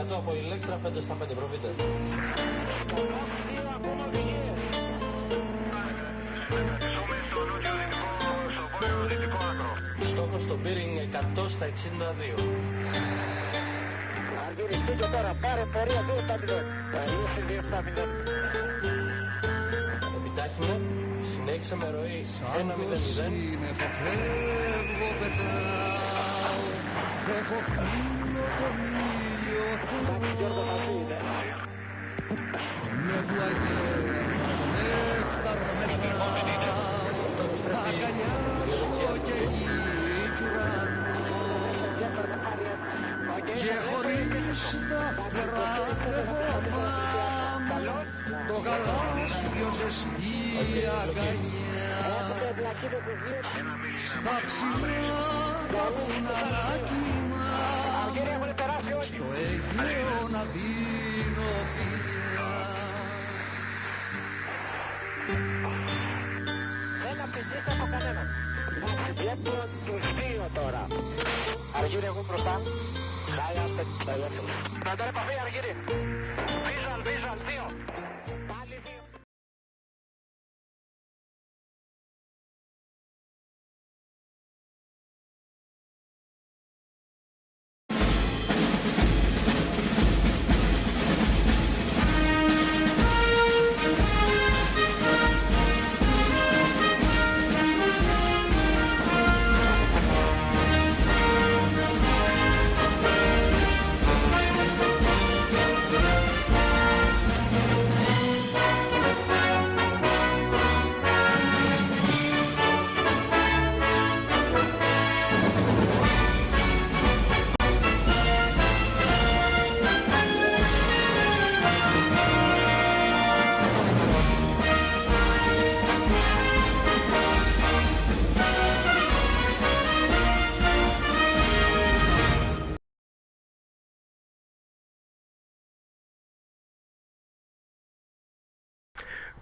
κάτω από ηλέκτρα 5 στα 5, προβείτε. Στόχος στο bearing 100 στα 62. Αργύρι, στείλτε τώρα, πάρε πορεία 2-7-0. Ρίωσε 2-7-0. Επιτάχυνε, συνέχισε με ροή 1-0-0. Σαν το σύννεφο φεύγω πετάω, έχω φίλο τον ήλιο Θεό. Με του αγέρα τον νέχταρο μετράω, αγκαλιάσω και γη κι ουρανό. Και χωρίς τα φτερά δεν φοβάμαι το γαλάζιο ζεστή αγκαλιά. Στα ψηλά τα βουνά να κοιμάμαι, στο Αιγαίο να δίνω φιλιά. Δεν απαιτείται από κανέναν. Βλέπω τους δύο τώρα. Αργύρι, εγώ μπροστά. Χάλια, πεταλέφωνο. Κρατάρε επαφή, Αργύρι. Visual, 2. Πάλι 2.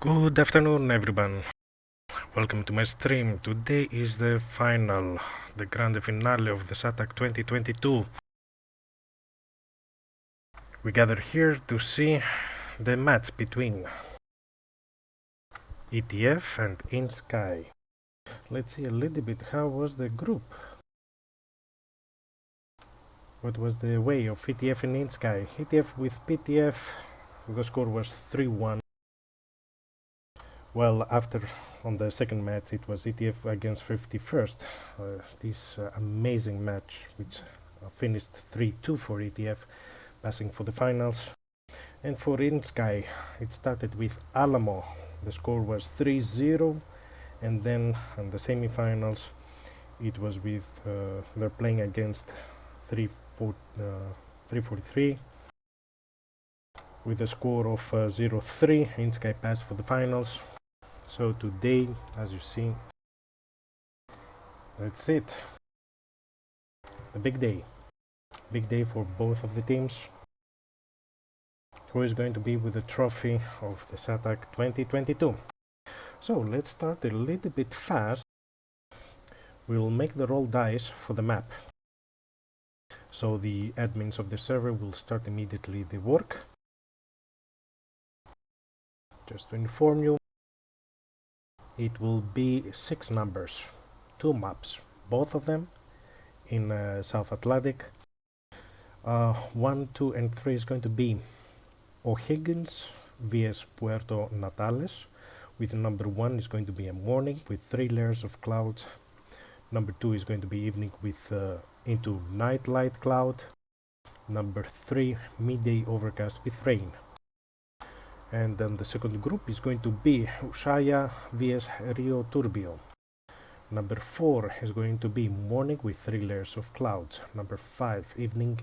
Good afternoon, everyone. Welcome to my stream. Today is the final, the grand finale of the SATAC 2022. We gather here to see the match between ETF and INSKY. Let's see a little bit how was the group. What was the way of ETF and INSKY? ETF with PTF, the score was 3-1. Well, after on the second match it was ETF against 51st. This amazing match which finished 3-2 for ETF, passing for the finals. And for INSKY it started with Alamo. The score was 3-0, and then in the semi-finals it was with they're playing against 343 with a score of 0-3. INSKY passed for the finals. So today, as you see, that's it. A big day for both of the teams. Who is going to be with the trophy of the SATAC 2022? So let's start a little bit fast. We will make the roll dice for the map. So the admins of the server will start immediately the work. Just to inform you, it will be 6 numbers, 2 maps, both of them in South Atlantic. 1, 2 and 3 is going to be O'Higgins vs Puerto Natales, with number 1 is going to be a morning with 3 layers of clouds. Number 2 is going to be evening with into night light cloud. Number 3, midday overcast with rain. And then the second group is going to be Ushuaia vs Rio Turbio. Number 4 is going to be morning with 3 layers of clouds. Number 5, evening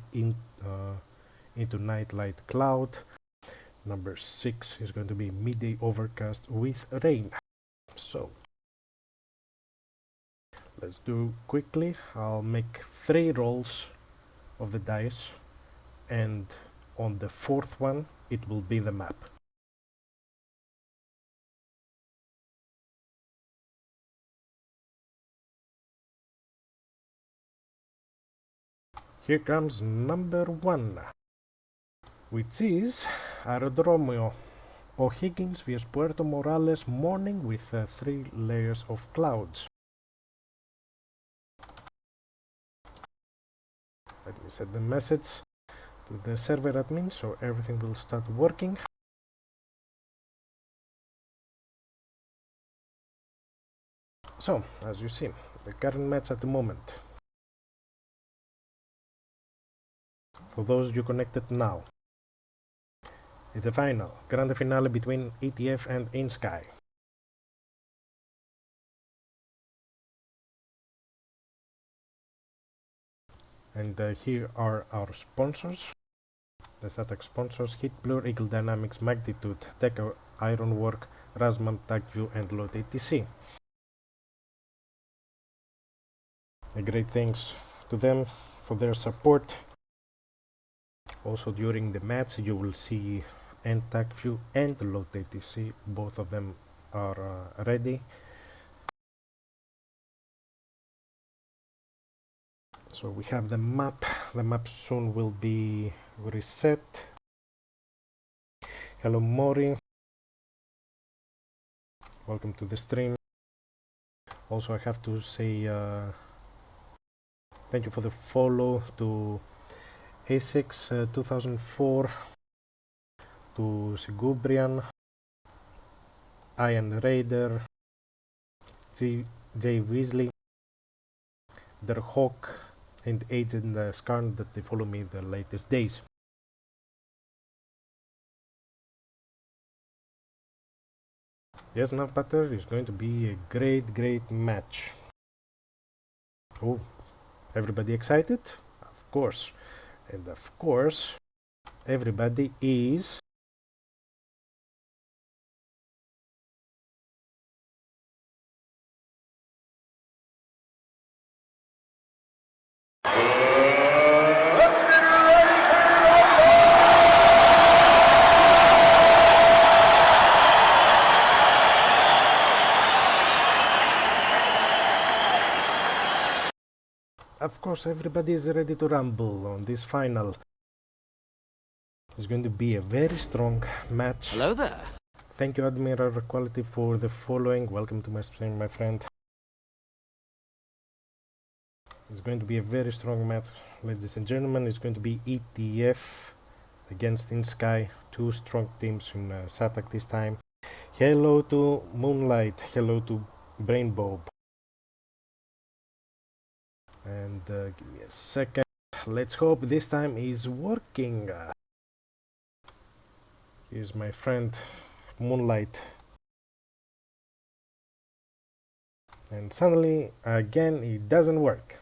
into night light cloud. Number 6 is going to be midday overcast with rain. So let's do quickly. I'll make 3 rolls of the dice, and on the 4th one it will be the map. Here comes number 1. which is Aerodromio O'Higgins vs Puerto Morales morning with 3 layers of clouds. Let me set the message to the server admin so everything will start working. So, as you see, the current match at the moment. For those you connected now, it's a final, grande finale between ETF and INSKY. And here are our sponsors. The SATAC sponsors: Hit, Blur, Eagle Dynamics, Magnitude, Teco, Ironwork, Rasman, TagView and Load ATC. A great thanks to them for their support. Also during the match you will see TagView and Load ATC, both of them are ready. So we have the map soon will be reset. Hello Mori, welcome to the stream. Also I have to say thank you for the follow to A6 2004, to Sigubrian, Ian Raider, Jay Weasley, Der Hawk and Agent Skarn that they follow me the latest days. Yes, now Butter is going to be a great match. Oh, everybody excited? Of course. And of course, everybody is everybody is ready to rumble on this final. It's going to be a very strong match. Hello there. Thank you, Admiral Quality, for the following. Welcome to my stream, my friend. It's going to be a very strong match, ladies and gentlemen. It's going to be ETF against INSKY, 2 strong teams in SATAC this time. Hello to Moonlight, hello to Brainbob. And give me a second. Let's hope this time is working. Here's my friend Moonlight. And suddenly again it doesn't work.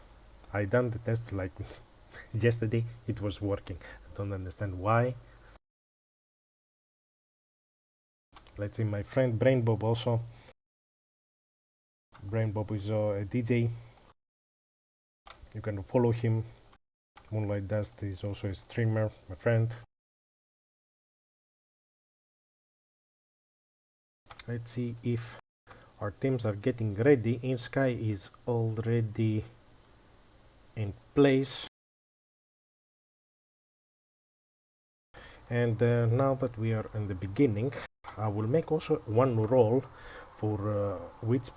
I done the test like yesterday, it was working. I don't understand why. Let's see, my friend Brainbob also. Brainbob is a DJ. You can follow him. Moonlight Dust is also a streamer, my friend. Let's see if our teams are getting ready. INSKY is already in place. And now that we are in the beginning, I will make also one roll for which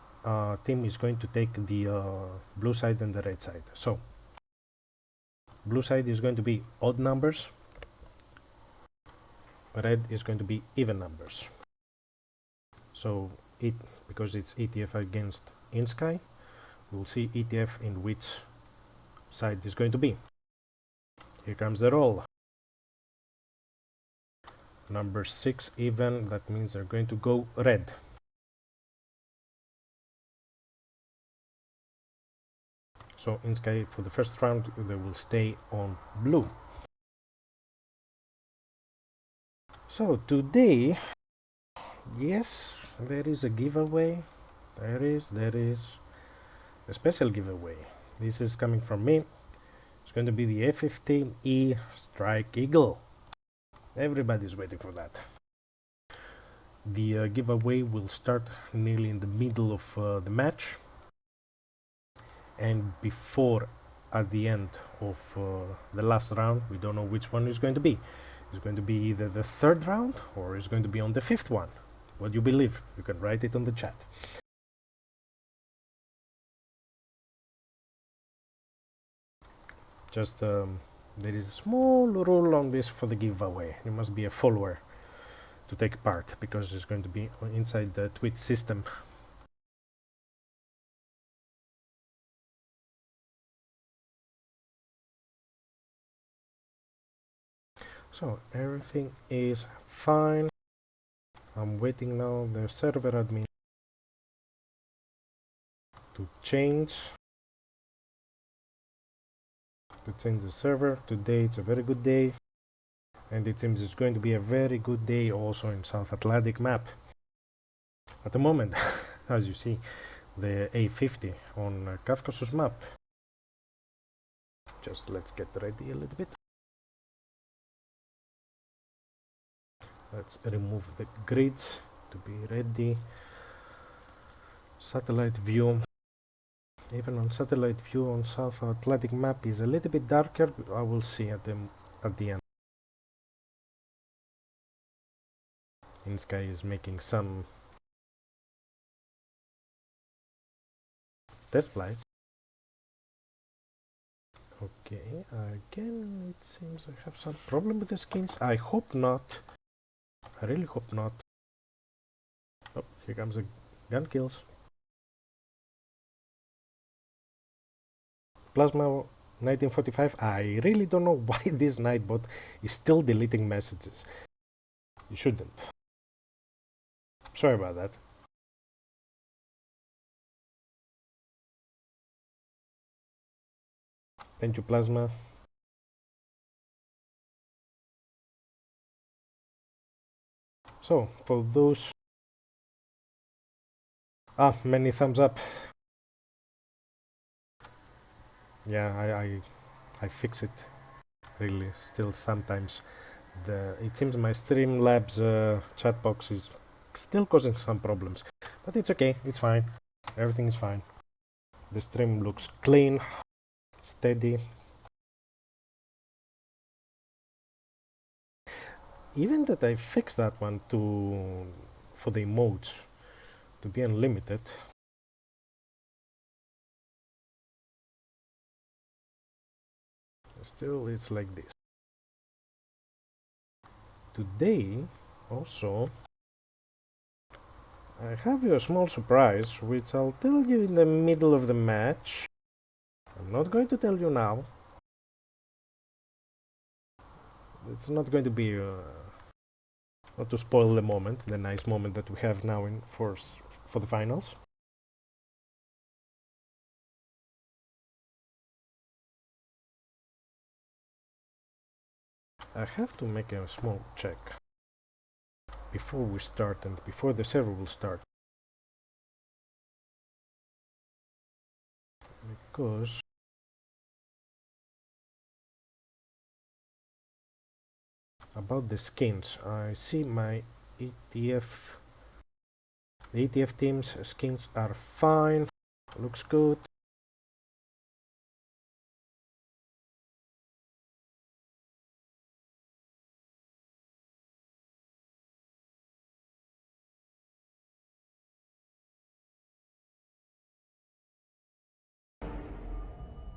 team is going to take the blue side and the red side. So blue side is going to be odd numbers, red is going to be even numbers. So because it's ETF against INSKY, we'll see ETF in which side is going to be. Here comes the roll. Number 6 even, that means they're going to go red. So INSKY for the first round they will stay on blue. So today, yes, there is a giveaway. There is a special giveaway. This is coming from me. It's going to be the F-15E Strike Eagle. Everybody's waiting for that. The giveaway will start nearly in the middle of the match, and before at the end of the last round, we don't know which one is going to be. It's going to be either the third round or it's going to be on the fifth one. What do you believe? You can write it on the chat. Just there is a small rule on this for the giveaway. You must be a follower to take part, because it's going to be inside the Twitch system. So everything is fine. I'm waiting now the server admin to change the server. Today it's a very good day, and it seems it's going to be a very good day also in South Atlantic map. At the moment, as you see, the A50 on Caucasus map. Just let's get ready a little bit. Let's remove the grids to be ready. Satellite view. Even on satellite view on South Atlantic map is a little bit darker. I will see at the end. INSKY is making some test flights. Okay, again it seems I have some problem with the skins. I hope not. I really hope not. Oh, here comes a gun kills. Plasma 1945. I really don't know why this Nightbot is still deleting messages. You shouldn't. Sorry about that. Thank you, Plasma. So, for those... many thumbs up. Yeah, I fix it. Really, still sometimes. It seems my Streamlabs chat box is still causing some problems. But it's okay, it's fine. Everything is fine. The stream looks clean, steady. Even that I fixed that one for the emotes to be unlimited. Still it's like this. Today also I have you a small surprise, which I'll tell you in the middle of the match. I'm not going to tell you now. It's not going to be not to spoil the moment, the nice moment that we have now for the finals. I have to make a small check before we start and before the server will start, because about the skins, I see my ETF, the ETF team's skins are fine, looks good.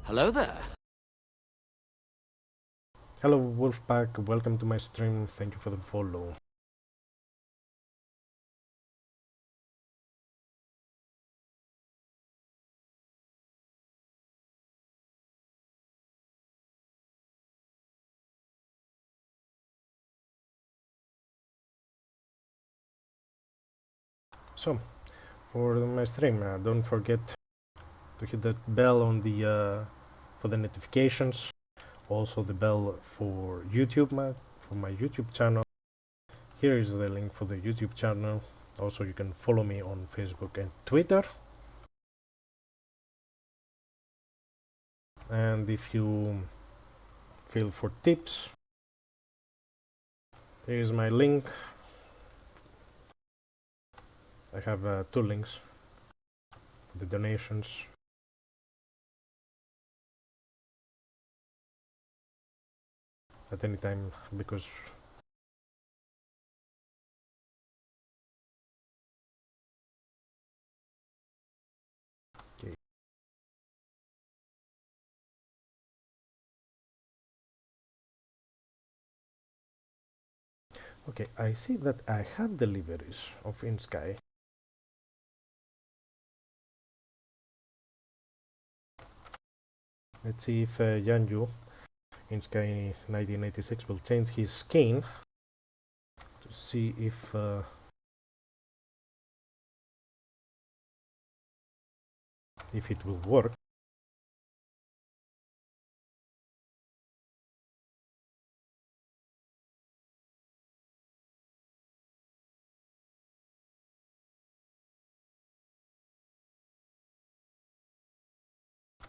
Hello there. Hello Wolfpack, welcome to my stream, thank you for the follow. So, for my stream, don't forget to hit that bell on the for the notifications. Also the bell for YouTube, for my YouTube channel. Here is the link for the YouTube channel. Also, you can follow me on Facebook and Twitter. And if you feel for tips, here is my link. I have 2 links for the donations. At any time, because Okay, I see that I have deliveries of INSKY. Let's see if Yanju, INSKY 1986, will change his skin to see if it will work.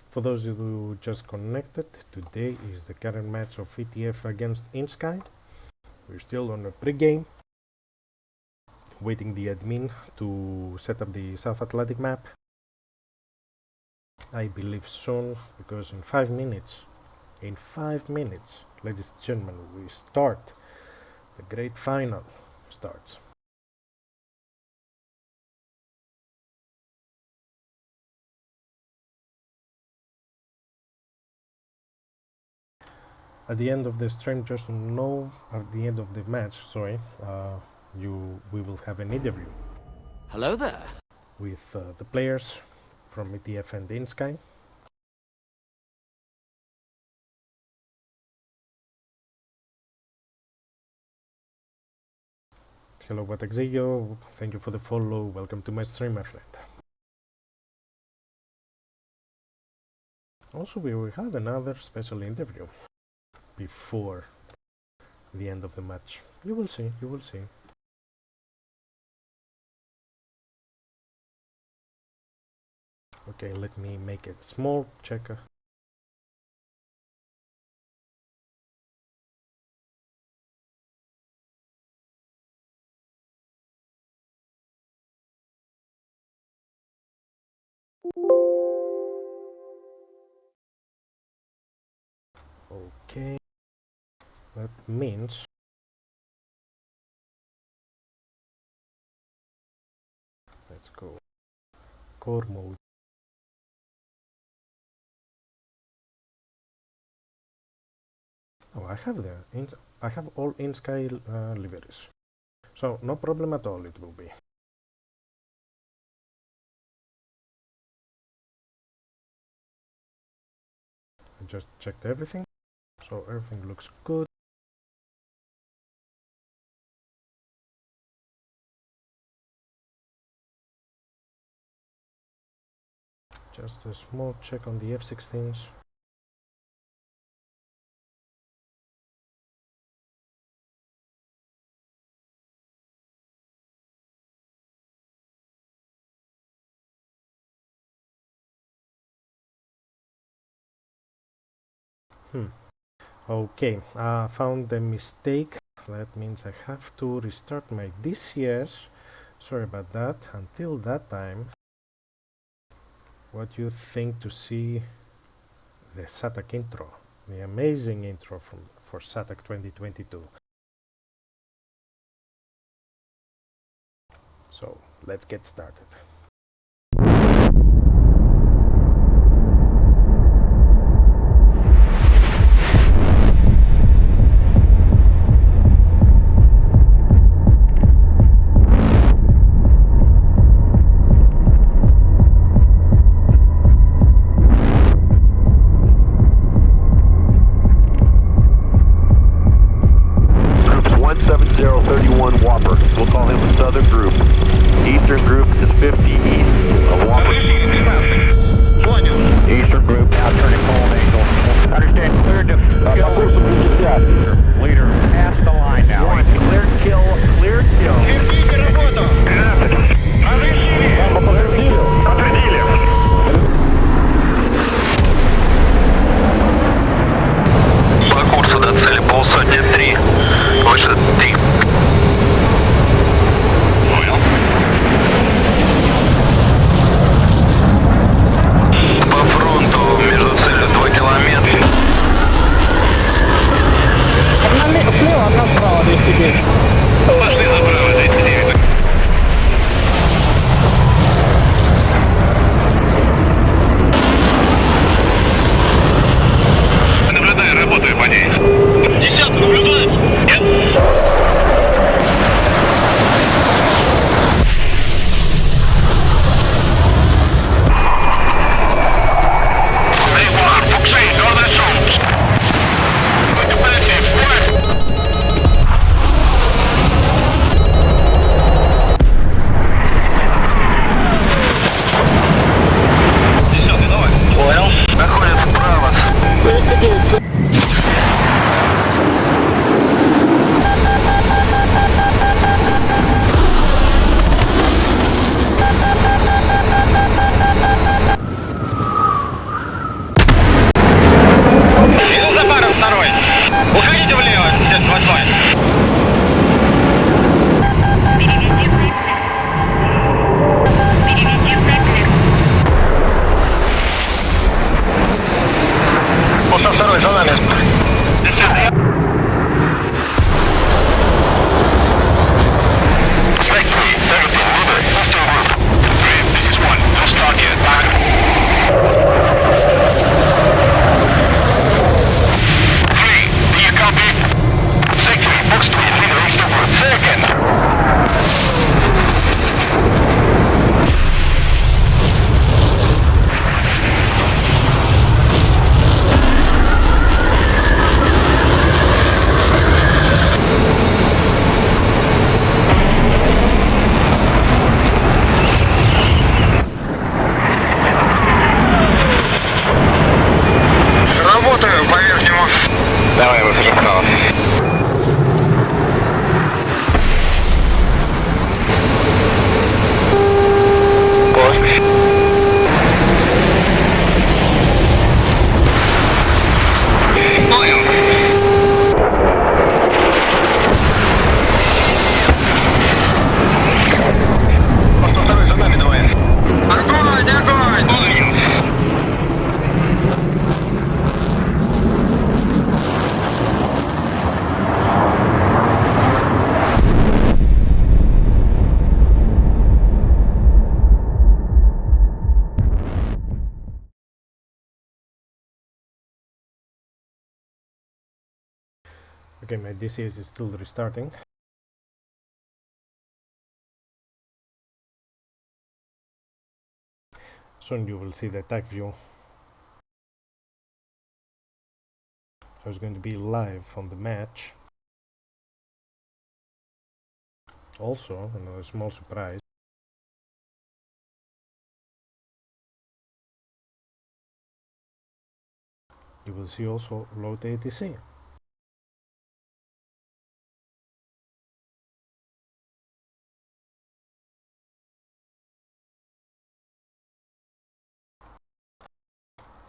For those who just connected, today is the current match of ETF against INSKY. We're still on a pre-game, waiting the admin to set up the South Atlantic map. I believe soon, because in 5 minutes, ladies and gentlemen, we start. The great final starts. At the end of the stream, just know, at the end of the match, sorry, we will have an interview. Hello there. With the players from ETF and INSKY. Hello, Wataxillo. Thank you for the follow. Welcome to my stream, my friend. Also, we will have another special interview before the end of the match. You will see, you will see. Okay, let me make a small checker. Okay, that means let's go core mode. Oh, I have all INSKY liveries, so no problem at all. It will be. I just checked everything, so everything looks good. Just a small check on the F-16s. Okay, I found a mistake. That means I have to restart my DCS. Sorry about that. Until that time, what do you think to see the SATAC intro? The amazing intro for SATAC 2022. So, let's get started. Слева направо 210. Пошли направо. Okay, my DCS is still restarting. Soon you will see the attack view. I was going to be live on the match. Also, another small surprise. You will see also load ATC.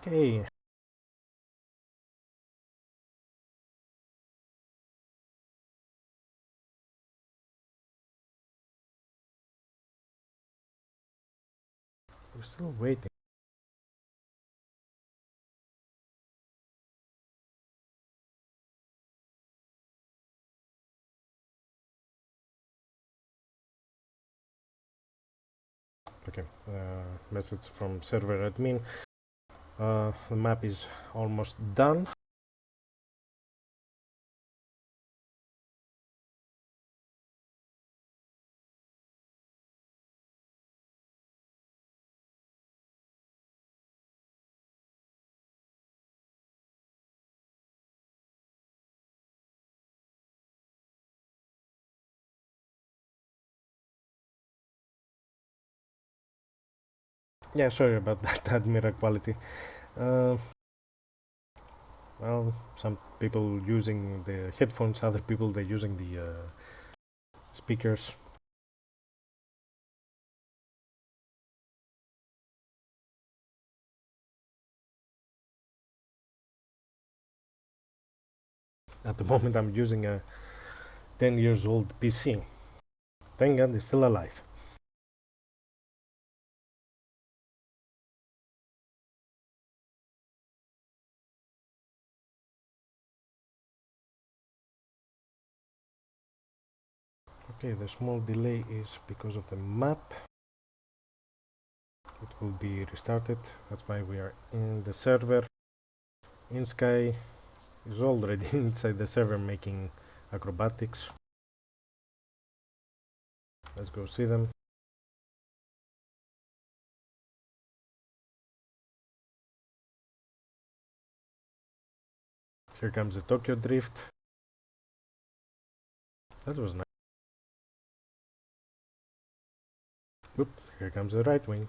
Okay. We're still waiting. Okay, message from server admin. The map is almost done. Yeah, sorry about that admiral quality. Well, some people using the headphones, other people they're using the speakers. At the moment I'm using a 10 years old PC. Thank God it's still alive. Okay, the small delay is because of the map. It will be restarted. That's why we are in the server. INSKY is already inside the server making acrobatics. Let's go see them. Here comes the Tokyo Drift. That was nice. Oop, here comes the right wing.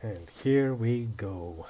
And here we go.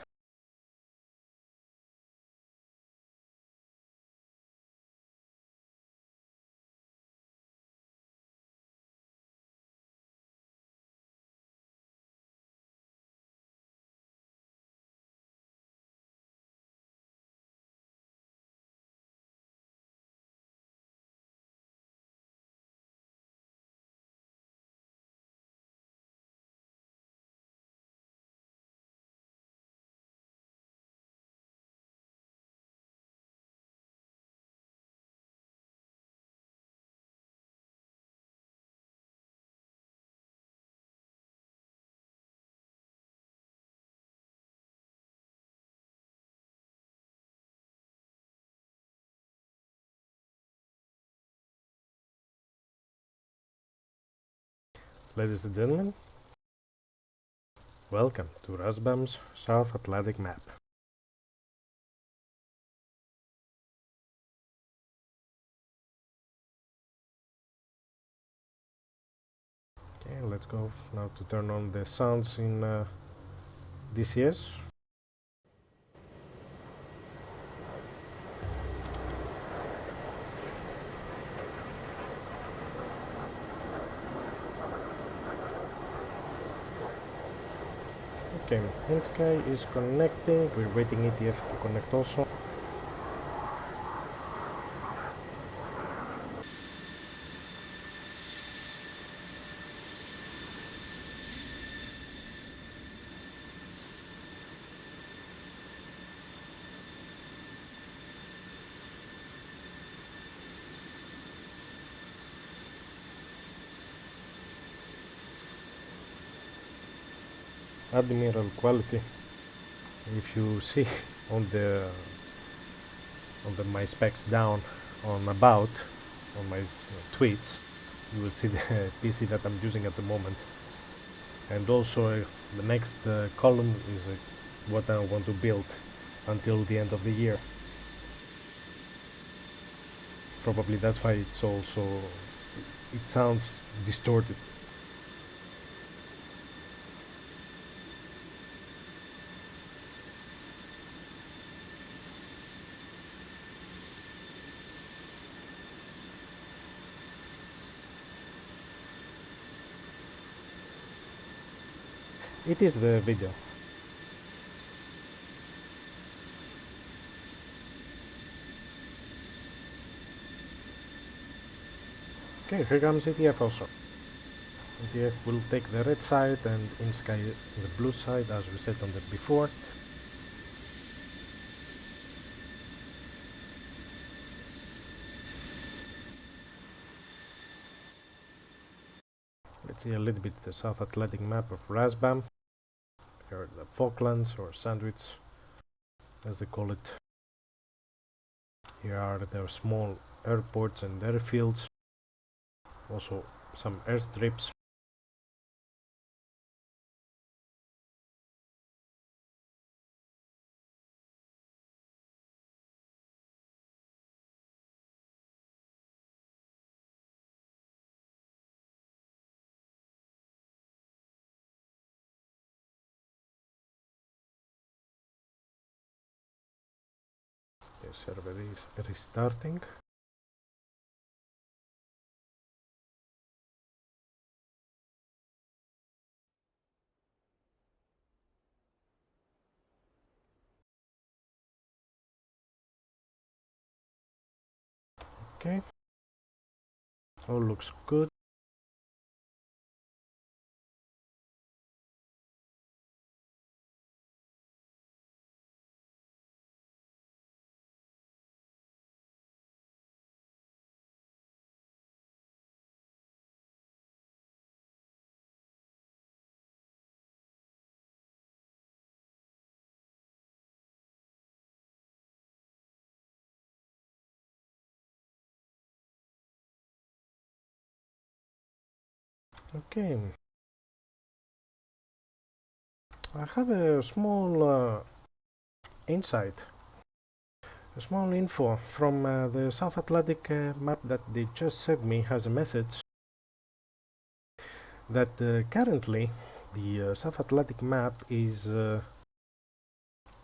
Ladies and gentlemen, welcome to Rasbam's South Atlantic map. Okay, let's go now to turn on the sounds in DCS. Okay, INSKY is connecting. We're waiting ETF to connect also. Admiral quality. If you see on the my specs down on about on my tweets, you will see the PC that I'm using at the moment. And also the next column is what I want to build until the end of the year. Probably that's why it's also, it sounds distorted. It is the video. Okay, here comes ETF also. ETF will take the red side and INSKY the blue side, as we said on the before. Let's see a little bit the South Atlantic map of RASBAM. Here are the Falklands or Sandwich, as they call it. Here are the small airports and airfields, also some airstrips. The server is restarting. Okay, all looks good. Okay, I have a small insight, a small info from the South Atlantic map that they just sent me. Has a message that currently the South Atlantic map is they're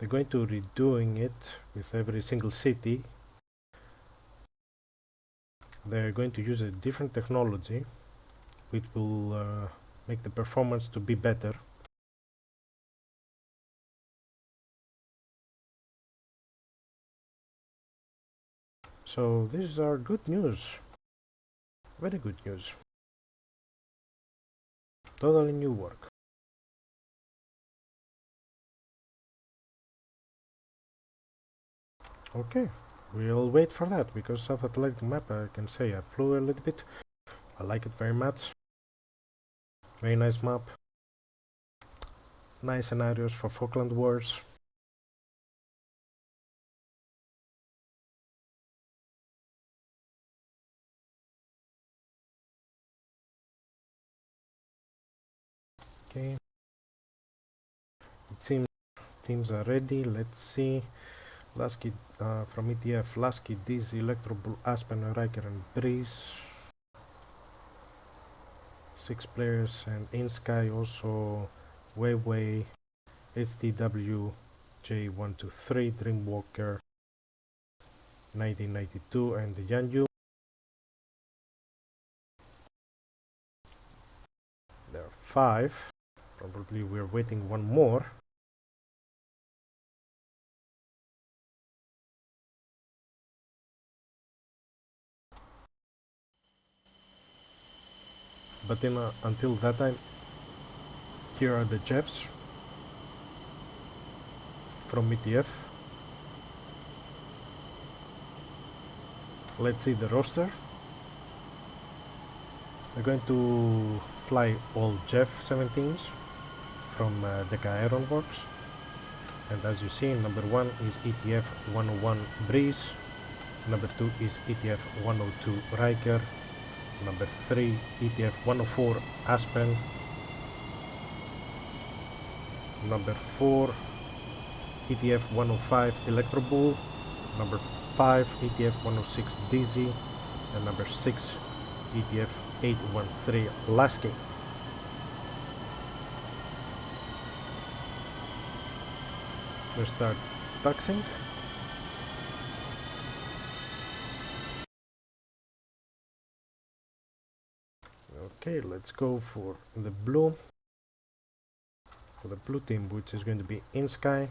going to redoing it with every single city. They're going to use a different technology which will make the performance to be better. So these are good news, very good news, totally new work. Okay, we'll wait for that, because South Atlantic map, I can say I flew a little bit. I like it very much. Very nice map. Nice scenarios for Falkland Wars. Okay. It seems teams are ready. Let's see. Lasky from ETF, Lasky, Dizzy, Electrobull, Aspen, Riker, and Breeze. 6 players, and INSKY also Weiwei, HTW, J123, Dreamwalker, 1992, and the Yanyu. There are 5. Probably we're waiting one more. But then until that time, here are the Jeffs from ETF. Let's see the roster. We're going to fly all Jeff 17s from Deca Works. And as you see, number 1 is ETF 101 Breeze, number 2 is ETF 102 Riker, number 3 ETF 104 Aspen, number 4 ETF 105 Electro Bull, number 5 ETF 106 Dizzy, and number 6 ETF 813 Lasky. Let's start taxing. Okay, let's go for the blue. For the blue team, which is going to be INSKY.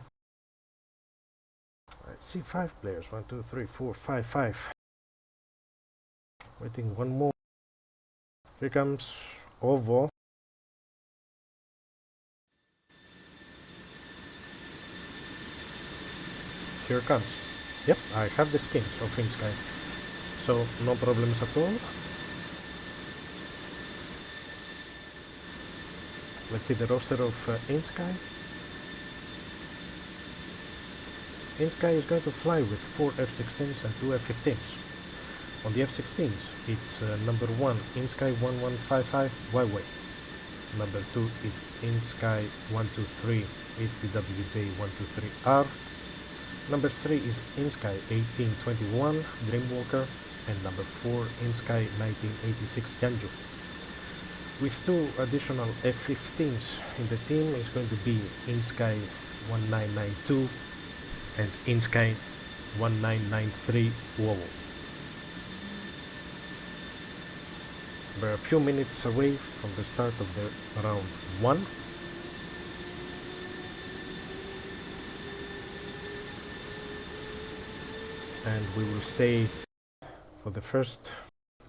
I see 5 players. 1, 2, 3, 4, 5, 5. Waiting one more. Here comes Ovo. Here comes. Yep, I have the skins of INSKY, so no problems at all. Let's see the roster of INSKY. INSKY is going to fly with 4 F-16s and 2 F-15s. On the F-16s, it's number 1 INSKY 1155 Huawei. Number 2 is INSKY 123 HDWJ 123R. Number 3 is INSKY 1821 Dreamwalker, and number 4 INSKY 1986 Yanju. With 2 additional F-15s in the team is going to be INSKY 1992 and INSKY 1993 Wowo. We're a few minutes away from the start of the round 1. And we will stay for the first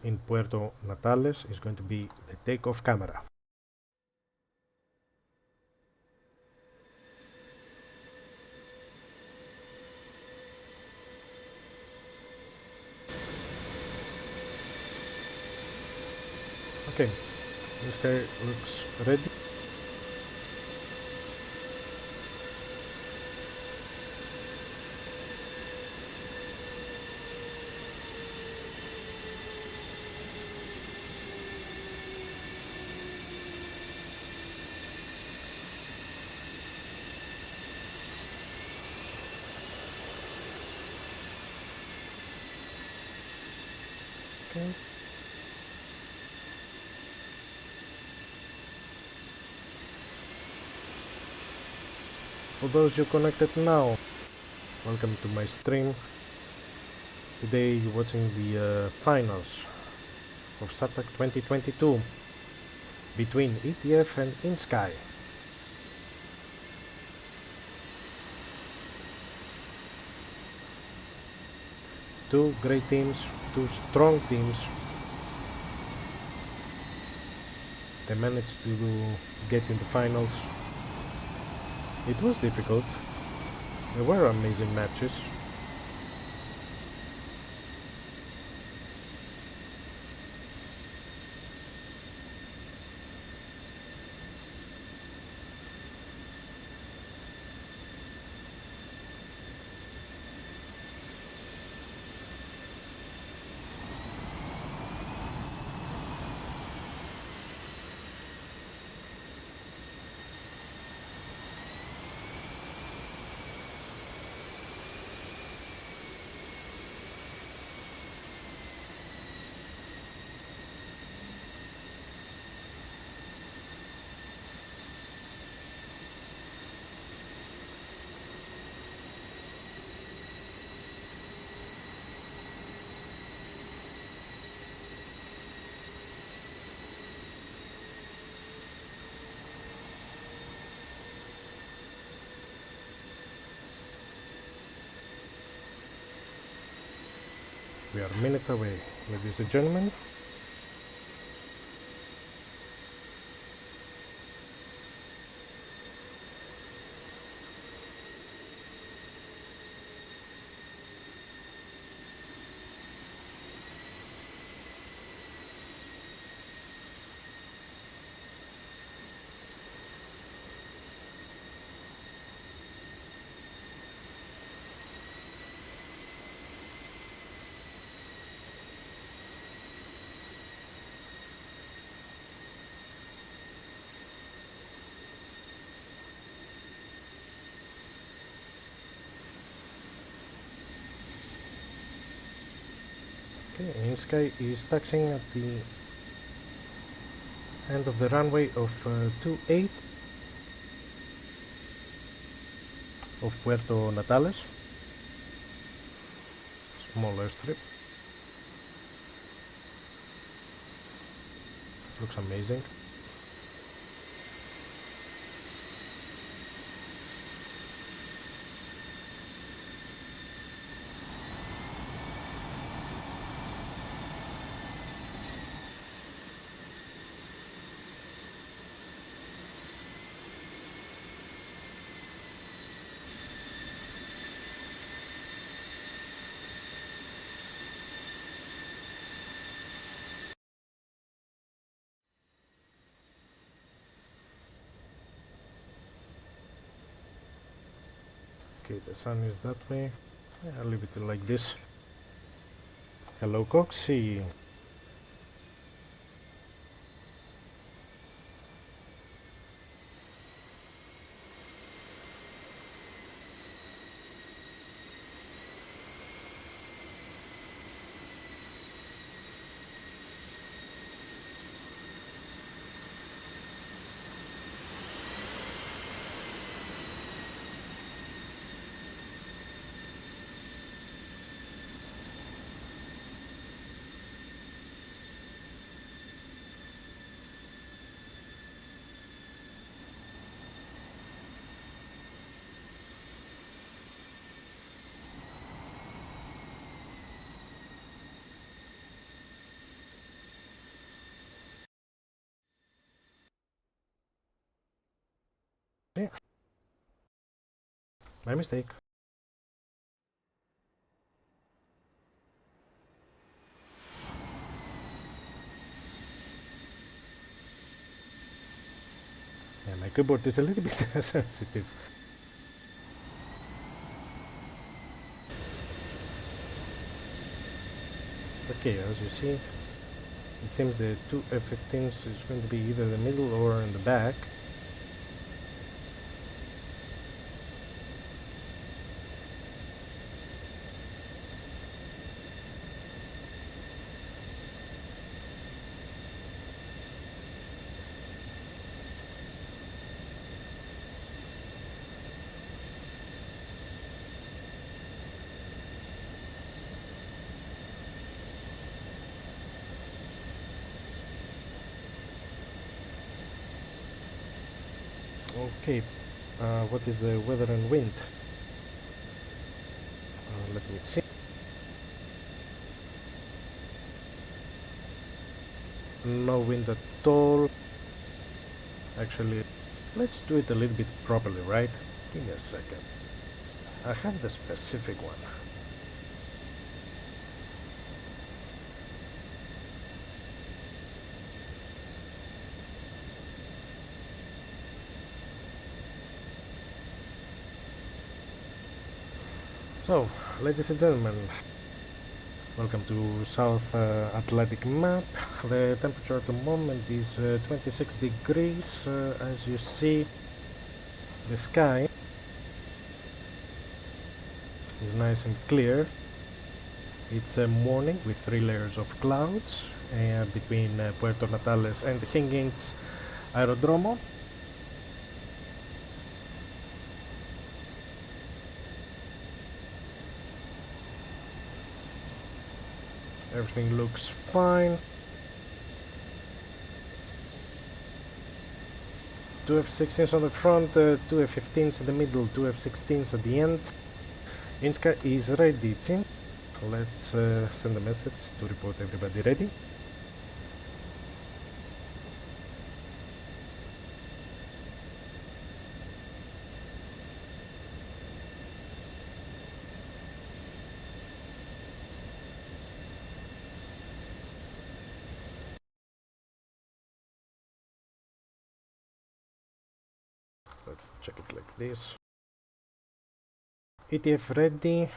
in Puerto Natales is going to be the takeoff camera. Okay, this guy looks ready. Okay. For those you connected now, welcome to my stream. Today you're watching the finals of SATAC 2022 between ETF and INSKY. Two great teams, two strong teams. They managed to get in the finals. It was difficult. There were amazing matches. We are minutes away, ladies and gentlemen. Okay, INSKY is taxiing at the end of the runway of 28 of Puerto Natales. Small airstrip. Looks amazing. Okay, the sun is that way. I'll leave it like this. Hello, Coxie. Yeah, my mistake. Yeah, my keyboard is a little bit sensitive. Okay, as you see, it seems the two F-15s is going to be either the middle or in the back. Okay, what is the weather and wind? Let me see. No wind at all. Actually, let's do it a little bit properly, right? Give me a second. I have the specific one. So, ladies and gentlemen, welcome to South Atlantic map. The temperature at the moment is 26 degrees. As you see, the sky is nice and clear. It's a morning with 3 layers of clouds between Puerto Natales and Higgins Aerodromo. Everything looks fine. 2 F-16s on the front, 2 F-15s in the middle, 2 F-16s at the end. INSKY is ready, it seems. Let's send a message to report everybody ready. Let's check it like this. ETF ready.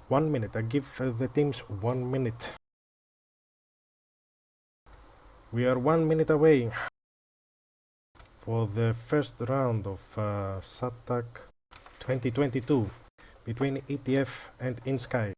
One minute. I give the teams 1 minute. We are 1 minute away. for the first round of SATAC 2022 between ETF and INSKY.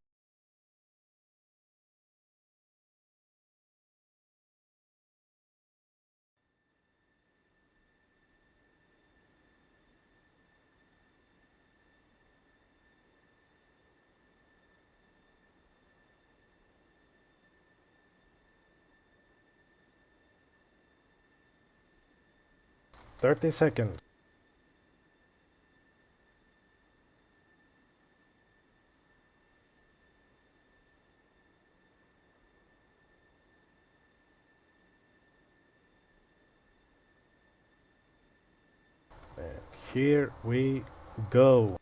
Thirty seconds. And here we go.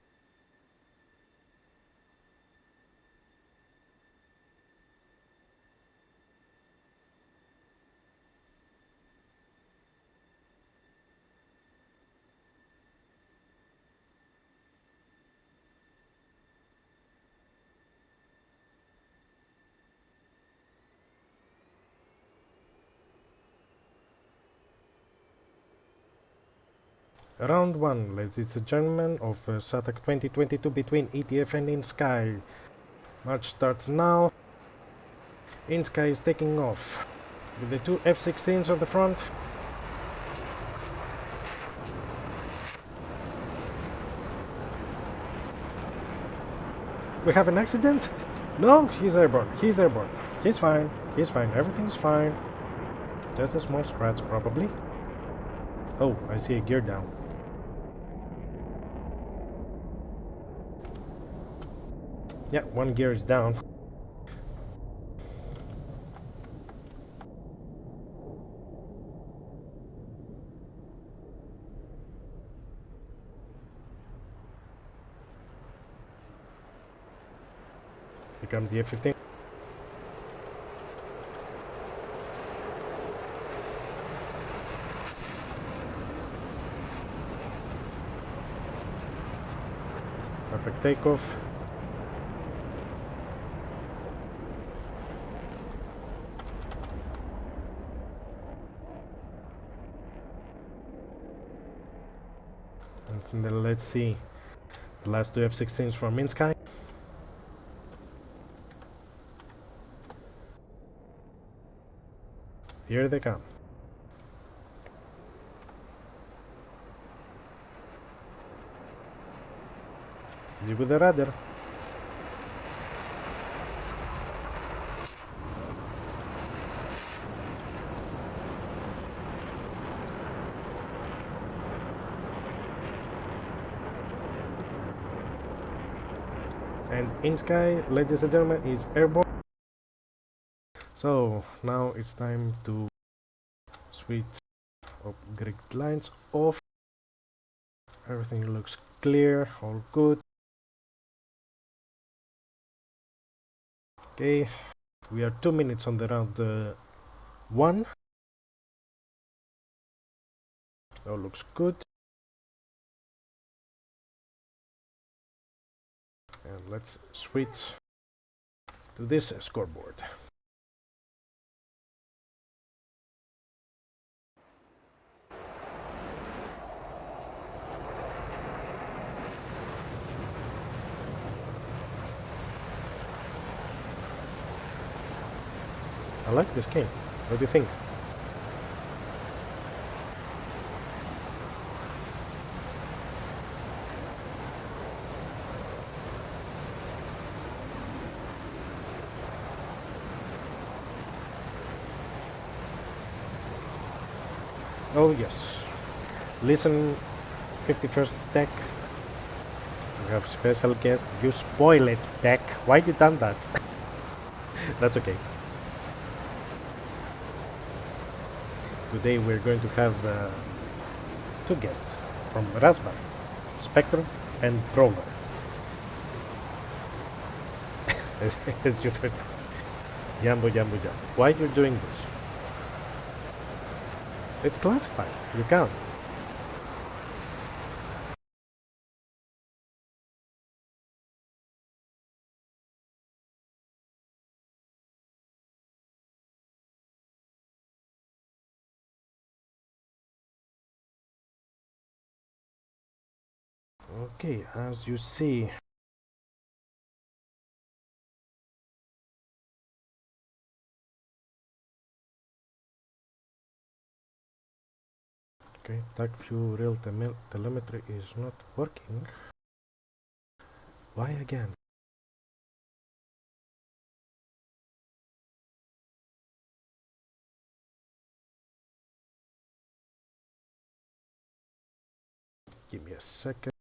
Round 1, ladies and gentlemen, of SATAC 2022 between ETF and INSKY. Match starts now. INSKY is taking off with the two F-16s on the front. We have an accident? No, he's airborne. He's airborne. He's fine. He's fine. Everything's fine. Just a small scratch, probably. Oh, I see a gear down. Yeah, one gear is down. Here comes the F-15. Perfect takeoff. And then let's see the last two F-16s from INSKY. Here they come. Easy with the rudder. And INSKY, ladies and gentlemen, is airborne. So now it's time to switch grid lines off. Everything looks clear, all good. Okay, we are 2 minutes on the round 1. All looks good. And let's switch to this scoreboard. I like this game. What do you think? Oh yes. Listen, 51st Tech. We have special guest. You spoil it, Tech. Why you done that? That's okay. Today we're going to have two guests from Raspberry, Spectrum and Rover. As you heard. Jambo. Why you're doing this? It's classified. You can't. Okay, as you see, okay, TAC view real telemetry is not working. Why again? Give me a second.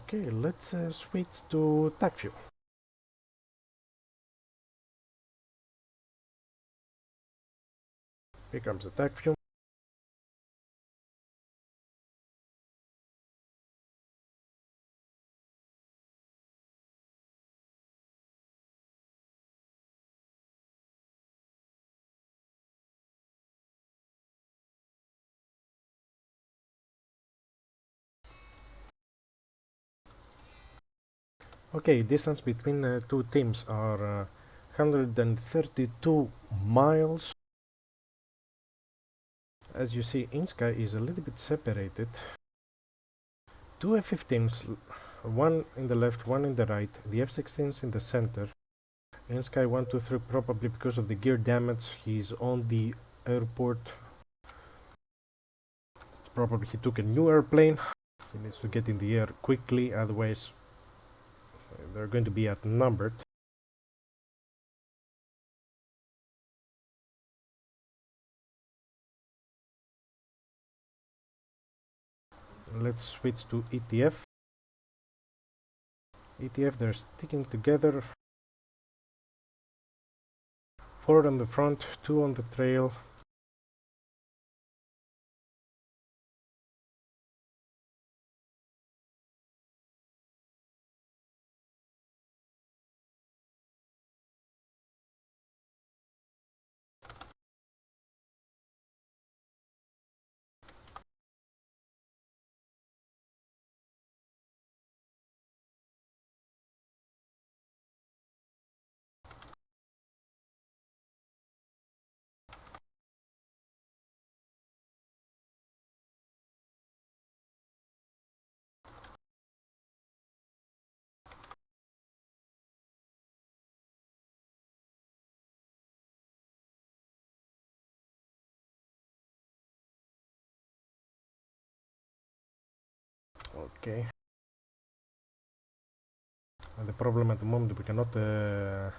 Okay, let's switch to TAC view. Here comes the TAC view. Okay, distance between two teams are 132 miles. As you see, INSKY is a little bit separated. Two F-15s, one in the left, one in the right, the F-16s in the center. INSKY 123, probably because of the gear damage, he's on the airport. Probably he took a new airplane. He needs to get in the air quickly, otherwise they're going to be outnumbered. Let's switch to ETF. ETF, they're sticking together. 4 on the front, 2 on the trail. Okay. And the problem at the moment, we cannot I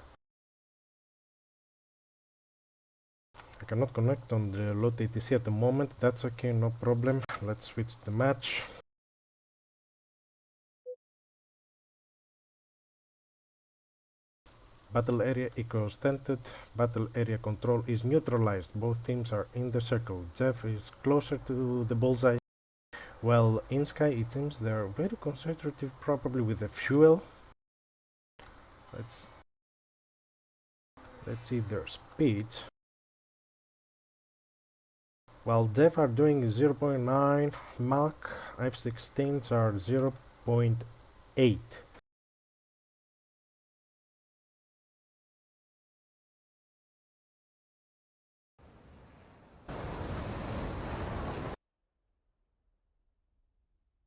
cannot connect on the load ATC at the moment. That's okay, no problem. Let's switch to the match. Battle area equals tented. Battle area control is neutralized. Both teams are in the circle. Jeff is closer to the bullseye. Well, INSKY, it seems they're very conservative, probably with the fuel. Let's see their speeds. While Jeff are doing 0.9 Mach, F-16s are 0.8.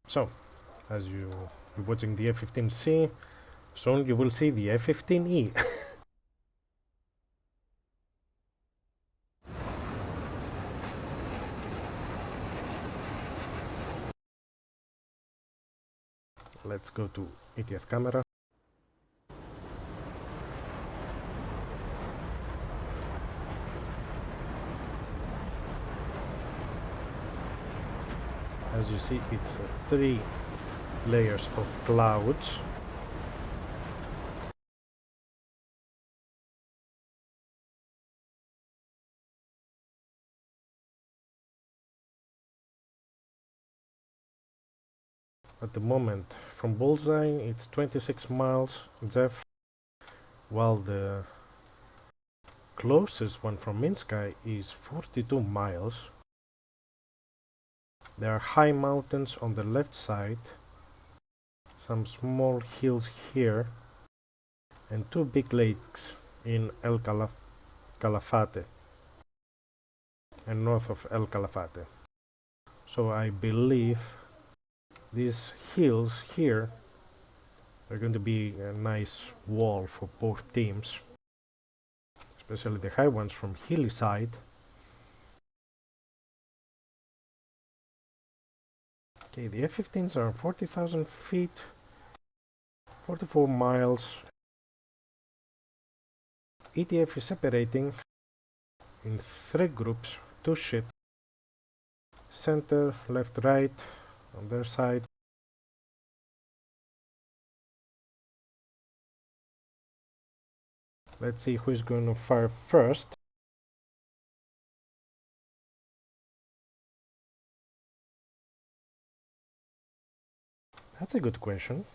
So, as you're watching the F-15C, soon you will see the F-15E. Let's go to ETF camera. As you see, it's 3 layers of clouds. At the moment, from bullseye, it's 26 miles, Jeff, while the closest one from INSKY is 42 miles. There are high mountains on the left side, some small hills here, and two big lakes in El Calafate and north of El Calafate. So I believe these hills here are going to be a nice wall for both teams, especially the high ones from hilly side. Okay, the F-15s are 40,000 feet, 44 miles. ETF is separating in 3 groups, 2 ships, center, left, right, on their side. Let's see who is going to fire first. That's a good question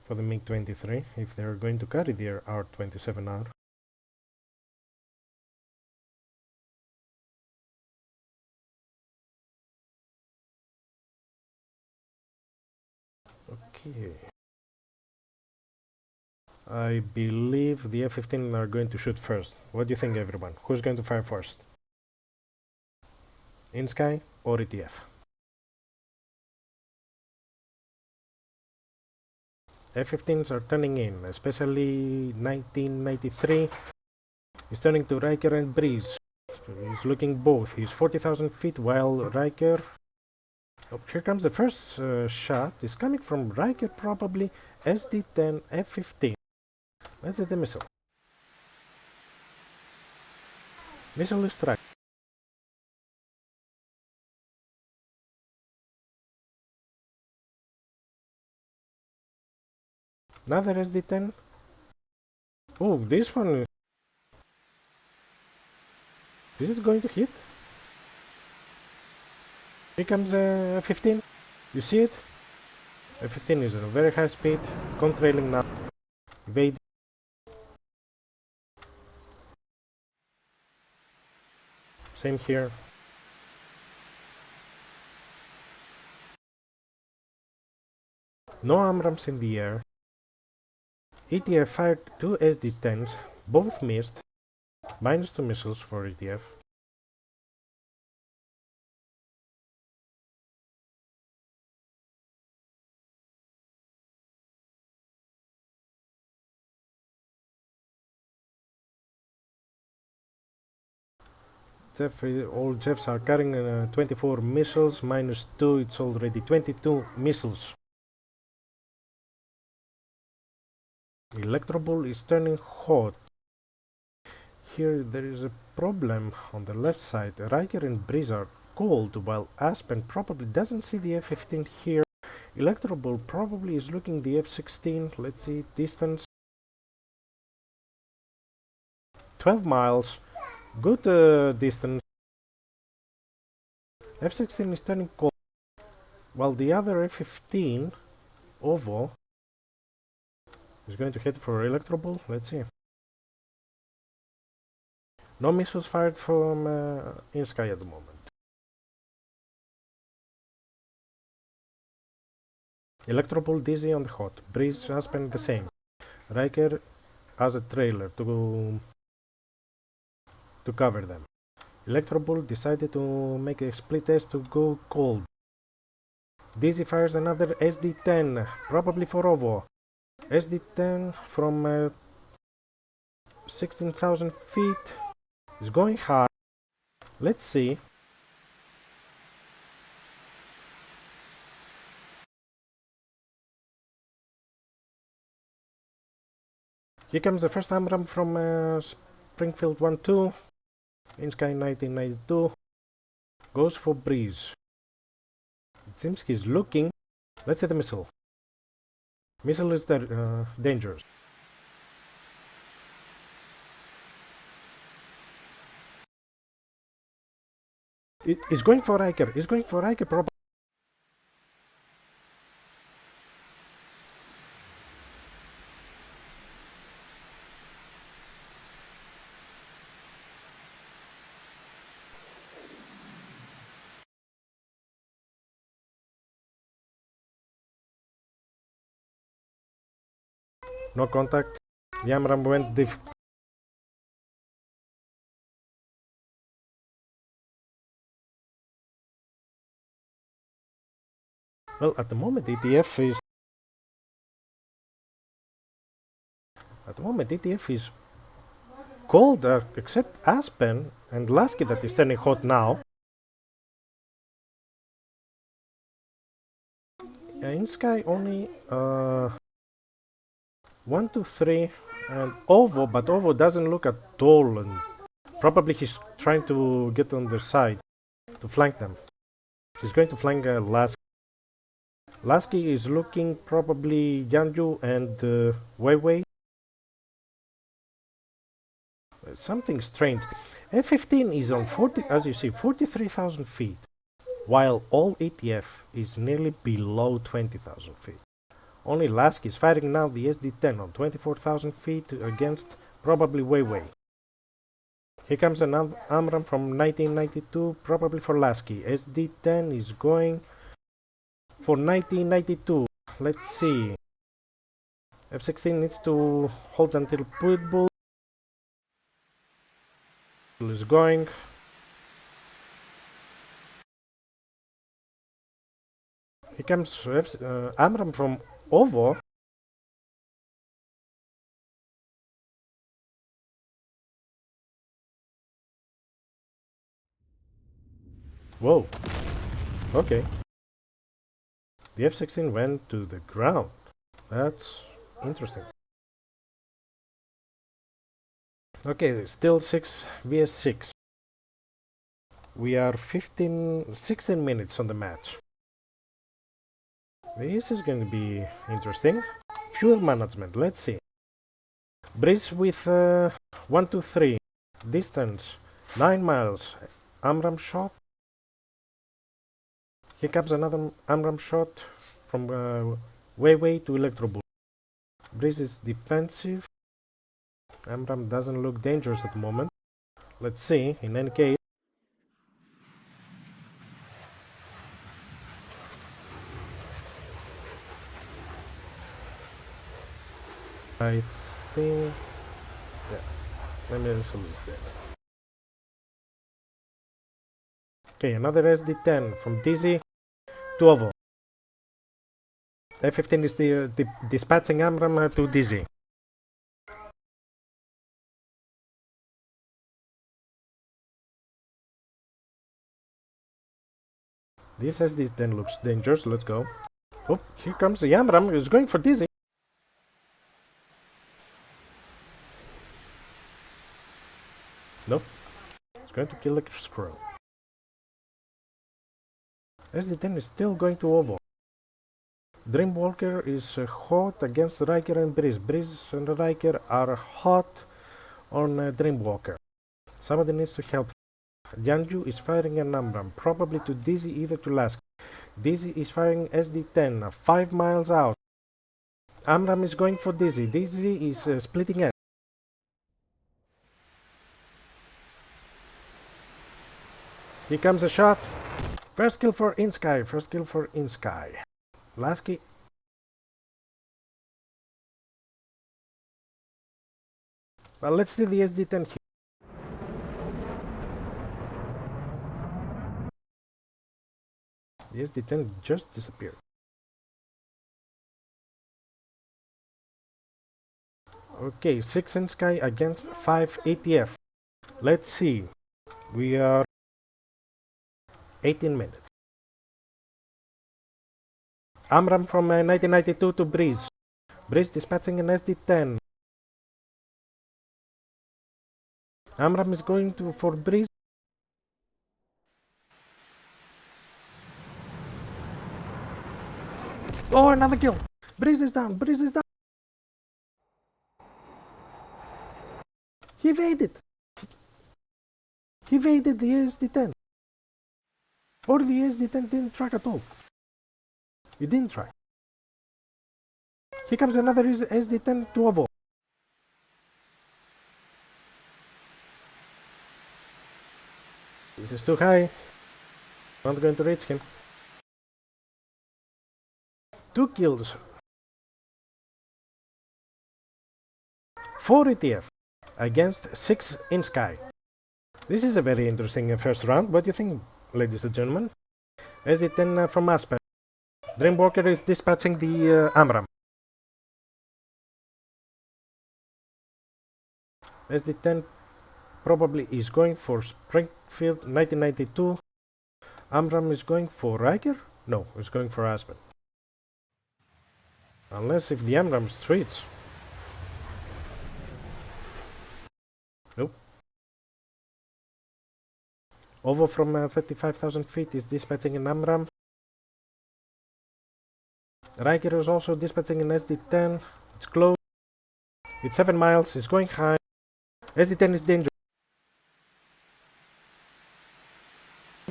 for the MiG-23, if they're going to carry their R-27R. Okay. I believe the F-15 are going to shoot first. What do you think, everyone? Who's going to fire first? INSKY or ETF? F-15s are turning in, especially 1993. He's turning to Riker and Breeze. So he's looking both. He's 40,000 feet while Riker... Oh, here comes the first shot. It's coming from Riker, probably SD-10 F-15. Let's hit the missile. Missile is struck. Another SD-10. Oh, this one. Is it going to hit? Here comes F-15. You see it? F-15 is at a very high speed, contrailing now. Evade. Same here. No AMRAAMs in the air. ETF fired 2 SD-10s, both missed. -2 missiles for ETF. All Jeffs are carrying 24 missiles, -2, it's already 22 missiles. Electroball is turning hot. Here there is a problem on the left side. Riker and Breeze are cold, while Aspen probably doesn't see the F-15 here. Electroball probably is looking the F-16. Let's see, distance. 12 miles. Good distance. F-16 is turning cold, while the other F-15, OVO, is going to hit for Electroball. Let's see. No missiles fired from INSKY at the moment. Electroball dizzy on the hot. Breeze Aspen the same. Riker as a trailer to cover them. Electroball decided to make a split test to go cold. Dizzy fires another SD-10, probably for OVO. SD-10 from 16,000 feet is going high. Let's see. Here comes the first AMRAAM from Springfield 1-2. INSKY 1992 goes for Breeze. It seems he's looking. Let's hit the missile. Missile is dangerous. It's going for Riker. It's going for Riker probably. No contact. The AMRAM went well, at the moment ETF is cold, except Aspen and Lasky that is turning hot now. INSKY only 1, 2, 3, and OVO, but OVO doesn't look at all, and probably he's trying to get on their side to flank them. He's going to flank Lasky. Lasky is looking probably Yanju and Weiwei. Something strange. F15 is on 40, as you see, 43,000 feet, while all ETF is nearly below 20,000 feet. Only Lasky is firing now the SD10 on 24,000 feet against probably Weiwei. Here comes an AMRAM from 1992, probably for Lasky. SD10 is going for 1992. Let's see. F16 needs to hold until Pitbull is going. Here comes AMRAM from OVO. Whoa. Okay. The F16 went to the ground. That's interesting. Okay, still 6 vs 6. We are 16 minutes on the match. This is going to be interesting. Fuel management, let's see. Breeze with 1, 2, 3. Distance 9 miles. AMRAM shot. Here comes another AMRAM shot from Weiwei to Electrobull. Breeze is defensive. AMRAM doesn't look dangerous at the moment. Let's see, in any case. I think... yeah, let me also lose that. Okay, another SD10 from DZ to OVO. F15 is dispatching AMRAM to DZ. This SD10 looks dangerous, let's go. Oh, here comes the AMRAM, he's going for DZ. Nope, it's going to kill like a squirrel. SD10 is still going to OVO. Dreamwalker is hot against Riker and Breeze. Breeze and Riker are hot on Dreamwalker. Somebody needs to help. Yanju is firing an AMRAM, probably to Dizzy, either to Lasky. Dizzy is firing SD10, 5 miles out. AMRAM is going for Dizzy. Dizzy is splitting end. Here comes a shot. First kill for INSKY. First kill for INSKY. Lasky. Well, let's see the SD10 here. The SD10 just disappeared. Okay, 6 INSKY against 5 ATF. Let's see. We are 18 minutes. AMRAM from 1992 to Breeze. Breeze dispatching an SD10. AMRAM is going for Breeze. Oh, another kill. Breeze is down. Breeze is down. He evaded. He evaded the SD10. Or the SD10 didn't track at all. It didn't track. Here comes another SD10 to OVO. This is too high. Not going to reach him. 2 kills. 4 ETF against 6 INSKY. This is a very interesting first round. What do you think, ladies and gentlemen? SD10 from Aspen. Dreamwalker is dispatching the AMRAM. SD10 probably is going for Springfield 1992. AMRAM is going for Riker? No, it's going for Aspen. Unless if the AMRAM streets. Nope. Ovo from 35,000 feet is dispatching an AMRAM. Riker is also dispatching an SD10. It's close. It's 7 miles. It's going high. SD10 is dangerous.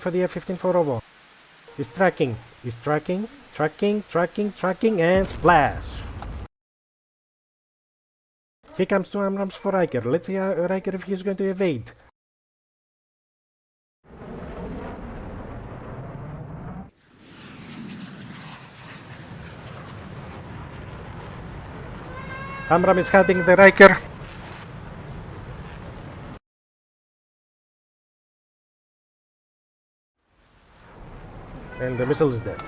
For the F-15 for Ovo. He's tracking. He's tracking, and splash. He comes to AMRAMs for Riker. Let's see Riker if he's going to evade. AMRAM is hunting the Riker. And the missile is dead.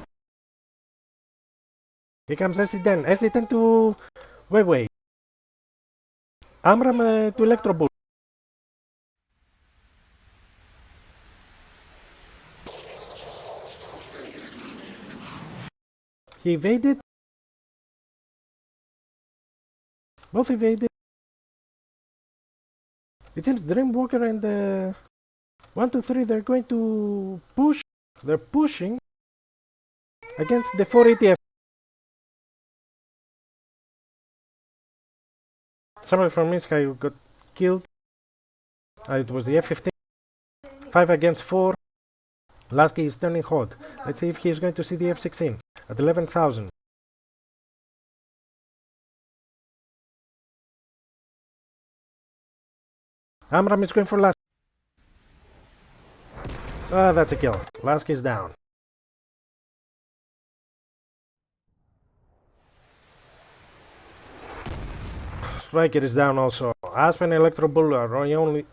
Here comes SD10. SD10 to Weiwei. AMRAM to Electrobull. He evaded. Both evaded. It seems Dreamwalker and 1, 2, 3, they're going to push. They're pushing against the 4 ETF. Somebody from INSKY got killed. It was the F-15. 5 against 4. Lasky is turning hot. Let's see if he's going to see the F-16 at 11,000. AMRAM is going for Lasky. Ah, that's a kill. Lasky is down. Riker is down also. Aspen and Electrobull are only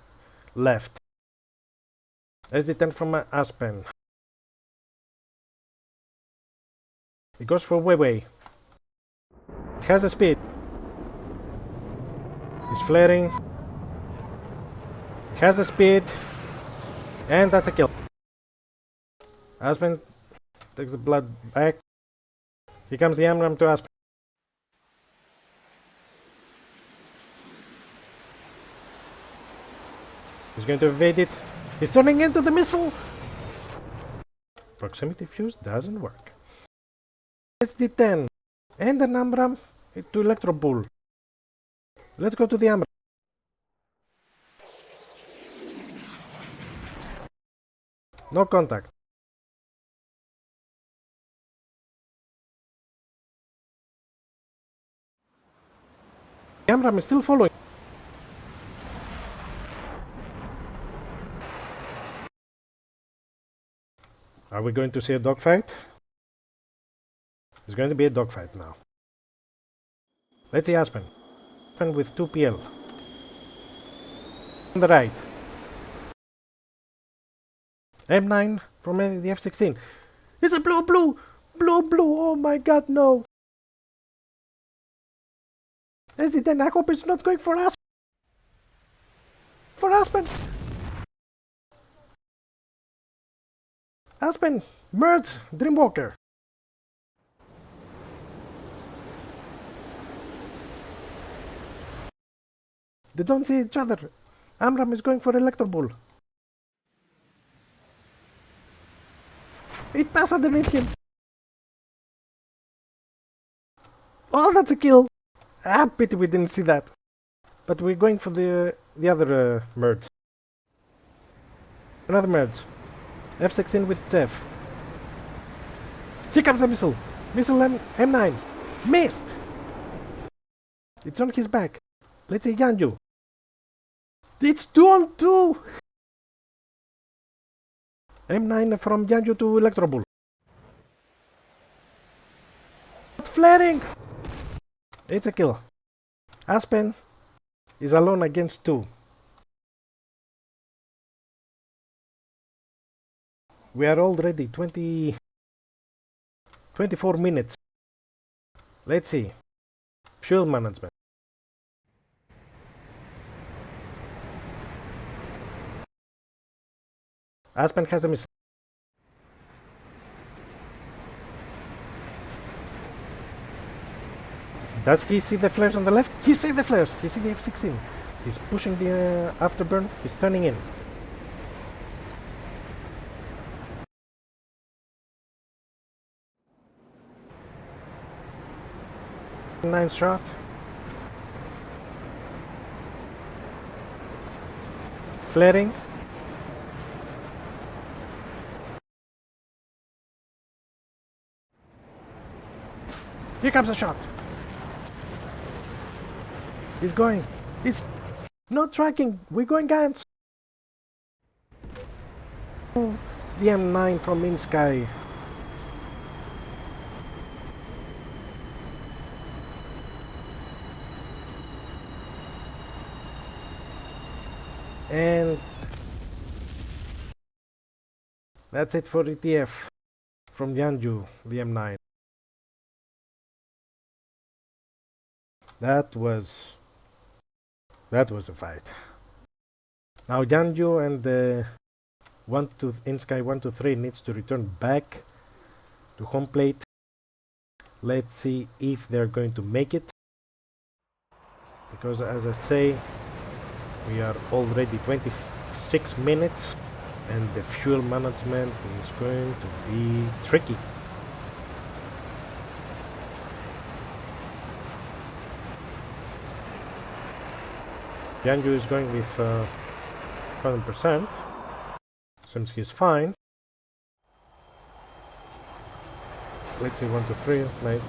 left. SD10 from Aspen. It goes for Weiwei. It has a speed. It's flaring. It has a speed. And that's a kill. Aspen takes the blood back. Here comes the AMRAM to Aspen. He's going to evade it. He's turning into the missile. Proximity fuse doesn't work. SD10 and an AMRAM to Electrobull. Let's go to the AMRAM. No contact. The AMRAM is still following. Are we going to see a dogfight? It's going to be a dogfight now. Let's see Aspen. Aspen with 2 PL. On the right. M9 from the F-16. It's a blue. Oh my god, no. SD10, I hope it's not going for Aspen. For Aspen. Aspen, merge, Dreamwalker. They don't see each other. AMRAM is going for Electrobull. It passed underneath him. Oh, that's a kill. Ah, pity we didn't see that. But we're going for the other merge. Another merge. F-16 with Jeff. Here comes a missile. Missile M9. Missed. It's on his back. Let's see Yanju. It's 2 on 2. M9 from Yanju to Electrobull. Flaring. It's a kill. Aspen He's alone against 2. We are already 24 minutes. Let's see. Fuel management. Aspen has a missile. Does he see the flares on the left? He sees the flares. He sees the F-16. He's pushing the afterburn. He's turning in. Nice shot. Flaring. Here comes a shot. He's going. He's not tracking. We're going guns. The M9 from INSKY. And that's it for ETF from Yanju, the M9. That was a fight. Now Yanju and the INSKY 123 needs to return back to home plate. Let's see if they're going to make it, because as I say, we are already 26 minutes and the fuel management is going to be tricky. Yanju is going with 100%. Seems he's fine. Let's see, 1, 2, 3, mate.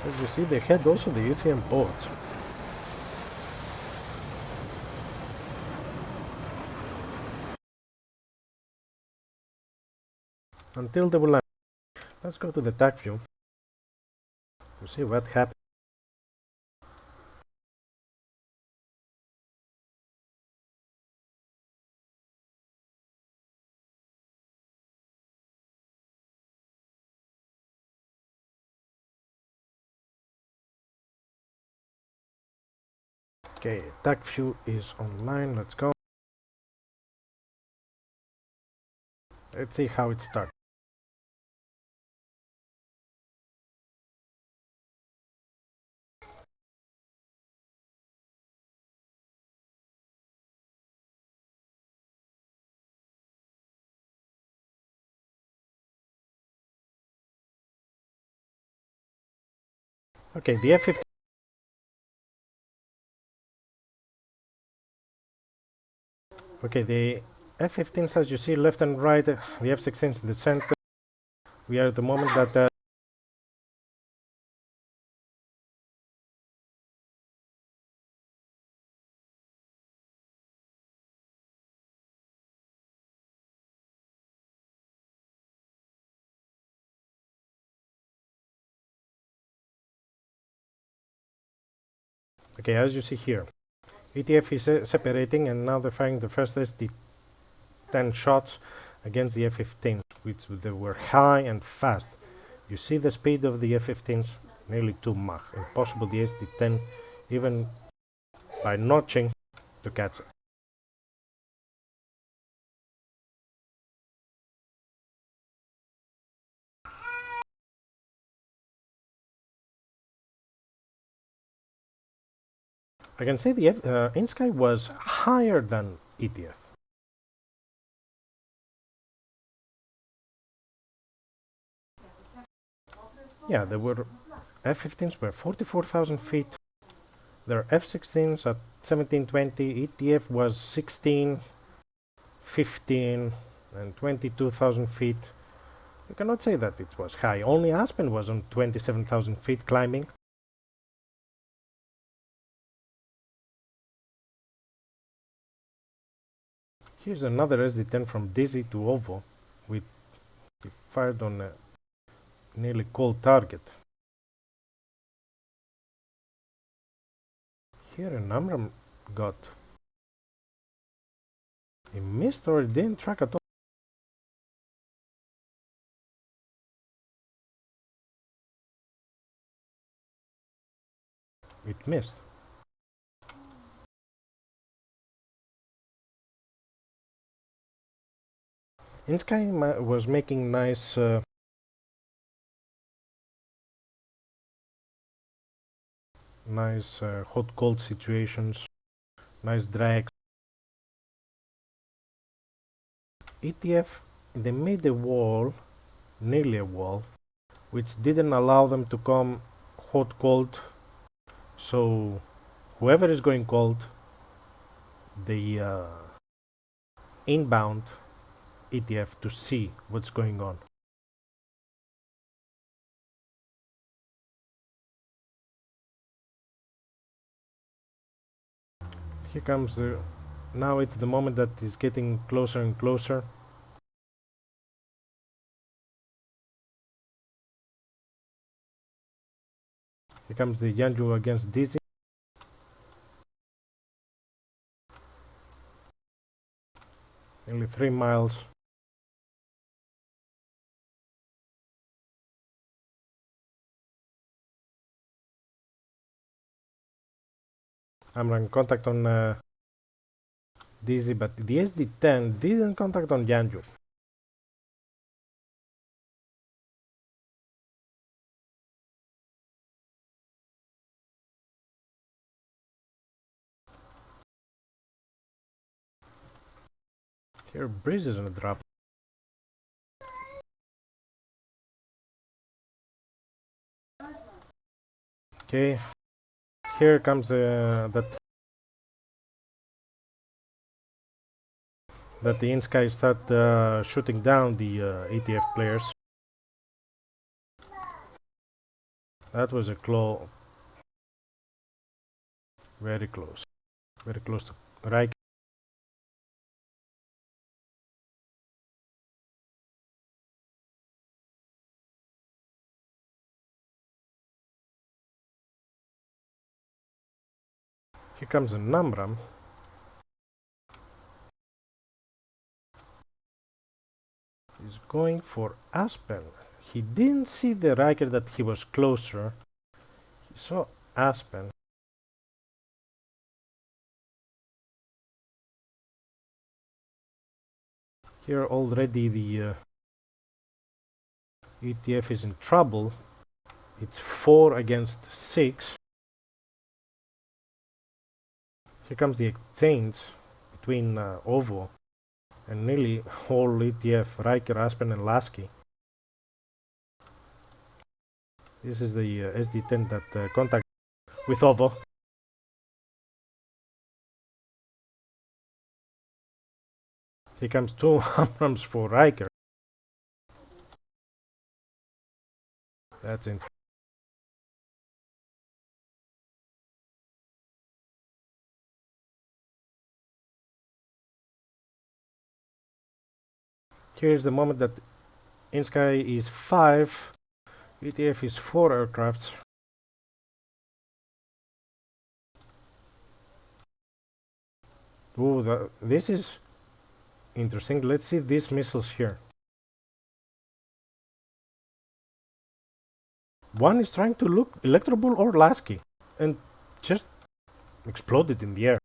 As you see, they had also the ECM boards. Until they will land. Let's go to the TAC view to see what happened. Okay, TAC view is online. Let's go. Let's see how it starts. Okay, the F-15. Okay, the F-15s, as you see, left and right, the F-16s in the center. We are at the moment that okay, as you see here, ETF is separating, and now they're firing the first SD-10 shots against the F-15s, which they were high and fast. You see the speed of the F-15s, nearly 2 Mach. Impossible the SD-10, even by notching, to catch it. I can say the INSKY was higher than ETF. Yeah, there were F-15s were 44,000 feet. There are F-16s at 1720. ETF was 16, 15, and 22,000 feet. You cannot say that it was high. Only Aspen was on 27,000 feet climbing. Here's another SD-10 from Dizzy to OVO. We fired on a nearly cold target. Here an Amram got a missed or it didn't track at all. It missed. INSKY was making nice hot cold situations, nice drags. ETF, they made a wall, nearly a wall, which didn't allow them to come hot cold, so whoever is going cold, the inbound ETF to see what's going on. Here comes the, now it's the moment that is getting closer and closer. Here comes the Yanju against DC. Nearly 3 miles. I'm running contact on DC, but the SD10 didn't contact on Yanju. Here breeze is on a drop. Okay, here comes that the INSKY start shooting down the ETF players. That was a very close to right. Here comes a Namram. He's going for Aspen. He didn't see the Riker that he was closer. He saw Aspen. Here already the ETF is in trouble. It's 4 against 6. Here comes the exchange between OVO and nearly all ETF, Riker, Aspen and Lasky. This is the SD10 that contact with OVO. Here comes 2 Abrams for Riker. That's it. Here's the moment that INSKY is 5, ETF is 4 aircrafts. Oh, this is interesting. Let's see these missiles here. One is trying to look Electro-Bull or Lasky and just exploded in the air.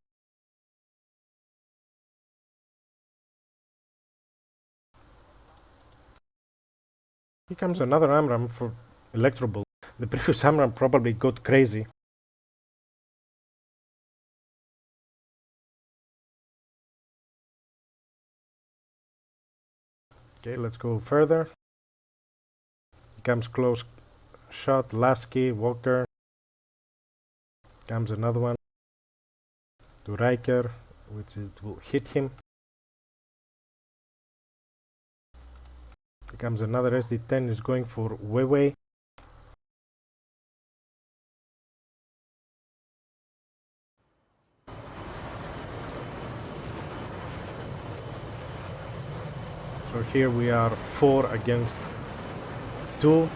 Here comes another AMRAAM for Electro-Bull. The previous AMRAAM probably got crazy. Okay, let's go further. Here comes close shot, Lasky, Walker. Comes another one to Riker, which it will hit him. Here comes another SD10, is going for Weiwei. So here we are 4 against 2.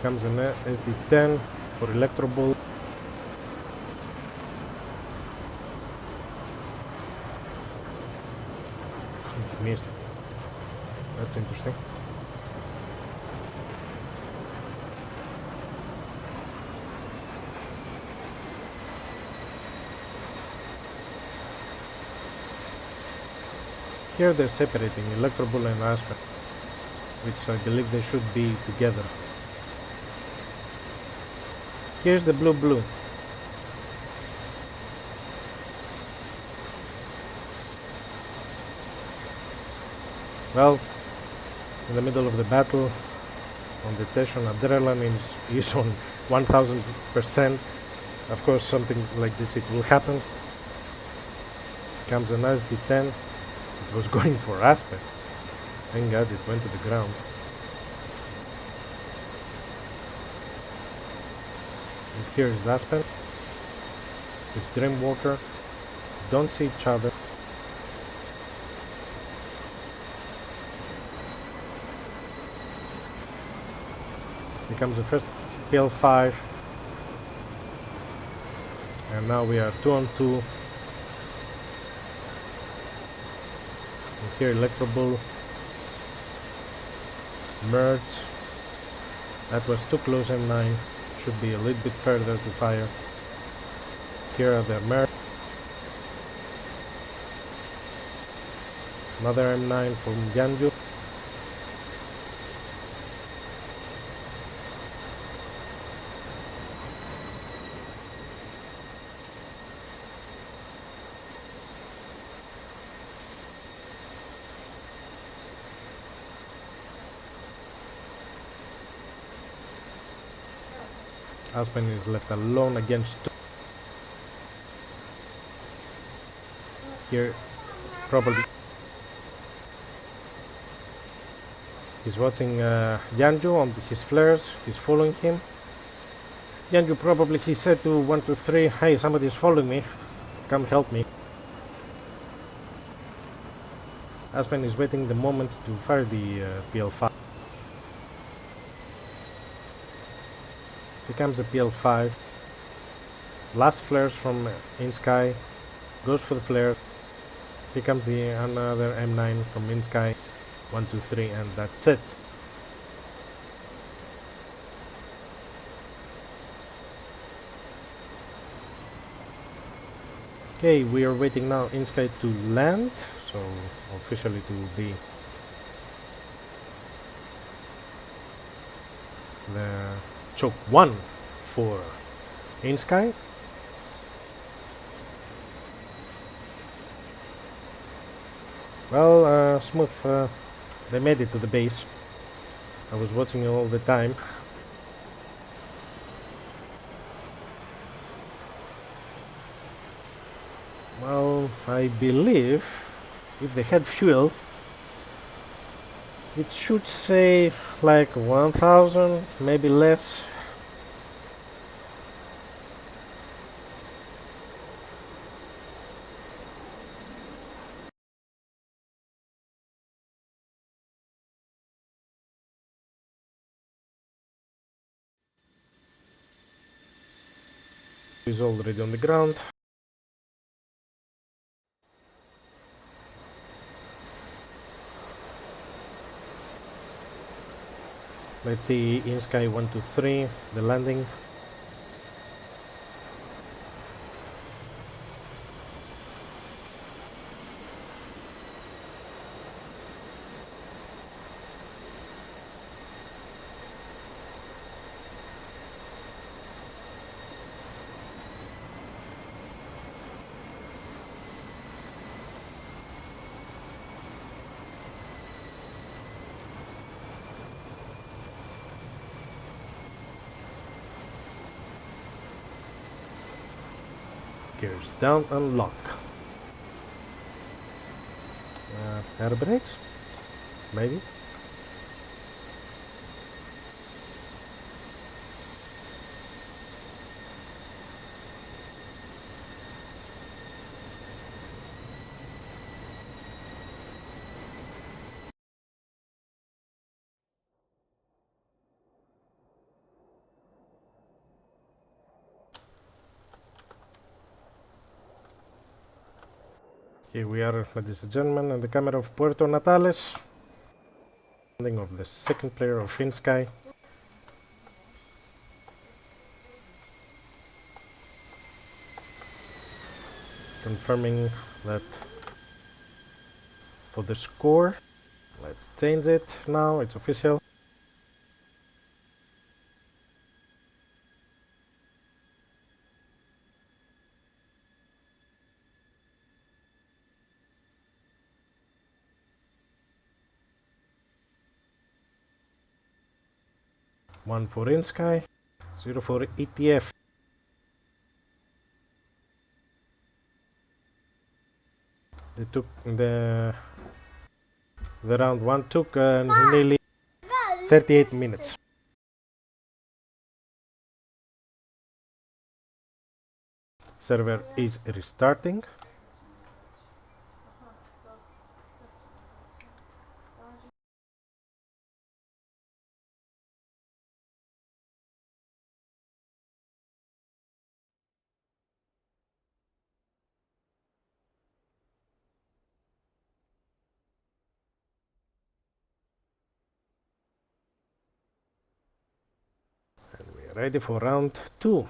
Comes an SD10 for electroball. Missed. That's interesting. Here they're separating electroball and aspen, which I believe they should be together. Here's the blue. Well, in the middle of the battle, on the tension, adrenaline is on 1000%. Of course, something like this, it will happen. Comes a nice D10. It was going for Aspen. Thank God it went to the ground. And here is Aspen with Dreamwater. Don't see each other. Becomes the first PL5, and now we are 2 on 2. And here Electroball, merge. That was too close. M9 should be a little bit further to fire. Here are the merge. Another M9 from Yanju. Aspen is left alone against two. Here, probably he's watching Yanju on his flares. He's following him. Yanju probably, he said to 1, 2, 3, hey, somebody is following me. Come help me. Aspen is waiting the moment to fire the PL5. Becomes a PL5. Last flares from INSKY. Goes for the flare. Here comes the another M9 from INSKY. 1, 2, 3, and that's it. Okay, we are waiting now INSKY to land, so officially to be the choke 1 for INSKY. Well, smooth. They made it to the base. I was watching all the time. Well, I believe if they had fuel, it should say like 1000, maybe less. Is already on the ground. Let's see INSKY 1, 2, 3, the landing. Gears down and lock. Air brakes? Maybe? Here we are, ladies and gentlemen, on the camera of Puerto Natales. Landing of the second player of INSKY. Confirming that for the score. Let's change it now, it's official. One for INSKY, 0 for ETF. They took the round one took nearly 38 minutes. Server is restarting. And we are ready for round two.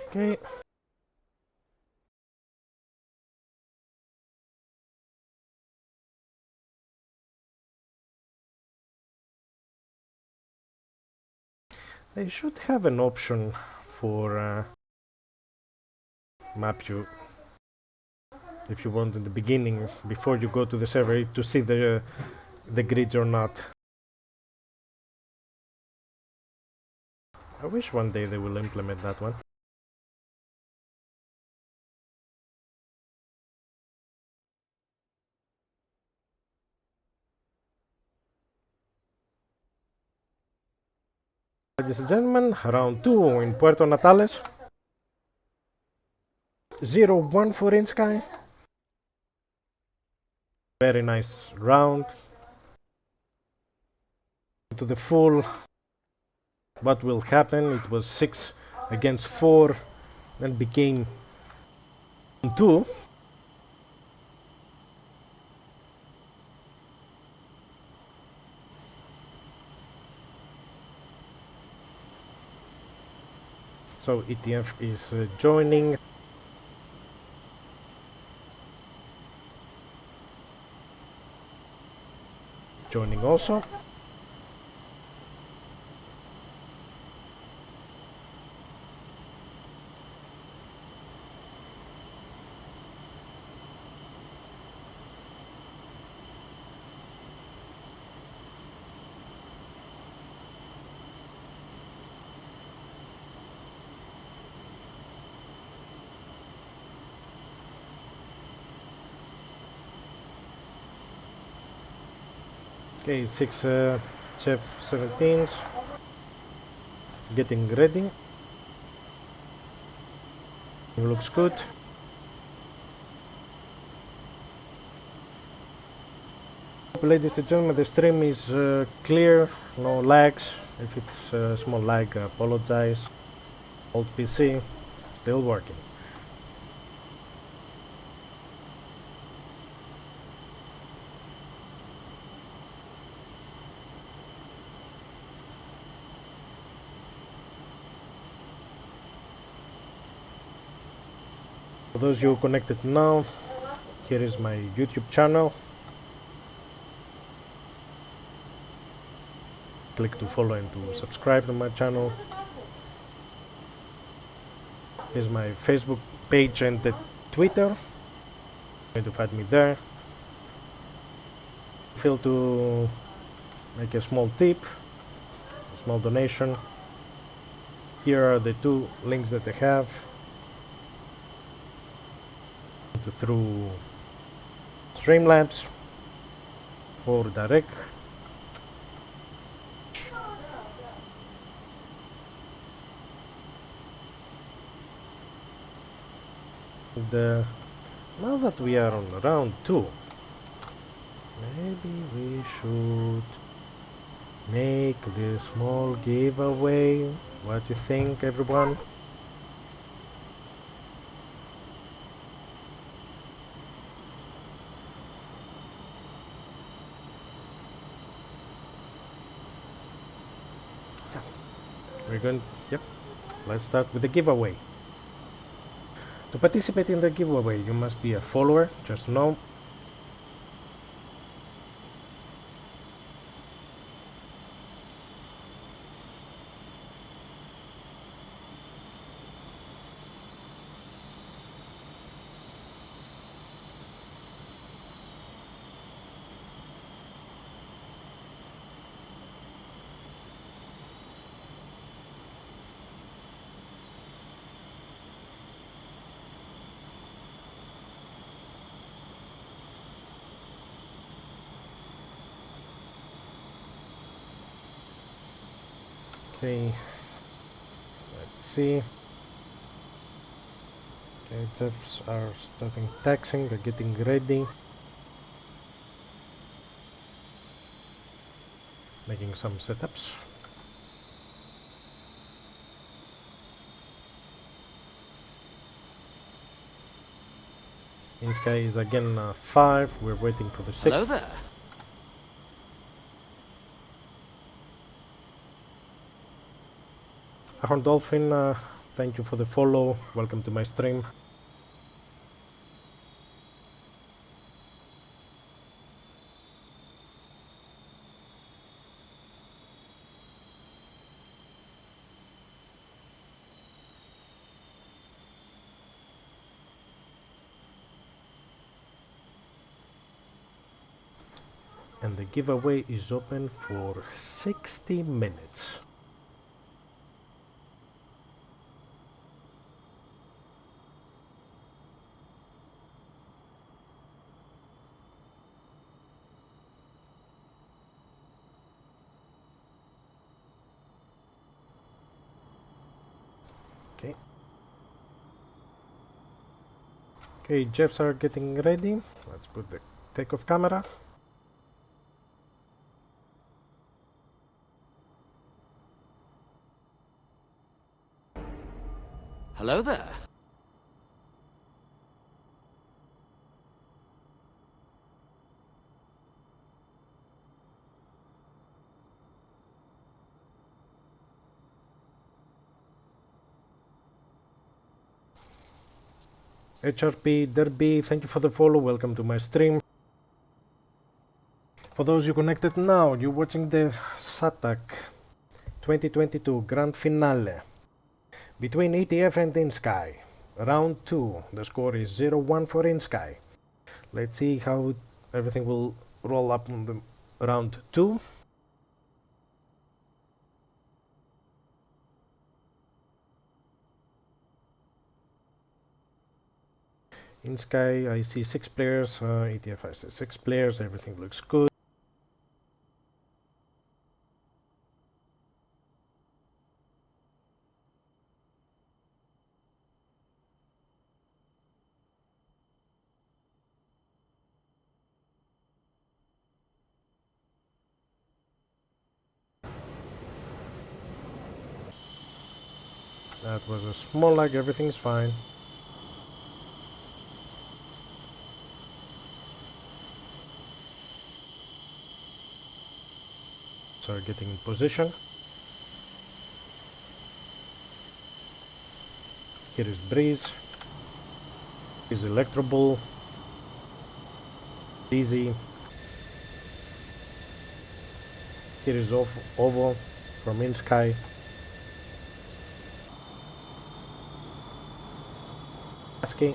Okay. They should have an option for map you if you want in the beginning before you go to the server to see the grids or not. I wish one day they will implement that one. Ladies and gentlemen, round two in Puerto Natales. 0-1 for INSKY. Very nice round. To the full. What will happen? It was 6 against 4, then became 2. So ETF is joining. Joining also. Okay, 6 chef 17s getting ready. Looks good. Ladies and gentlemen, the stream is clear, no lags. If it's a small lag, I apologize. Old PC still working. For those you connected now, here is my YouTube channel. Click to follow and to subscribe to my channel. Here's my Facebook page and the Twitter. Going to find me there. Feel to make a small tip, a small donation. Here are the 2 links that I have. Through Streamlabs or direct And now that we are on round 2, maybe we should make this small giveaway. What do you think, everyone? We're going, yep, let's start with the giveaway. To participate in the giveaway, you must be a follower, just know. Okay, let's see. Okay, ETFs are starting taxing, they're getting ready. Making some setups. INSKY is again 5, we're waiting for the 6th. Hello there. Ahorn Dolphin, thank you for the follow, welcome to my stream. And the giveaway is open for 60 minutes. Okay. Okay, Jeffs are getting ready. Let's put the takeoff camera. Hello there. HRP Derby, thank you for the follow, welcome to my stream. For those you connected now, you're watching the SATAC 2022 Grand Finale between ETF and INSKY. Round 2, the score is 0-1 for INSKY. Let's see how everything will roll up in the round 2. INSKY, I see 6 players, ETF I see 6 players, everything looks good. That was a small lag, everything's fine. So getting in position. Here is Breeze. Is Electro Bull. Easy. Here is Ovo from INSKY. INSKY.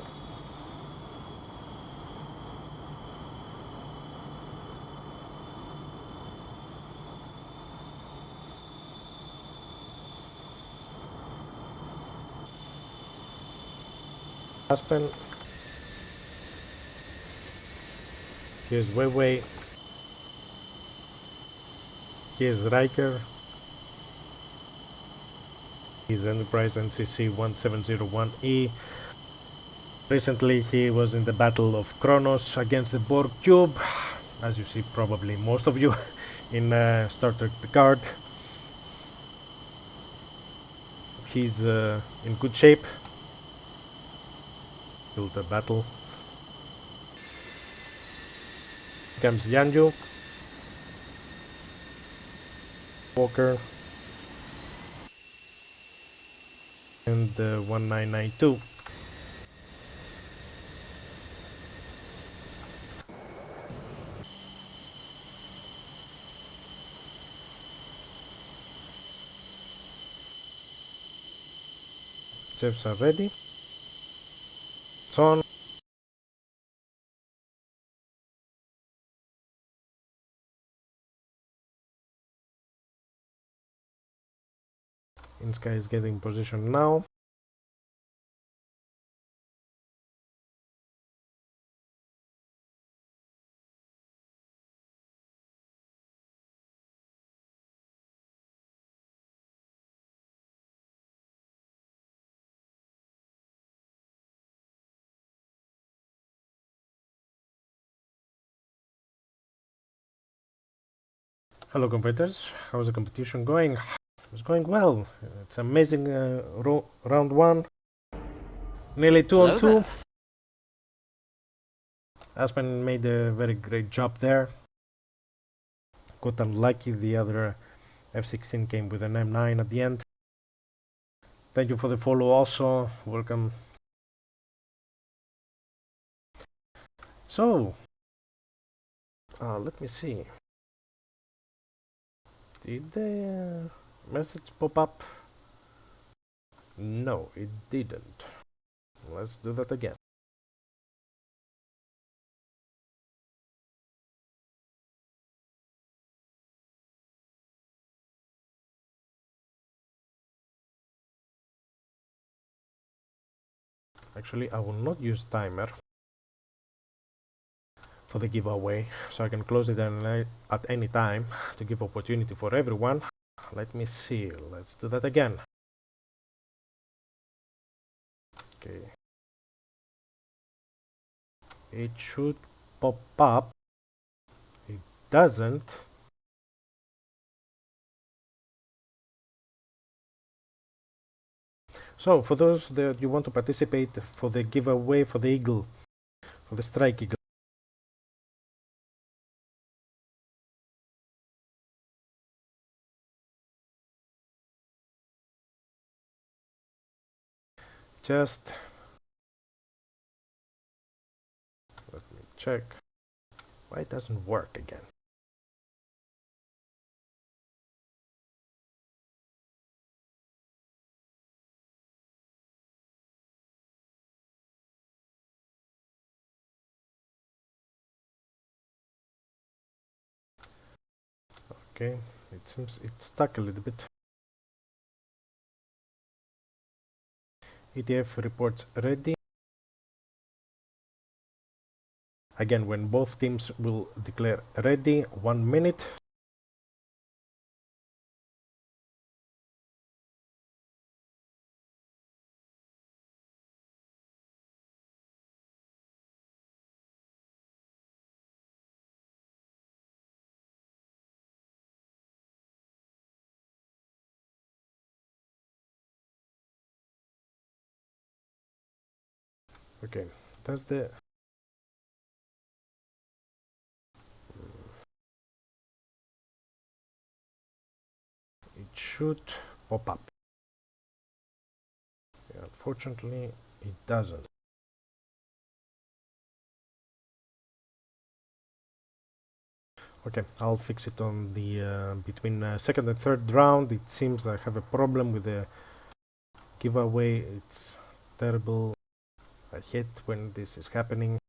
Aspen. Here's Weiwei. Here's Riker. Here's Enterprise NCC 1701E. Recently he was in the Battle of Kronos against the Borg Cube, as you see probably most of you in Star Trek Picard. He's in good shape. Build a battle. Comes Yanju, Walker, and 1992. Chefs are ready. It's on. INSKY is getting position now. Hello competitors, how's the competition going? It's going well. It's amazing round 1. Nearly 2 on 2. Aspen made a very great job there. Got unlucky, the other F-16 came with an M9 at the end. Thank you for the follow also, welcome. So, let me see. Did the message pop up? No, it didn't. Let's do that again. Actually, I will not use timer for the giveaway, so I can close it at any time to give opportunity for everyone. Let me see, let's do that again. Okay. It should pop up. It doesn't. So, for those that you want to participate for the giveaway for the Eagle, for the Strike Eagle, just let me check why it doesn't work again. Okay, it seems it's stuck a little bit. ETF reports ready. Again, when both teams will declare ready, 1 minute. Okay, that's the it should pop up. Yeah, unfortunately, it doesn't. Okay, I'll fix it on the between second and third round. It seems I have a problem with the giveaway. It's terrible. I hate when this is happening.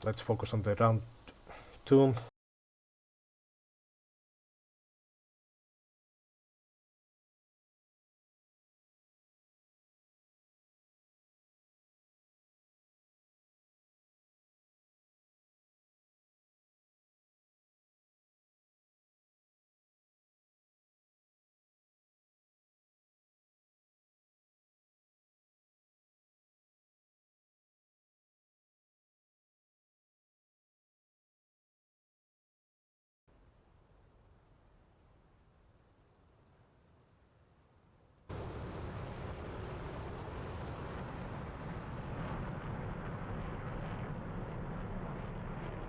Let's focus on the round 2.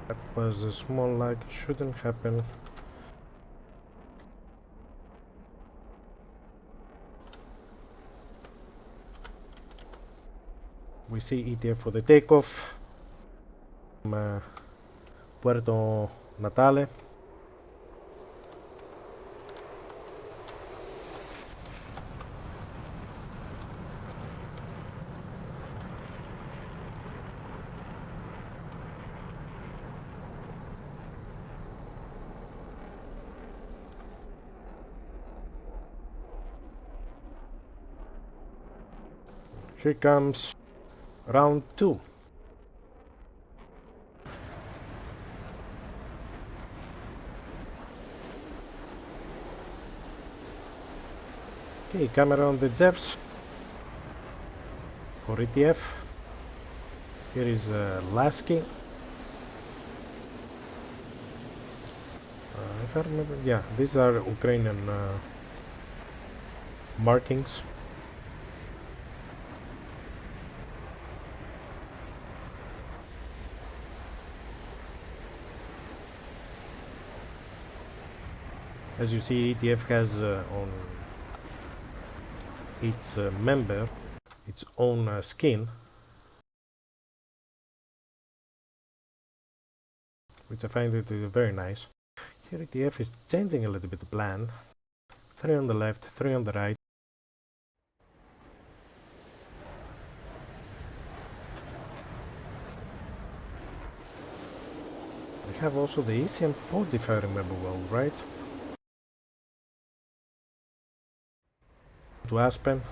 That was a small lag, shouldn't happen. We see ETF for the takeoff. Puerto Natale. Here comes round 2. Okay, camera on the jets for ETF. Here is Lasky. If I remember, yeah, these are Ukrainian markings. As you see, ETF has on its member its own skin, which I find it very nice. Here ETF is changing a little bit the plan. 3 on the left, 3 on the right. We have also the ECM pod, if I remember well, right? To Aspen.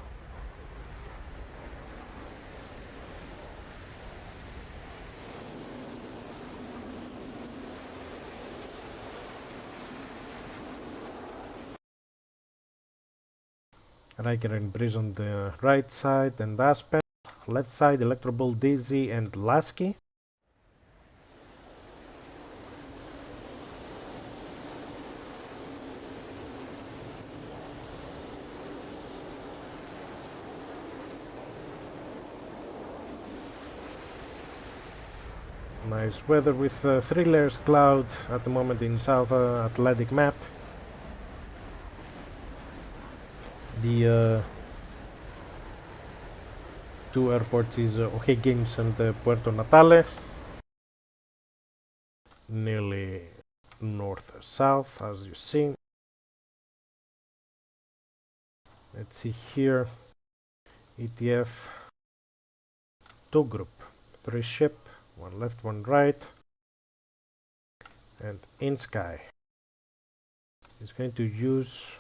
Riker and Breeze on the right side and Aspen. Left side, Electroball, Dizzy and Lasky. Nice weather with 3 layers cloud at the moment in South Atlantic map. The 2 airports is O'Higgins and Puerto Natale. Nearly north-south, as you see. Let's see here. ETF 2 group, 3 ship. 1 left, 1 right, and INSKY is going to use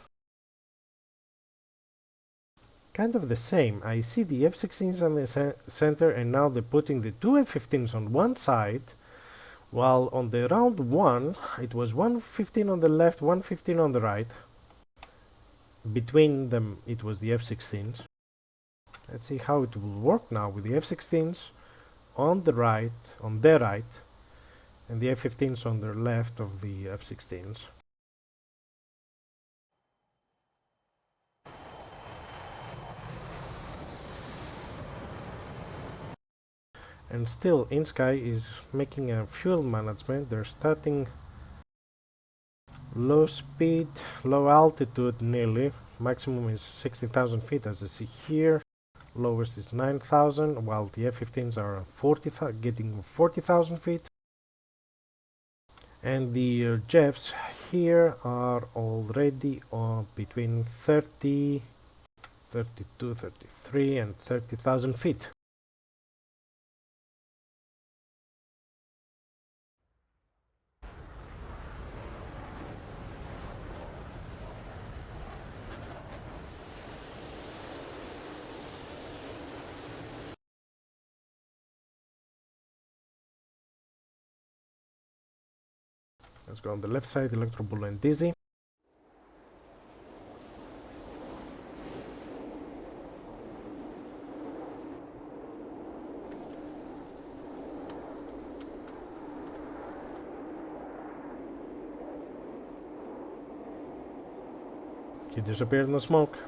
kind of the same. I see the F-16s on the center, and now they're putting the 2 F-15s on one side, while on the round 1 it was 115 on the left, 115 on the right. Between them it was the F-16s. Let's see how it will work now with the F-16s on the right, on their right, and the F-15s on their left of the F-16s. And still, INSKY is making a fuel management. They're starting low speed, low altitude nearly. Maximum is 16,000 feet, as I see here. Lowest is 9,000, while the F-15s are getting 40,000 feet. And the jets here are already between 30, 32, 33 and 30,000 feet. Let's go on the left side, Electrobull and Dizzy. He disappeared in the smoke.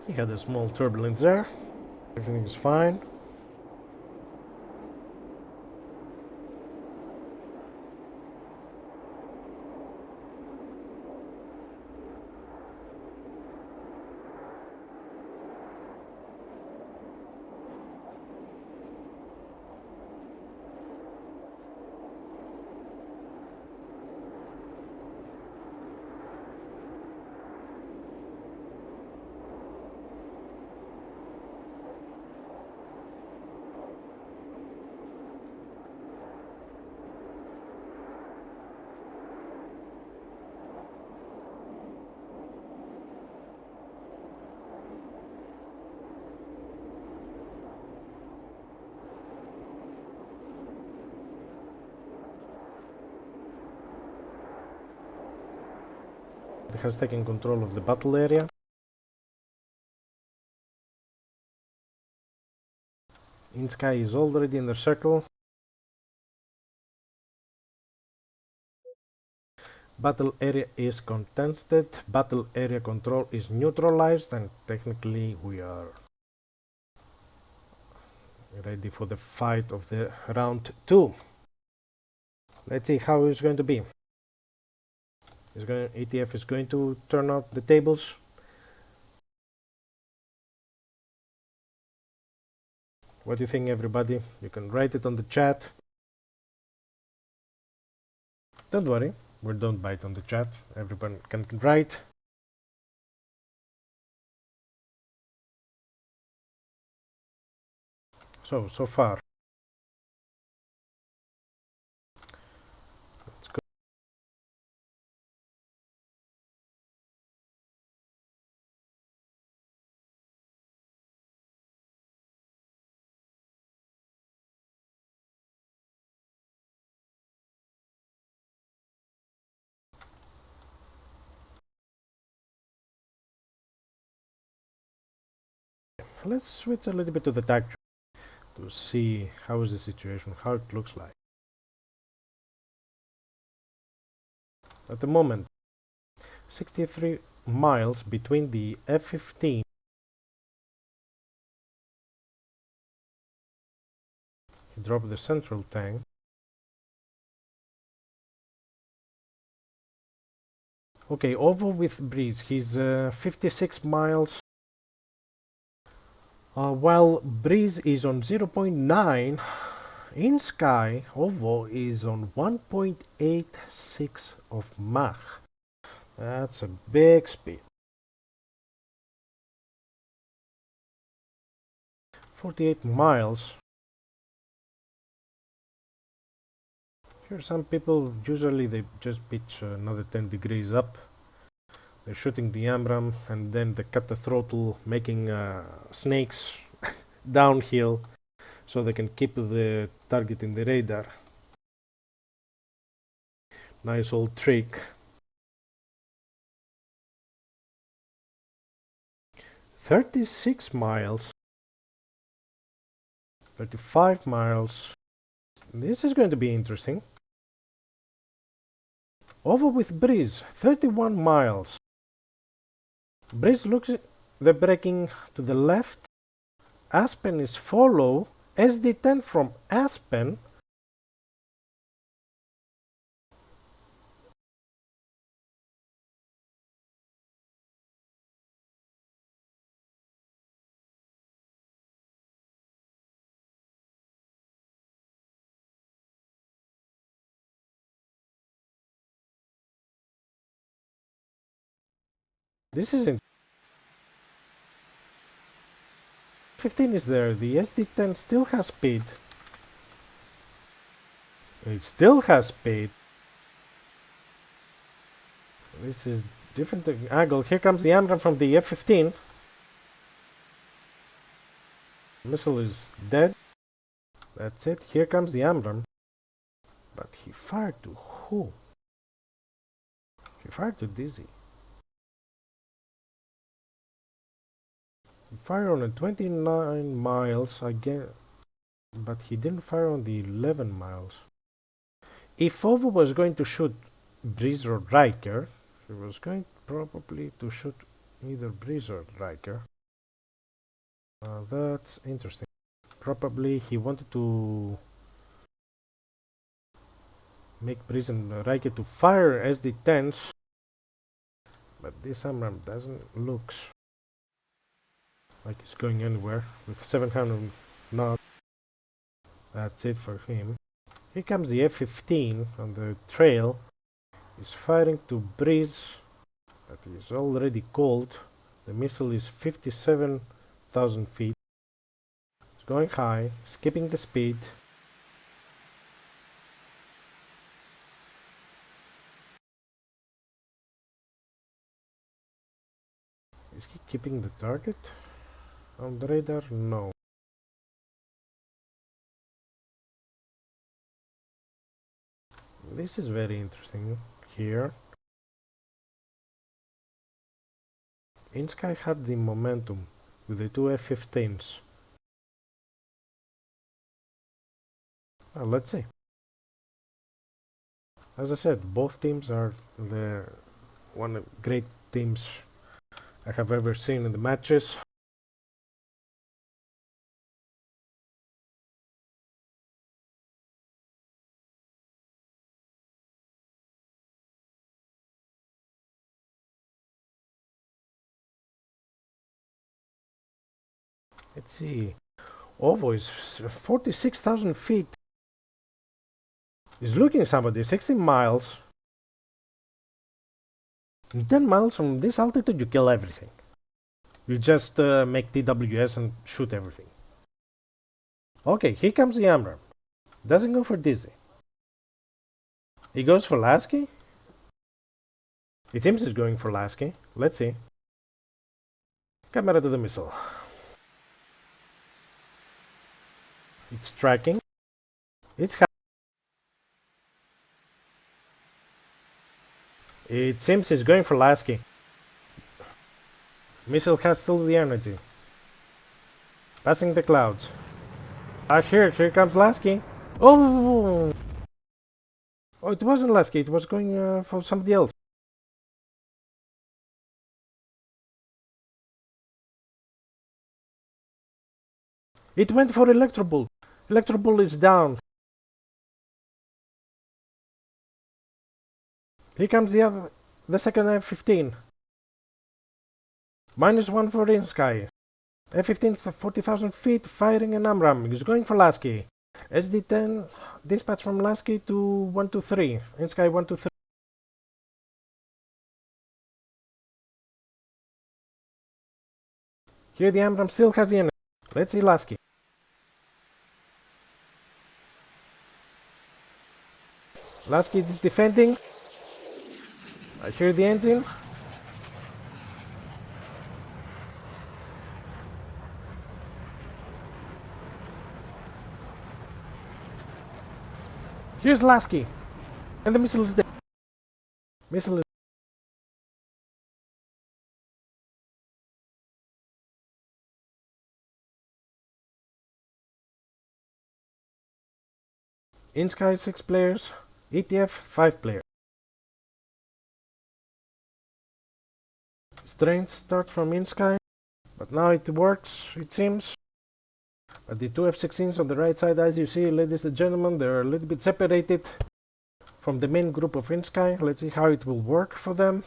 He had a small turbulence there. Everything is fine. It has taken control of the battle area. INSKY is already in the circle. Battle area is contested. Battle area control is neutralized, and technically we are ready for the fight of the round 2. Let's see how it's going to be. ETF is going to turn out the tables. What do you think, everybody? You can write it on the chat. Don't worry, we don't bite on the chat. Everyone can write. So far. Let's go. Let's switch a little bit to the tag to see how is the situation, how it looks like. At the moment, 63 miles between the F-15 he dropped the central tank. Okay, over with Breeze, he's 56 miles. While Breeze is on 0.9, INSKY OVO is on 1.86 of Mach. That's a big speed. 48 miles. Here some people, usually they just pitch another 10 degrees up. They're shooting the AMRAAM and then they cut the throttle, making snakes downhill so they can keep the target in the radar. Nice old trick. 36 miles. 35 miles. This is going to be interesting. Over with Breeze, 31 miles. Breeze looks at the braking to the left. Aspen is follow. SD10 from Aspen. This is 15 is there. The SD10 still has speed. It still has speed. This is different angle. Here comes the AMRAAM from the F-15. Missile is dead. That's it. Here comes the AMRAAM. But he fired to who? He fired to Dizzy. He fired on a 29 miles again, but he didn't fire on the 11 miles. If OVO was going to shoot Breeze or Riker, he was going probably to shoot either Breeze or Riker. That's interesting. Probably he wanted to make Breeze and Raike to fire SD-10s, but this AMRAAM doesn't look like it's going anywhere with 700 knots. That's it for him. Here comes the F-15 on the trail. He's firing to Breeze, but he's already cold. The missile is 57,000 feet. It's going high, skipping the speed. Is he keeping the target on the radar? No. This is very interesting here. INSKY had the momentum with the two F-15s. Well, let's see. As I said, both teams are the one of the great teams I have ever seen in the matches. Let's see. Ovo is 46,000 feet. He's looking at somebody 16 miles. In 10 miles from this altitude, you kill everything. You just make TWS and shoot everything. Okay, here comes the AMRAAM. Doesn't go for Dizzy. He goes for Lasky. It seems he's going for Lasky. Let's see. Camera to the missile. It's tracking. It's high. It seems he's going for Lasky. Missile has still the energy. Passing the clouds. Here comes Lasky. Oh! Oh, it wasn't Lasky, it was going for somebody else. It went for Electrobull. Electrobull is down. Here comes the second F-15. -1 for INSKY. F-15 for 40,000 feet, firing an AMRAAM. He's going for Lasky. SD-10 dispatch from Lasky to 123. INSKY 123. Here the AMRAAM still has the energy. Let's see Lasky. Lasky is defending. I hear the engine. Here's Lasky. And the missile is dead. Missile is INSKY 6 players, ETF 5 players. Strange start from INSKY, but now it works, it seems. But the two F-16s on the right side, as you see, ladies and gentlemen, they're a little bit separated from the main group of INSKY. Let's see how it will work for them.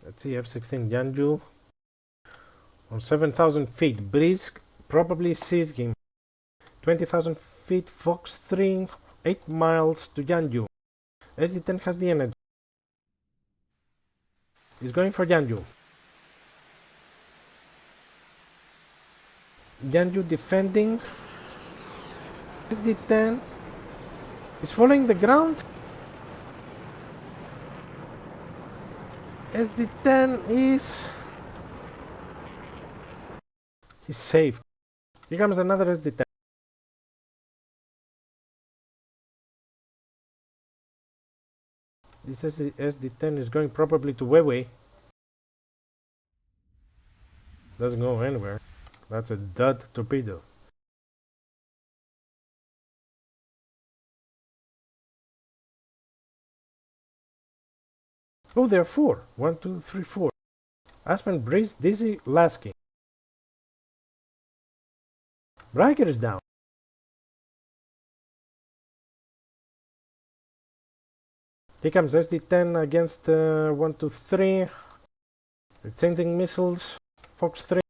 Let's see, F-16 Yanju on 7,000 feet. Breeze probably sees him. 20,000 feet, Fox 3, 8 miles to Yanju. SD-10 has the energy. He's going for Yanju. Yanju defending. SD-10 is following the ground. SD-10 is... He's saved. Here comes another SD-10. This SD10 is going probably to Weiwei. Doesn't go anywhere. That's a dud torpedo. Oh, there are 4. 1, 2, 3, 4. Aspen, Breeze, Dizzy, Lasky. Riker is down. Here comes SD10 against 1, 2, 3. Changing missiles. Fox 3.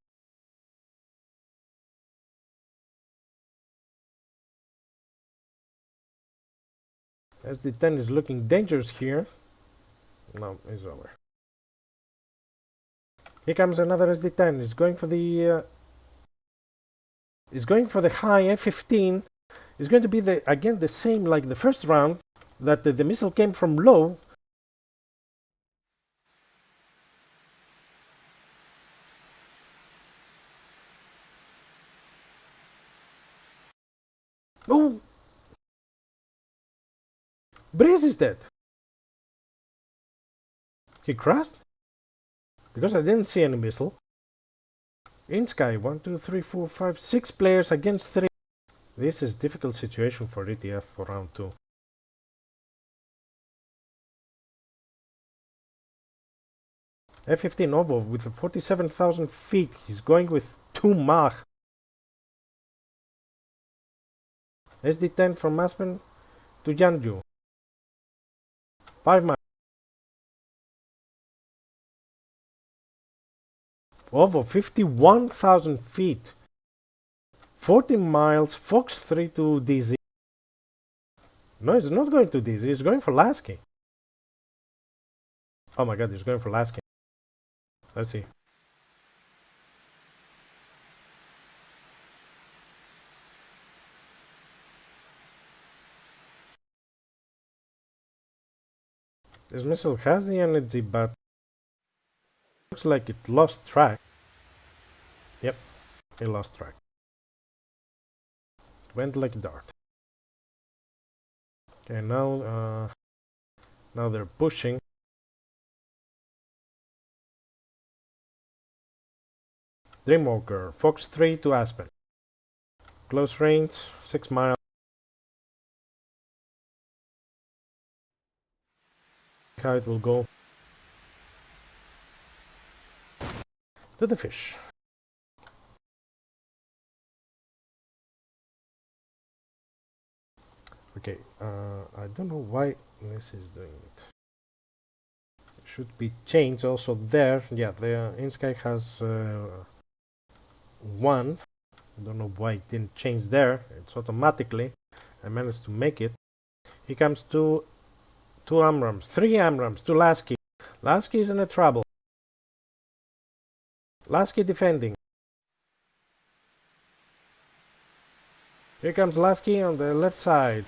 SD10 is looking dangerous here. No, it's over. Here comes another SD10. It's going for the high F-15. It's going to be again the same like the first round, that the missile came from low. Oh! Breeze is dead. He crashed? Because I didn't see any missile. INSKY, 1, 2, 3, 4, 5, 6 players against 3. This is a difficult situation for ETF for round 2. F-15 Ovo with 47,000 feet. He's going with 2 Mach. SD-10 from Aspen to Yanju. 5 Mach. Ovo 51,000 feet. 40 miles. Fox 3 to DZ. No, it's not going to DZ. It's going for Lasky. Oh my god, he's going for Lasky. Let's see. This missile has the energy, but looks like it lost track. Yep, it lost track. It went like a dart. Okay, now they're pushing. Dreamwalker, Fox 3 to Aspen. Close range, 6 miles. How it will go. To the fish. Okay, I don't know why this is doing it. It should be changed also there. Yeah, the INSKY has 1. I don't know why it didn't change there. It's automatically. I managed to make it. He comes to 2 Amrams, 3 Amrams to Lasky. Lasky is in a trouble. Lasky defending. Here comes Lasky on the left side.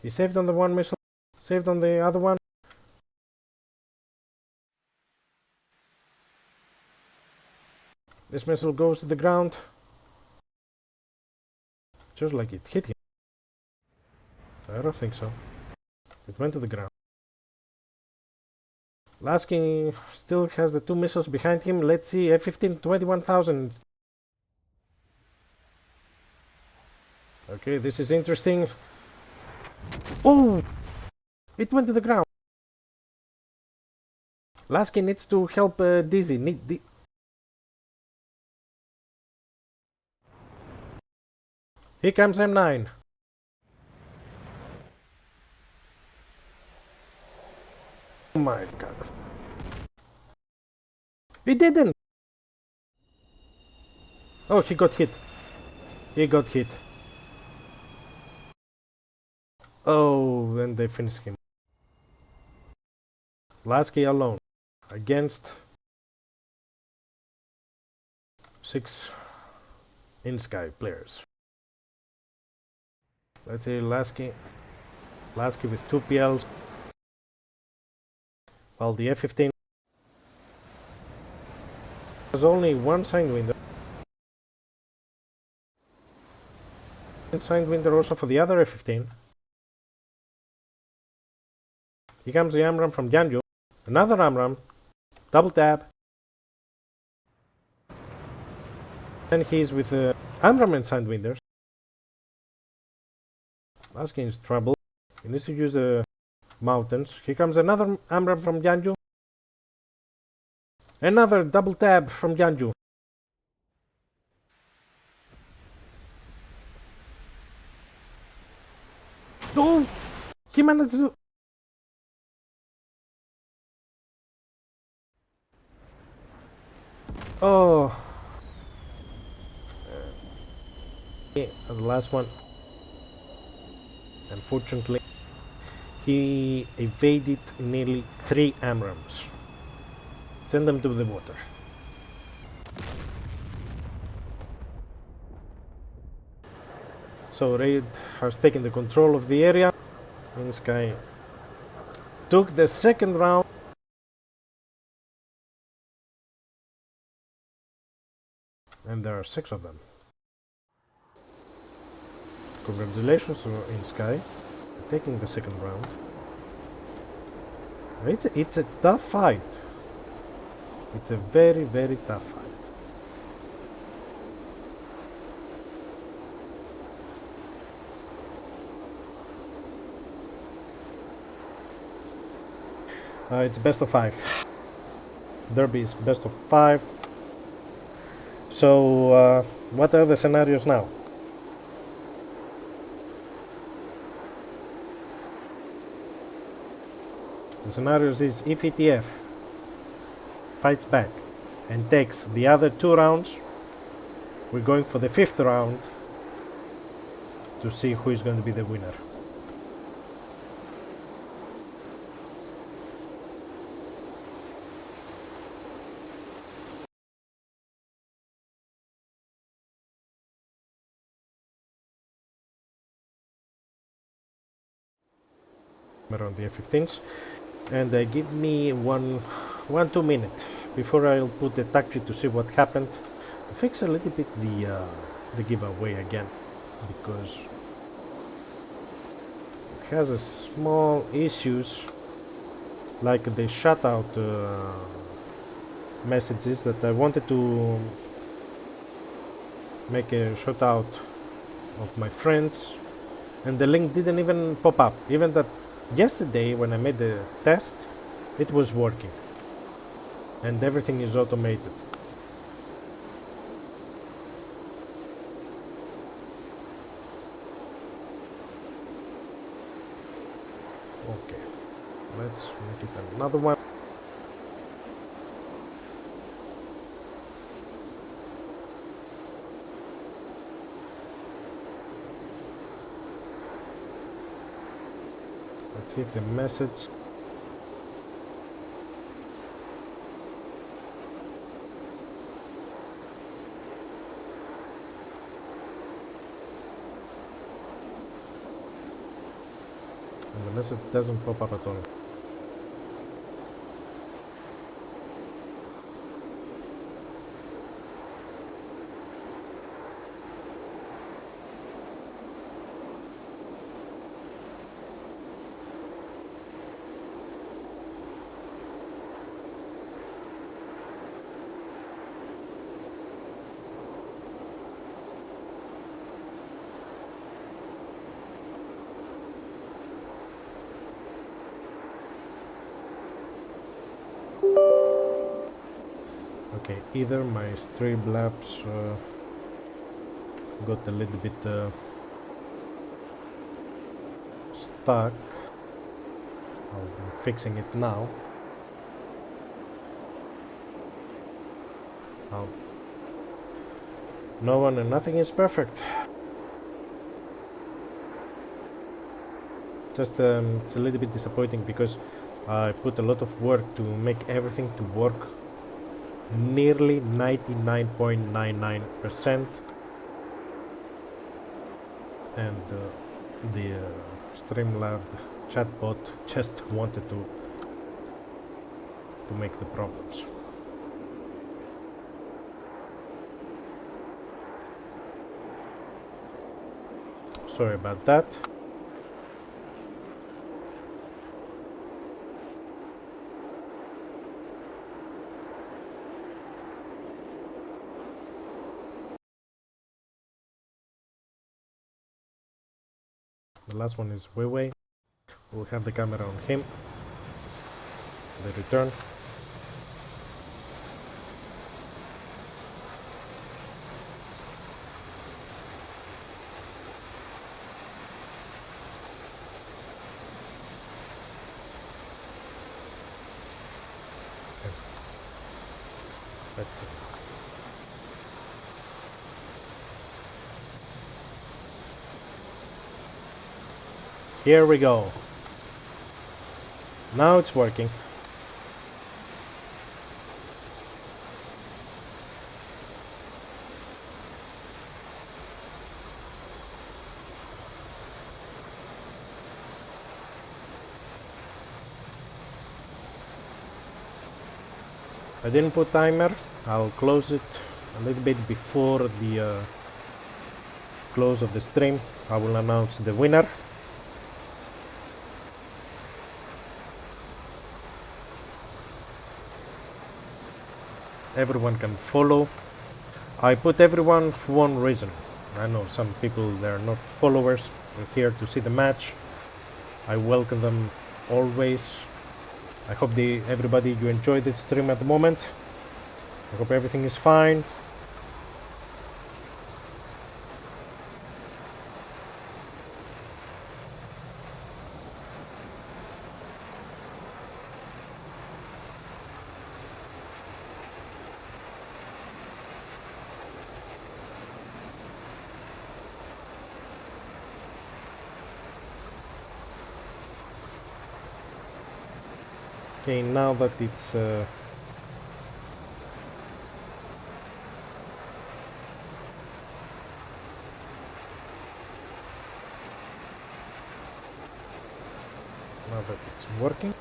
He saved on the one missile, saved on the other one. This missile goes to the ground. Just like it hit him. I don't think so. It went to the ground. Lasky still has the 2 missiles behind him. Let's see, F-15, 21,000. Okay, this is interesting. Oh! It went to the ground. Lasky needs to help Dizzy. Here comes M9. Oh my god. He didn't! Oh, he got hit. He got hit. Oh, and they finished him. Lasky alone against 6 INSKY players. Let's see, Lasky with 2 PLs. While the F-15 has only 1 Sidewinder. And Sidewinder also for the other F-15. Here comes the AMRAM from Janju. Another AMRAM. Double tap. And he's with AMRAM and Sandwinders. Asking is trouble. He needs to use the mountains. Here comes another AMRAM from Janju. Another double tap from Janju. Oh! He managed to... Oh! The last one. Unfortunately, he evaded nearly 3 AMRAMs. Send them to the water. So Raid has taken the control of the area. INSKY took the second round. And there are 6 of them. Congratulations to INSKY taking the second round. It's a tough fight. It's a very, very tough fight. It's best of 5. Derby is best of 5. So, what are the scenarios now? The scenarios is if ETF fights back and takes the other 2 rounds, we're going for the 5th round to see who is going to be the winner. Around the F-15s, and give me 2 minutes before I'll put the tag feed to see what happened, to fix a little bit the giveaway again, because it has a small issues like the shutout messages that I wanted to make a shout out of my friends, and the link didn't even pop up, even that yesterday when I made the test it was working and everything is automated. Okay, let's make it another one. Let's see if the message and the message doesn't pop up at all. Okay, either my Streamlabs got a little bit stuck. I'm fixing it now. Oh. No one and nothing is perfect. Just it's a little bit disappointing because I put a lot of work to make everything to work nearly 99.99%, and the Streamlab chatbot just wanted to make the problems. Sorry about that. The last one is Weiwei. We'll have the camera on him. The return. That's it. Here we go. Now it's working. I didn't put timer. I'll close it a little bit before the close of the stream. I will announce the winner. Everyone can follow. I put everyone for one reason. I know some people, they're not followers, they're here to see the match. I welcome them always. I hope everybody, you enjoyed the stream at the moment. I hope everything is fine. Okay, now that it's now that it's working.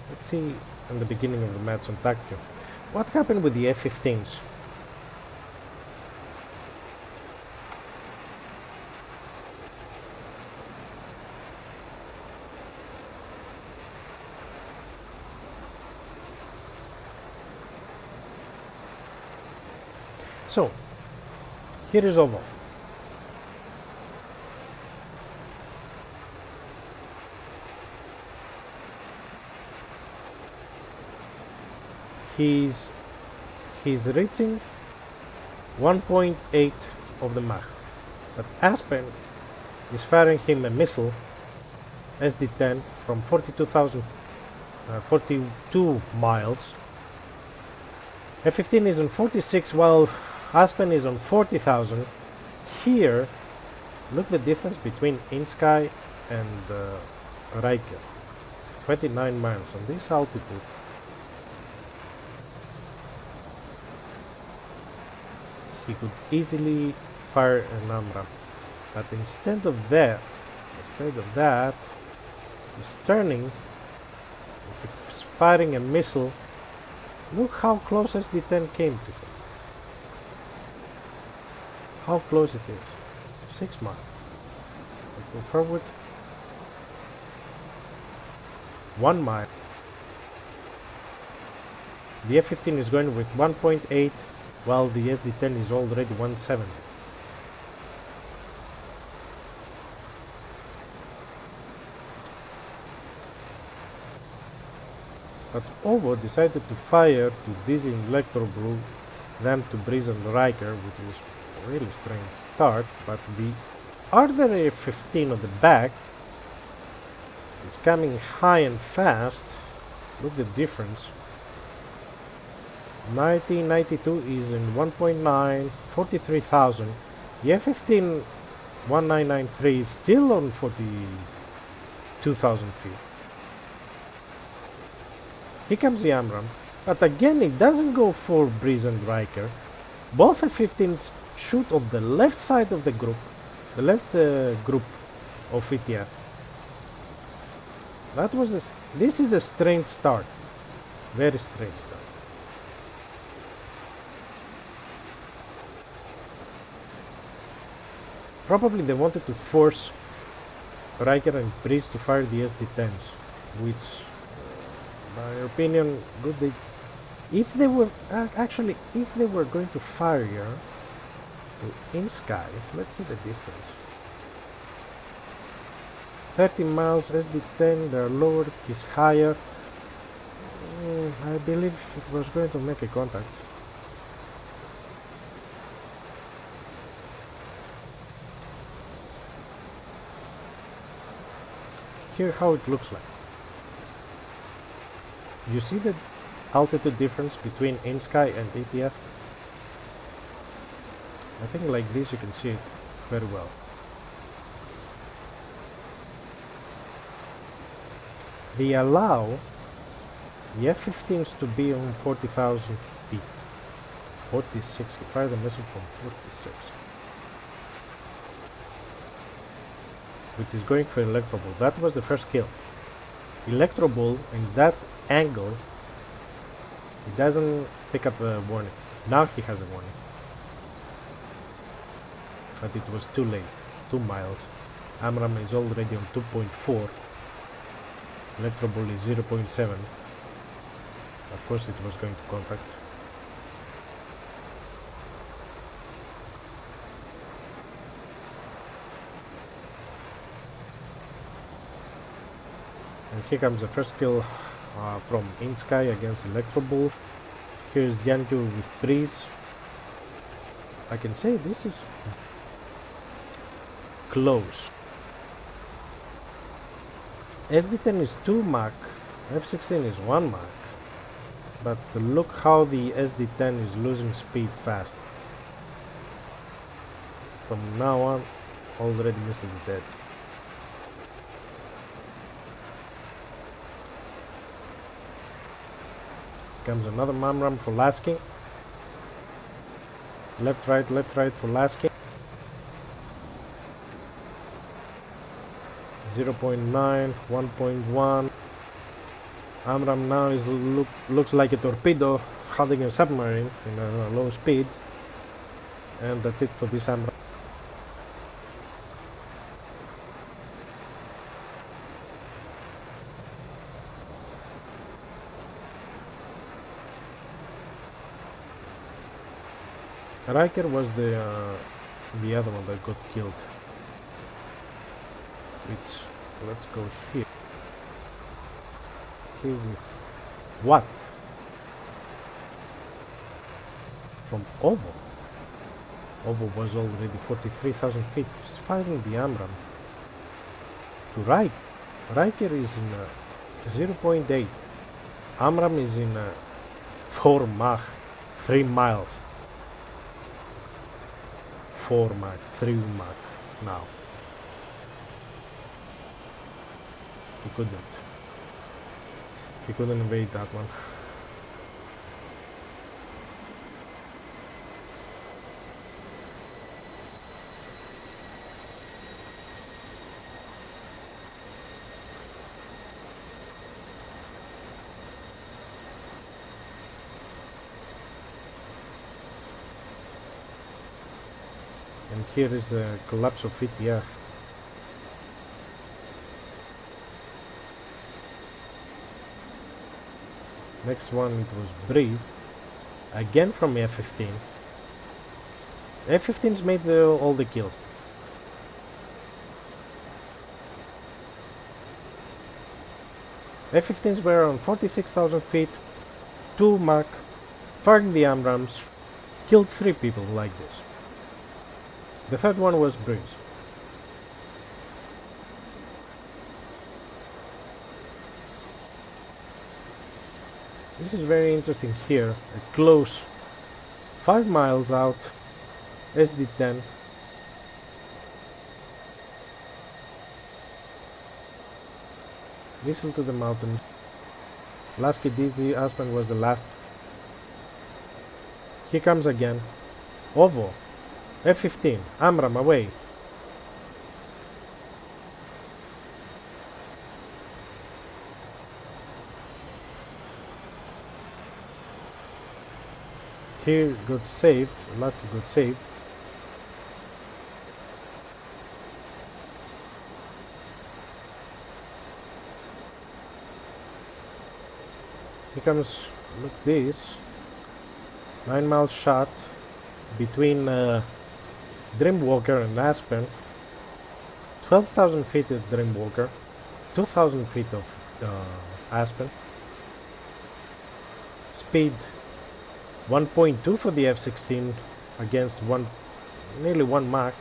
Let's see in the beginning of the match on Tactio. What happened with the F-15s? So, here is Ovo. He's reaching 1.8 of the Mach, but Aspen is firing him a missile SD-10 from 42 miles. F-15 is on 46 while Aspen is on 40,000. Here, look the distance between INSKY and Riker. 29 miles on this altitude. He could easily fire an AMRAAM, but instead of that, he's turning, he's firing a missile. Look how close SD-10 came to him. How close it is. 6 miles. Let's go forward. 1 mile. The F-15 is going with 1.8 while the SD-10 is already 1.7. But Ovo decided to fire to Dizzy and Electrobrew, then to Breeze and Riker, which is a really strange start, but the other F-15 on the back is coming high and fast. Look the difference. 1992 is in 1.9, 43,000. The F-15 1993 is still on 42,000 feet. Here comes the AMRAAM, but again it doesn't go for Breeze and Riker. Both F-15s shoot on the left side of the group, the left group of ETF. This is a strange start, very strange start. Probably they wanted to force Riker and Breeze to fire the SD-10s, which, my opinion, good. If they were actually, if they were going to fire to INSKY, let's see the distance. 30 miles, SD10, their lower is higher. I believe it was going to make a contact. Here how it looks like. You see the altitude difference between INSKY and ETF? I think like this you can see it very well. They allow the F-15s to be on 40,000 feet. 46, he fired a missile from 46. Which is going for electro ball. That was the first kill. Electro ball in that angle, he doesn't pick up a warning. Now he has a warning. But it was too late. 2 miles. AMRAAM is already on 2.4. Electro ball is 0.7. Of course it was going to contact. And here comes the first kill from INSKY against Electro Bull. Here's Yanju with Breeze. I can say this is close. SD10 is 2 Mach, F-16 is 1 Mach. But look how the SD10 is losing speed fast. From now on, already missile is dead. Comes another AMRAAM for Lasky. Left, right for Lasky. 0.9, 1.1. AMRAAM now is looks like a torpedo holding a submarine in a low speed. And that's it for this AMRAAM. Riker was the other one that got killed. Which, let's go here. See with what? From Ovo. Ovo was already 43,000 feet. He's firing the AMRAAM to Riker. Riker is in 0.8. AMRAAM is in 4 Mach, 3 miles. 4 Mach, 3 Mach now. He couldn't evade that one. And here is the collapse of ETF. Next one, it was Breeze, again from F-15. F-15s made all the kills. F-15s were on 46,000 feet, 2 Mach, firing the AMRAAMs, killed 3 people like this. The third one was Breeze. This is very interesting here. A close 5 miles out, SD10. Missile to the mountain. Lasky DZ Aspen was the last. Here comes again. Ovo. F-15. AMRAAM away. Here got saved. Lasky got saved. Here comes, look this. 9-mile shot between Dreamwalker and Aspen. 12,000 feet of Dreamwalker, 2,000 feet of Aspen. Speed 1.2 for the F-16 against nearly 1 Mach.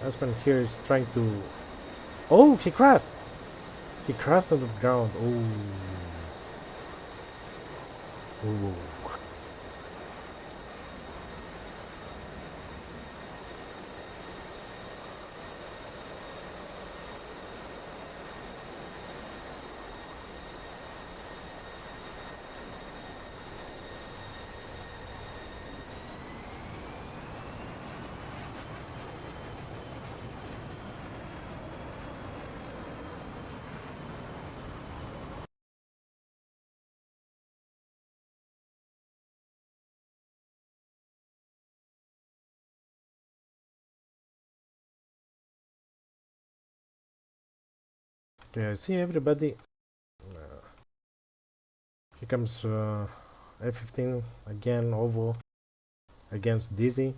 Aspen here is trying to... Oh, he crashed! He crashed on the ground. Oh. Oh. Okay, I see everybody. Here comes F-15 again, Ovo against Dizzy.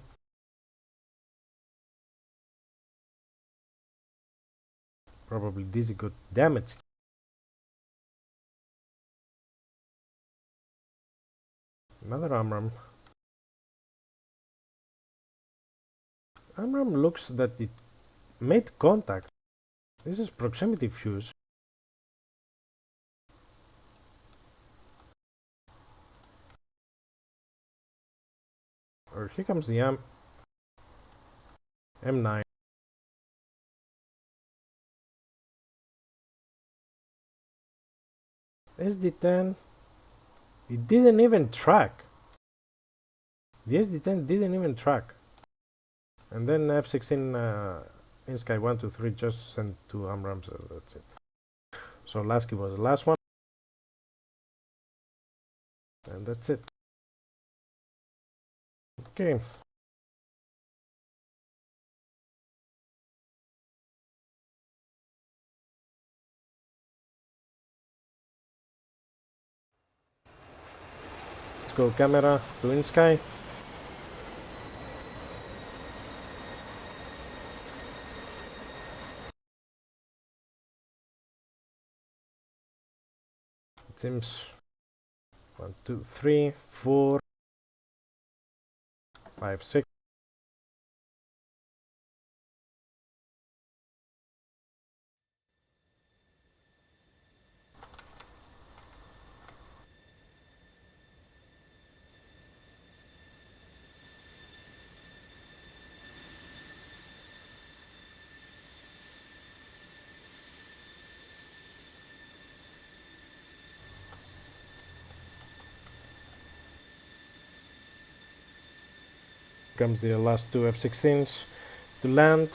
Probably Dizzy got damage. Another AMRAAM. AMRAAM looks that it made contact. This is proximity fuse. Or here comes the M9. SD-10. It didn't even track. The SD-10 didn't even track. And then F-16 INSKY 1, 2, 3 just sent 2 AMRAAMs. That's it. So Lasky was the last one. And that's it. Okay. Let's go camera to INSKY. It seems 1, 2, 3, 4, 5, 6. Comes the last 2 F-16s to land.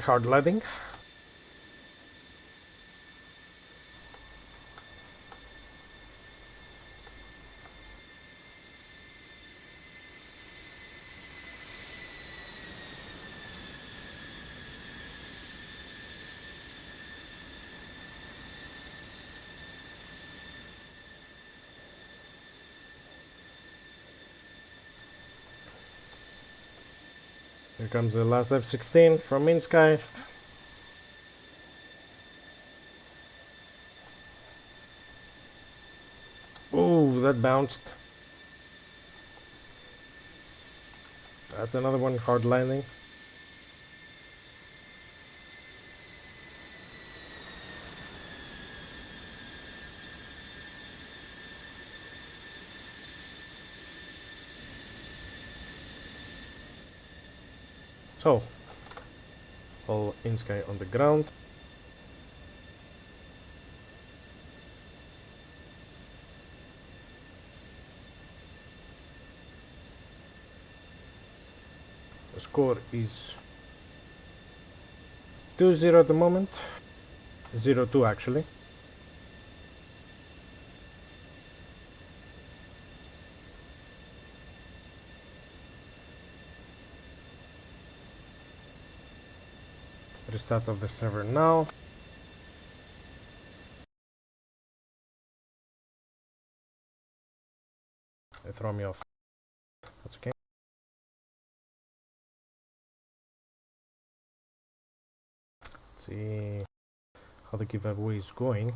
Hard landing. Here comes the last F-16 from INSKY. Oh, that bounced. That's another one, hard landing. So, all INSKY on the ground. score is 2-0 at the moment. 0-2 actually. Restart of the server now. They throw me off. That's okay. Let's see how the giveaway is going.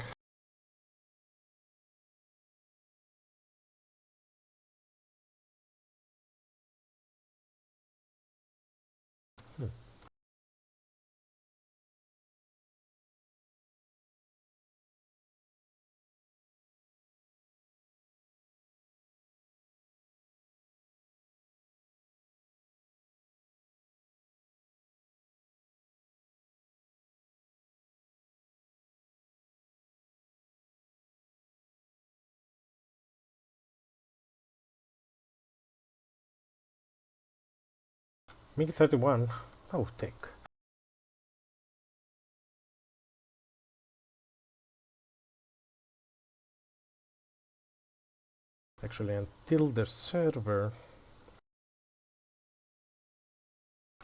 MiG 31, I would take. Actually, until the server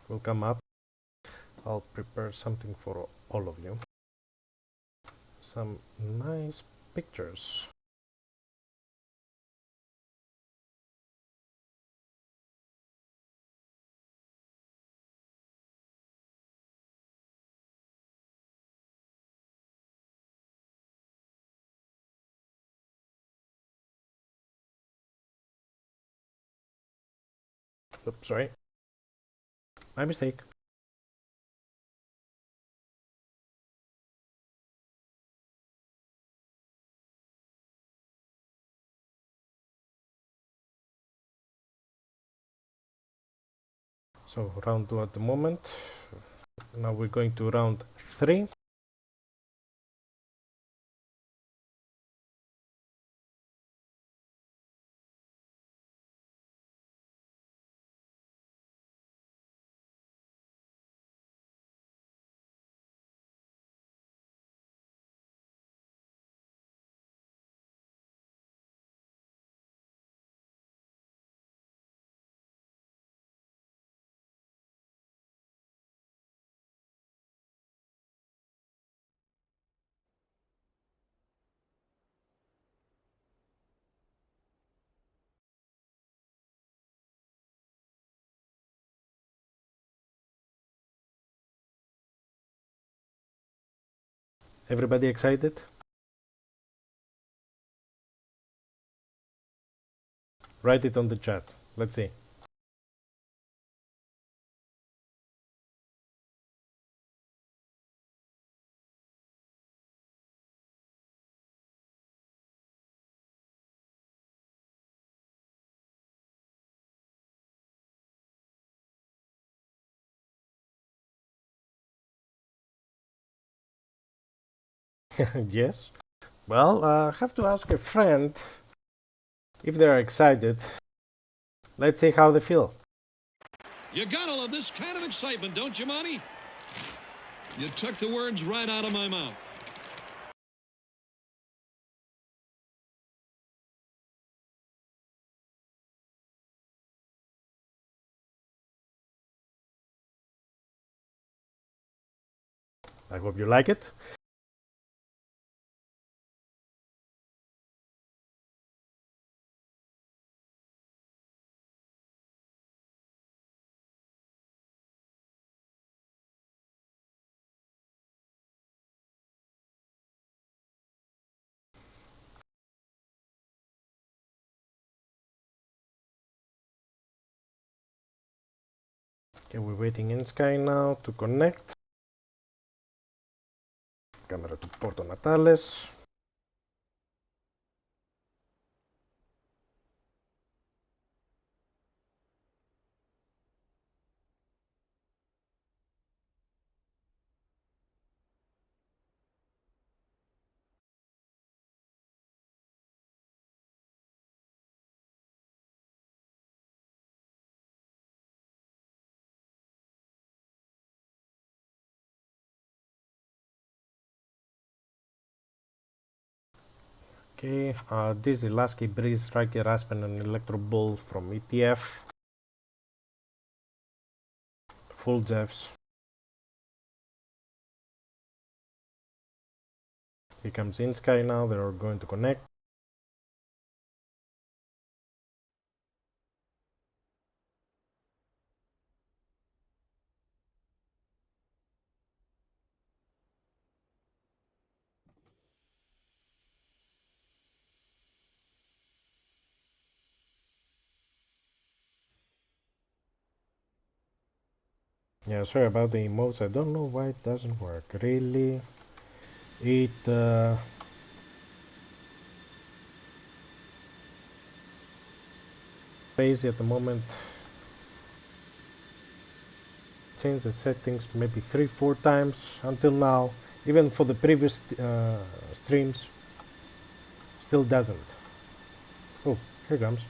will come up, I'll prepare something for all of you. Some nice pictures. Oops, sorry. My mistake. So round 2 at the moment. Now we're going to round 3. Everybody excited? Write it on the chat. Let's see. Yes. Well, I have to ask a friend if they're excited. Let's see how they feel. You gotta love this kind of excitement, don't you, Monty? You took the words right out of my mouth. I hope you like it. Okay, we're waiting INSKY now to connect. Camera to Porto Natales. Okay, this is INSKY Breeze, Raki Raspen and Electro Bull from ETF. Full Jeffs. Here comes INSKY now, they are going to connect. Yeah, sorry about the emotes, I don't know why it doesn't work, really. It crazy at the moment. Change the settings maybe 3-4 times until now, even for the previous streams, still doesn't. Oh, here comes.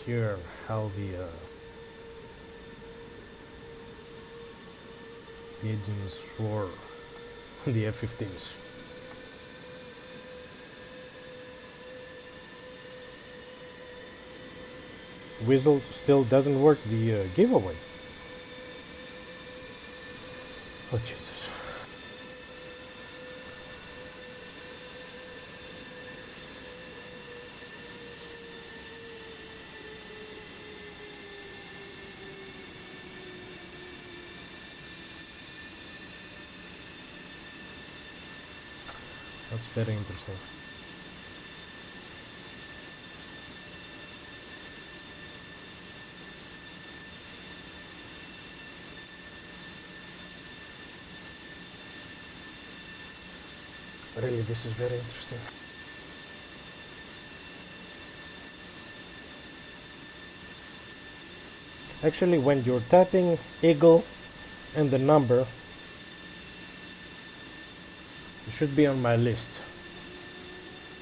Here how the engines roar the F-15s. Whistle still doesn't work the giveaway. Oh Jesus. That's very interesting. Really, this is very interesting. Actually, when you're tapping eagle and the number, it should be on my list.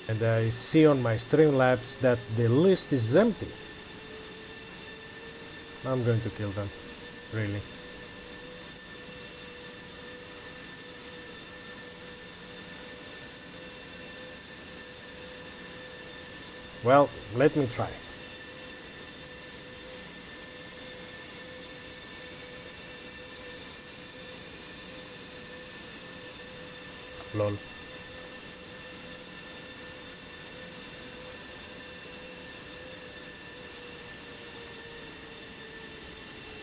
And I see on my Streamlabs that the list is empty. I'm going to kill them, really. Well, let me try. Lol.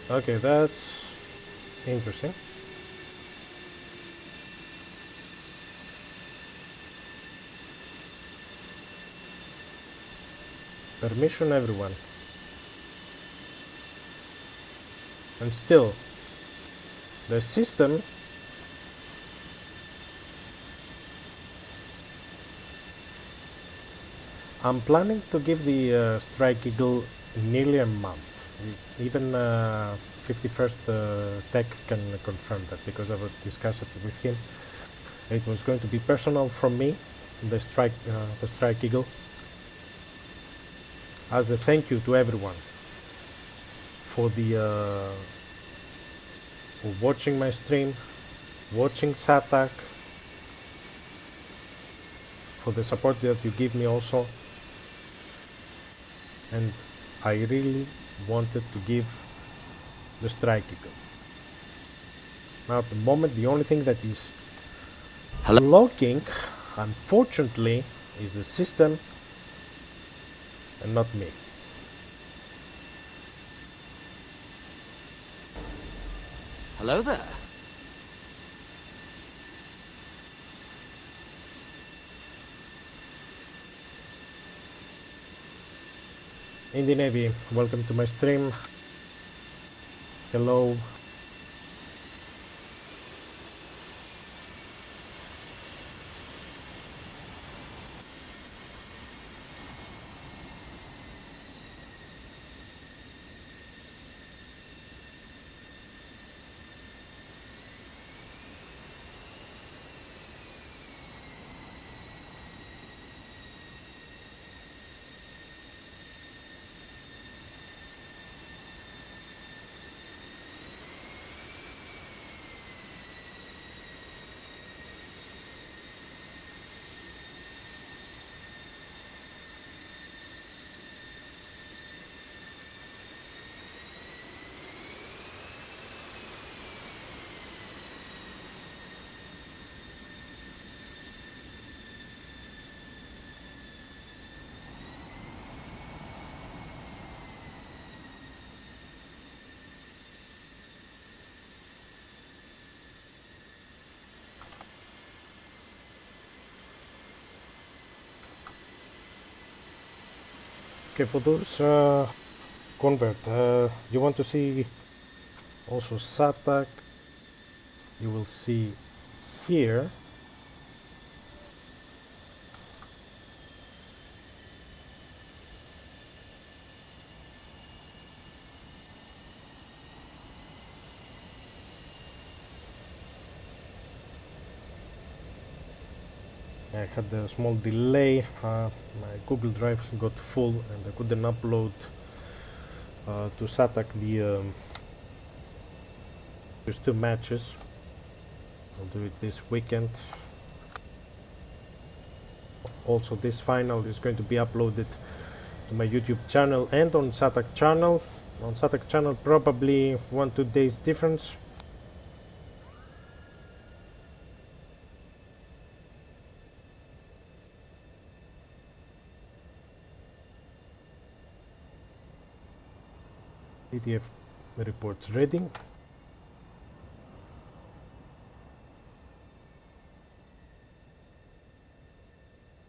Okay, that's interesting. Permission everyone. And still, the system I'm planning to give the Strike Eagle nearly a month. Even 51st Tech can confirm that, because I would discuss it with him. It was going to be personal from me, the Strike Eagle, as a thank you to everyone for the for watching my stream, watching SATAC, for the support that you give me also. And I really wanted to give the Strike Eagle. Now at the moment the only thing that is blocking, unfortunately, is the system and not me. Hello there. In the Navy, welcome to my stream. Hello. Okay, for those convert, you want to see also SATAC, you will see here. I had a small delay, my Google Drive got full and I couldn't upload to SATAC there's 2 matches. I'll do it this weekend. Also this final is going to be uploaded to my YouTube channel and on SATAC channel. On SATAC channel probably 1-2 days difference. ETF reports ready.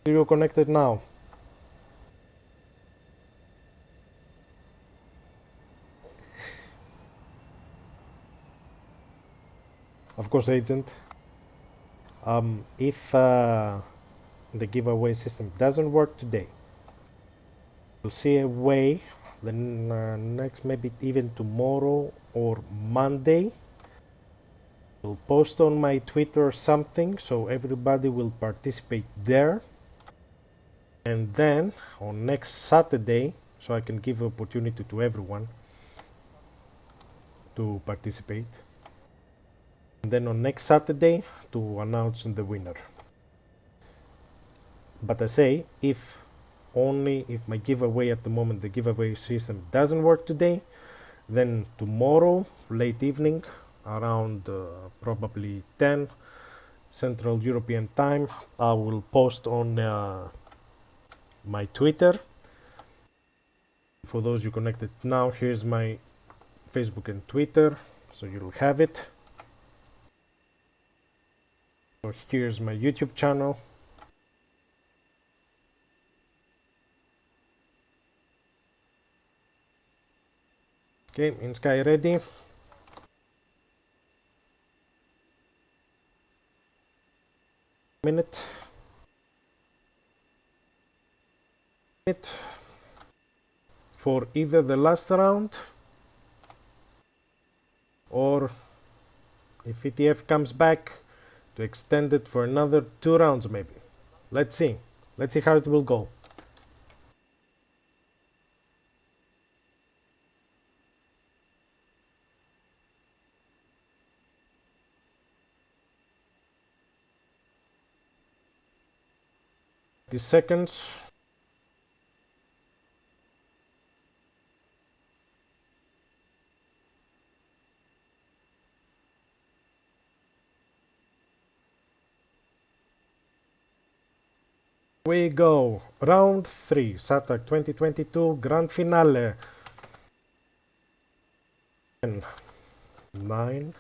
You're connected now. Of course, agent. If the giveaway system doesn't work today, we'll see a way then next, maybe even tomorrow or Monday, I'll post on my Twitter something so everybody will participate there, and then on next Saturday, so I can give opportunity to everyone to participate, and then on next Saturday to announce the winner. But I say, if only if my giveaway at the moment, the giveaway system doesn't work today, then tomorrow late evening around probably 10 Central European time, I will post on my Twitter. For those you connected now, here's my Facebook and Twitter, so you'll have it. So here's my YouTube channel. Okay, INSKY ready. Minute for either the last round, or if ETF comes back, to extend it for another 2 rounds maybe. Let's see how it will go. The seconds. We go. Round 3, SATAC 2022 Grand Finale. 10, 9,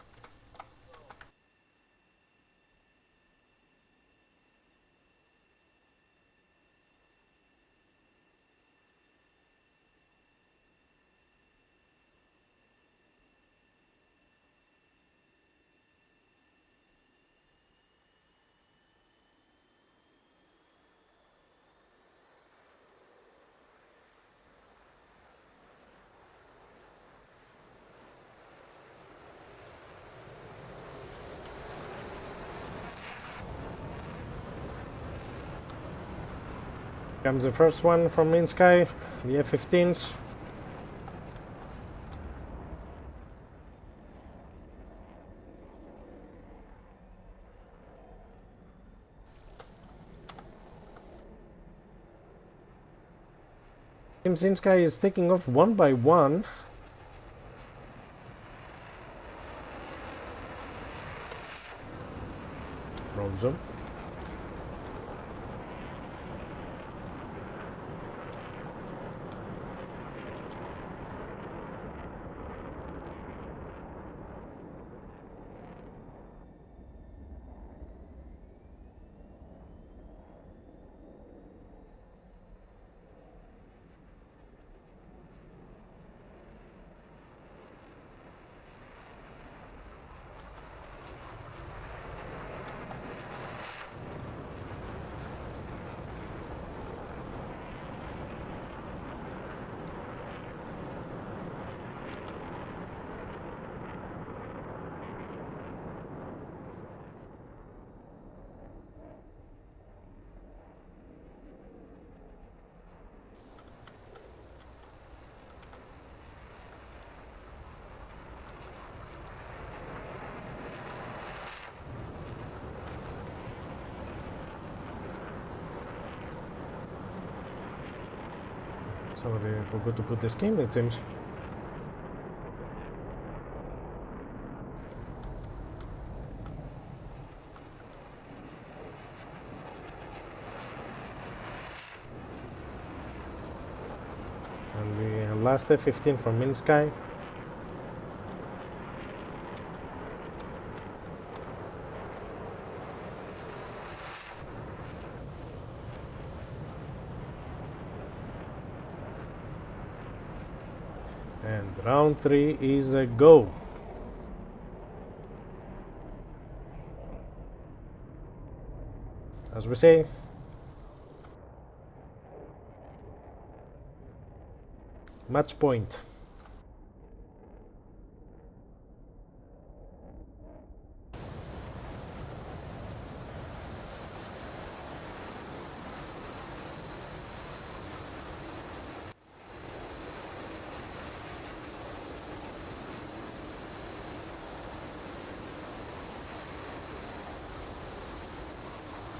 comes the first one from INSKY, the F-15s. Seems INSKY is taking off one by one. Roll zone. Sorry, I forgot to put the skin, it seems. And the last F-15 from INSKY. And round 3 is a go. As we say, match point.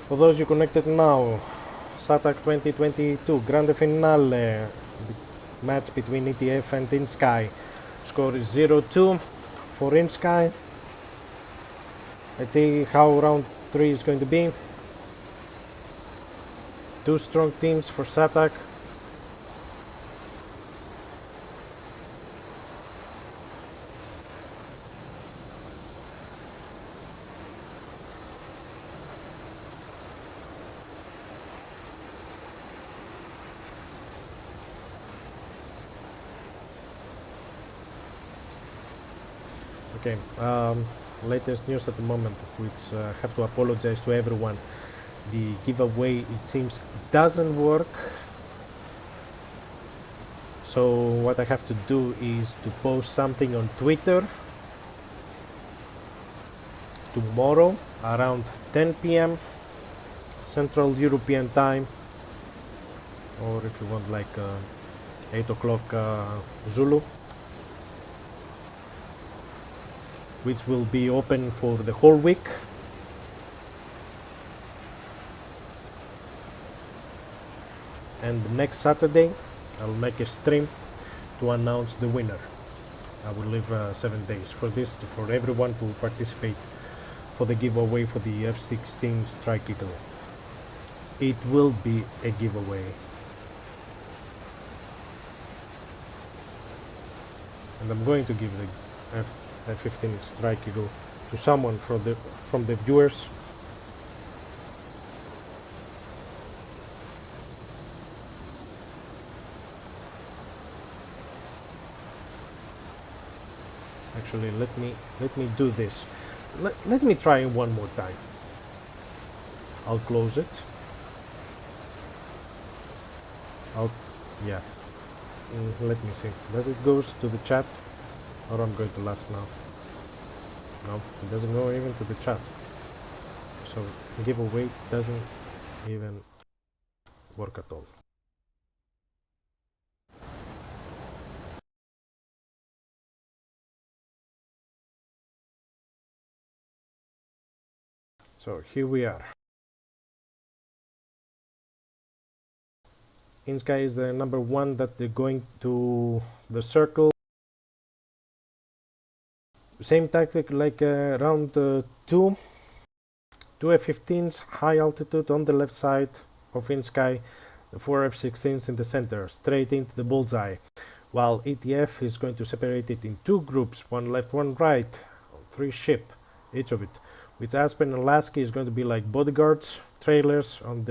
For those you connected now, SATAC 2022 Grande Finale, match between ETF and INSKY. Score is 0-2 for INSKY. Let's see how round 3 is going to be. Two strong teams for SATAC. Okay, latest news at the moment, which I have to apologize to everyone. The giveaway, it seems, doesn't work. So what I have to do is to post something on Twitter tomorrow around 10 p.m. Central European Time, or if you want like 8 o'clock Zulu, which will be open for the whole week. And next Saturday I'll make a stream to announce the winner. I will leave 7 days for this, for everyone to participate for the giveaway for the F-16 Strike Eagle. It will be a giveaway. And I'm going to give the F-15 Strike Eagle to someone from the viewers. Actually, let me do this. Let me try one more time. I'll close it. Yeah. Let me see. Does it go to the chat? Or I'm going to laugh now. No, it doesn't go even to the chat. So giveaway doesn't even work at all. So here we are. INSKY is the number 1 that they're going to the circle. Same tactic like round 2. Two F-15s, high altitude on the left side of INSKY, the 4 F-16s in the center, straight into the bullseye. While ETF is going to separate it in 2 groups, 1 left, 1 right, 3 ship, each of it. With Aspen and Lasky is going to be like bodyguards, trailers on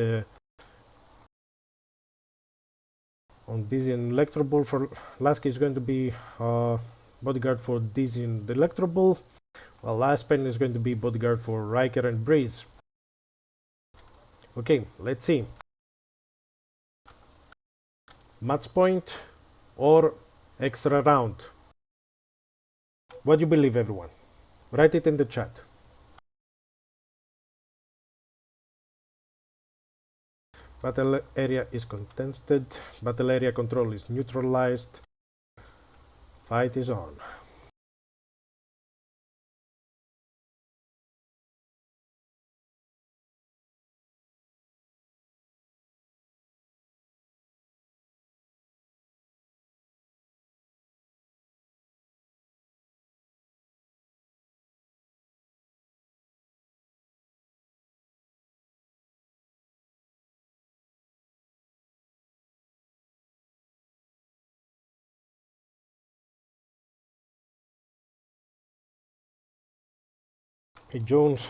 Dizzy and Electro Bull. For Lasky is going to be bodyguard for Dizzy and Electro Bull, while Aspen is going to be bodyguard for Riker and Breeze. Okay, let's see. Match point or extra round? What do you believe, everyone? Write it in the chat. Battle area is contested. Battle area control is neutralized. Fight is on. Hey Jones,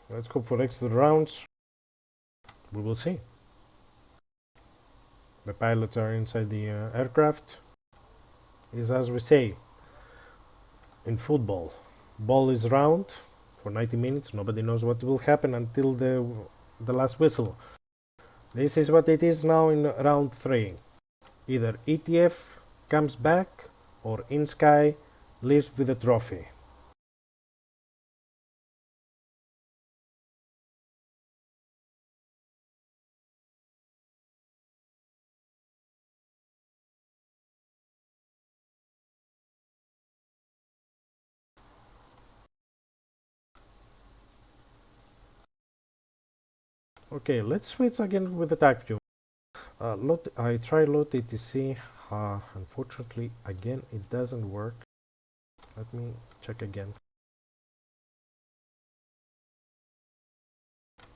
let's go for extra rounds. We will see. The pilots are inside the aircraft. It is as we say in football. Ball is round for 90 minutes. Nobody knows what will happen until the last whistle. This is what it is now in round 3. Either ETF comes back or INSKY leaves with a trophy. Okay, let's switch again with the TAC view. I try load ETC. Unfortunately, again, it doesn't work. Let me check again.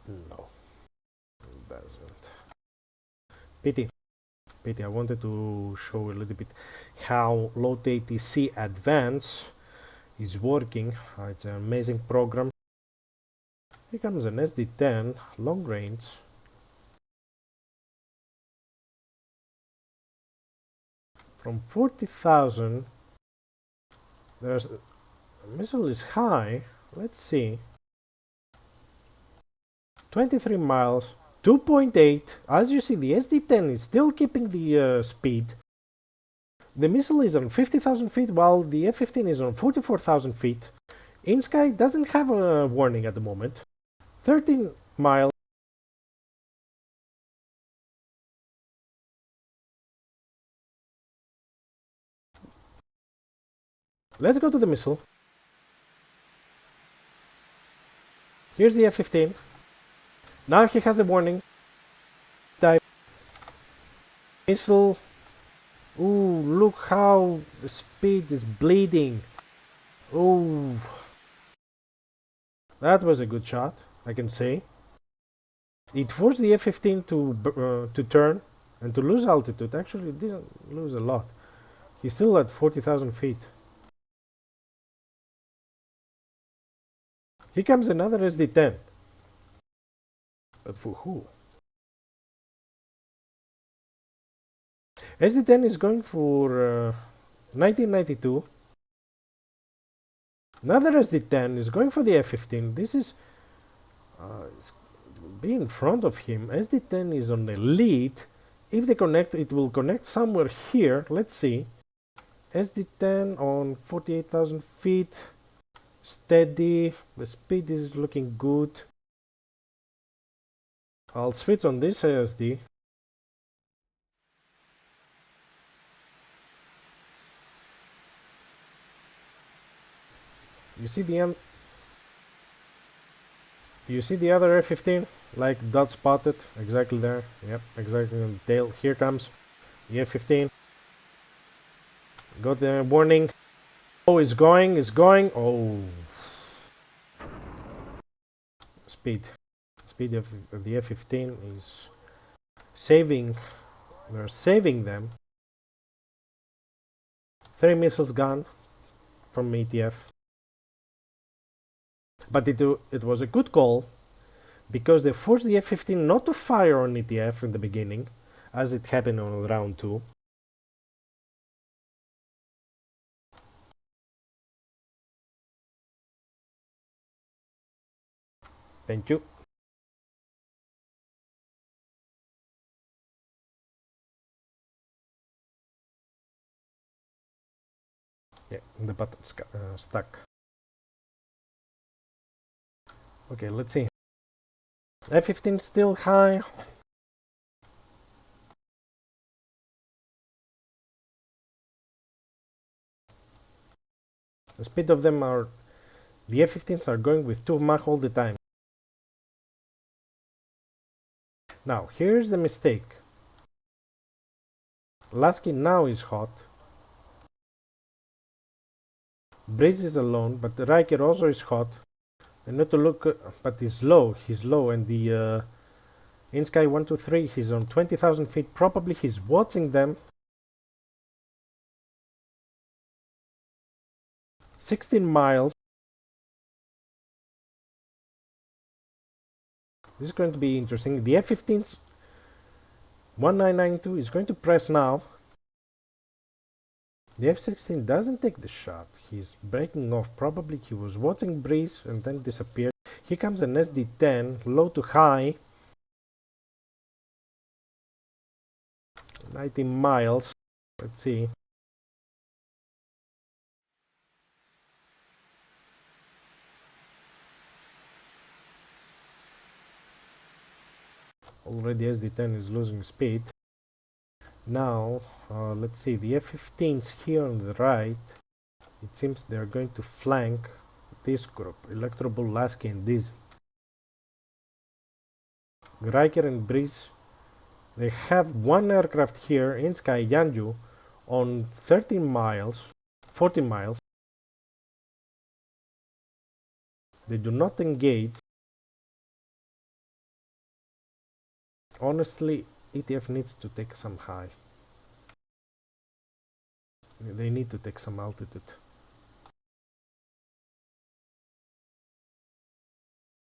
No, it doesn't. Pity. Pity. I wanted to show a little bit how load ATC Advance is working. It's an amazing program. Here comes an SD10 long range. From 40,000, there's a missile is high. Let's see. 23 miles, 2.8. As you see, the SD10 is still keeping the speed. The missile is on 50,000 feet, while the F-15 is on 44,000 feet. INSKY doesn't have a warning at the moment. 13 miles. Let's go to the missile. Here's the F-15. Now he has a warning. Type missile. Ooh, look how the speed is bleeding. Ooh. That was a good shot, I can say. It forced the F-15 to turn and to lose altitude. Actually, it didn't lose a lot. He's still at 40,000 feet. Here comes another SD-10. But for who? SD-10 is going for 1992. Another SD-10 is going for the F-15. This is be in front of him. SD-10 is on the lead. If they connect, it will connect somewhere here. Let's see. SD-10 on 48,000 feet. Steady. The speed is looking good. I'll switch on this ASD. You see the other F-15, like dot spotted, exactly there. Yep, exactly on the tail. Here comes the F-15. Got the warning. Oh, it's going. Oh, speed of the F-15 is saving. We're saving them. 3 missiles gone from ETF. But it was a good call because they forced the F-15 not to fire on ETF in the beginning, as it happened on round 2. Thank you. Yeah, the button stuck. Okay, let's see. F-15 still high. The speed of them are... The F-15s are going with 2 Mach all the time. Now, here's the mistake. Lasky now is hot. Breeze is alone, but Riker also is hot. And not to look, but he's low, and the INSKY 123, he's on 20,000 feet. Probably he's watching them. 16 miles. This is going to be interesting. The F-15's 1992 is going to press now. The F-16 doesn't take the shot. He's breaking off. Probably he was watching breeze and then disappeared. Here comes an SD-10, low to high. 90 miles. Let's see. Already SD-10 is losing speed. Now, let's see, the F-15s here on the right, it seems they're going to flank this group, Electrobull, Lasky and Dizzy. Riker and Breeze, they have one aircraft here, INSKY Yanju, on 13 miles, 14 miles. They do not engage. Honestly, ETF needs to take some high. They need to take some altitude.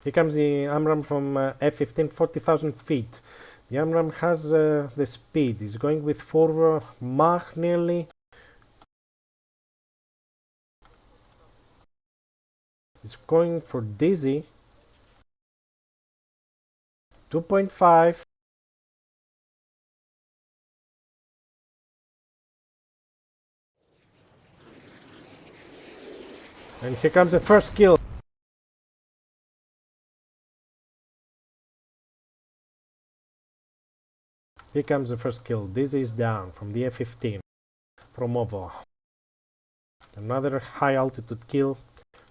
Here comes the AMRAAM from F-15, 40,000 feet. The AMRAAM has the speed. It's going with 4 Mach nearly. It's going for Dizzy. 2.5. And here comes the first kill. Here comes the first kill. Dizzy is down from the F-15 from OVO. Another high altitude kill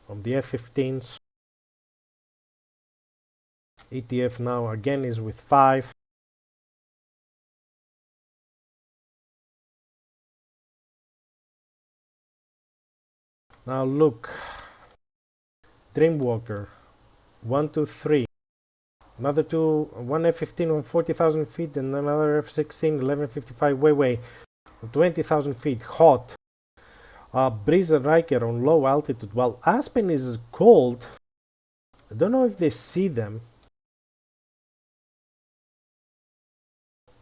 from the F-15s. ETF now again is with 5. Now look, Dreamwalker, 1, 2, 3. Another one F-15 on 40,000 feet and another F-16, 1155 way, 20,000 feet, hot. Breeze and Riker on low altitude. While Aspen is cold, I don't know if they see them.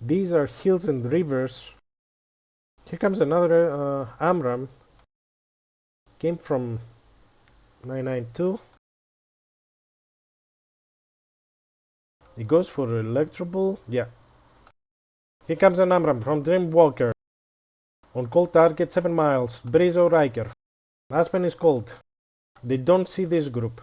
These are hills and rivers. Here comes another AMRAAM. Came from 992. It goes for Electrobull. Yeah. Here comes an AMRAAM from Dreamwalker. On cold target, 7 miles. Breeze or Riker. Aspen is cold. They don't see this group.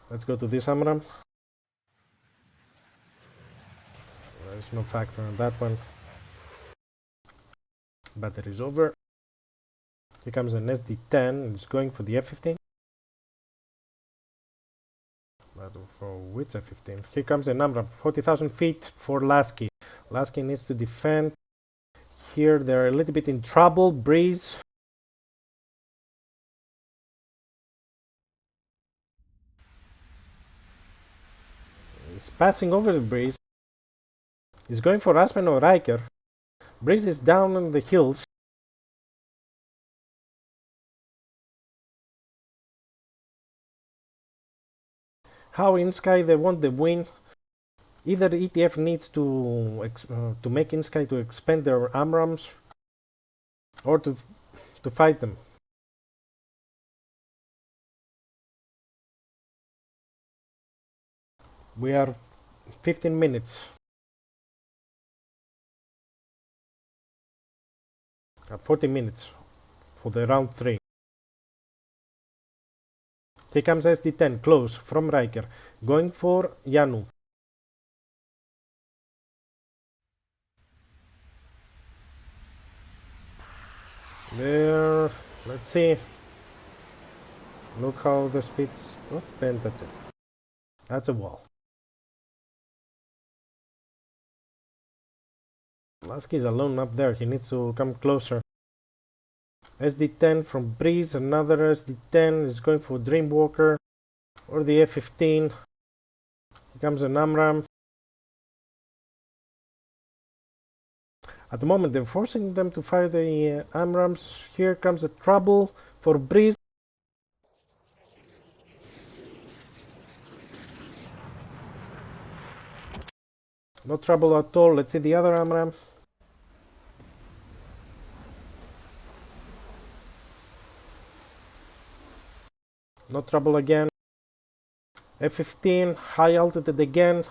Let's go to this AMRAAM. There's no factor on that one. Battery is over. Here comes an SD-10. It's going for the F-15. But for which F-15? Here comes an AMRAAM. 40,000 feet for Lasky. Lasky needs to defend. Here they're a little bit in trouble. Breeze. He's passing over the Breeze. He's going for Aspen or Riker. Breeze is down on the hills. How INSKY they want the win? Either ETF needs to make INSKY to expand their AMRAAMs or to fight them. We are 15 minutes. 40 minutes for the round 3. Here comes SD-10, close from Riker, going for Yanu. There, let's see. Look how the speed is. Oh, and that's it. That's a wall. Lasky is alone up there. He needs to come closer. SD-10 from Breeze. Another SD-10 is going for Dreamwalker or the F-15. Here Comes an AMRAAM. At the moment, they're forcing them to fire the AMRAAMs. Here comes a trouble for Breeze. No trouble at all. Let's see the other AMRAAM. No trouble again. F-15, high altitude again.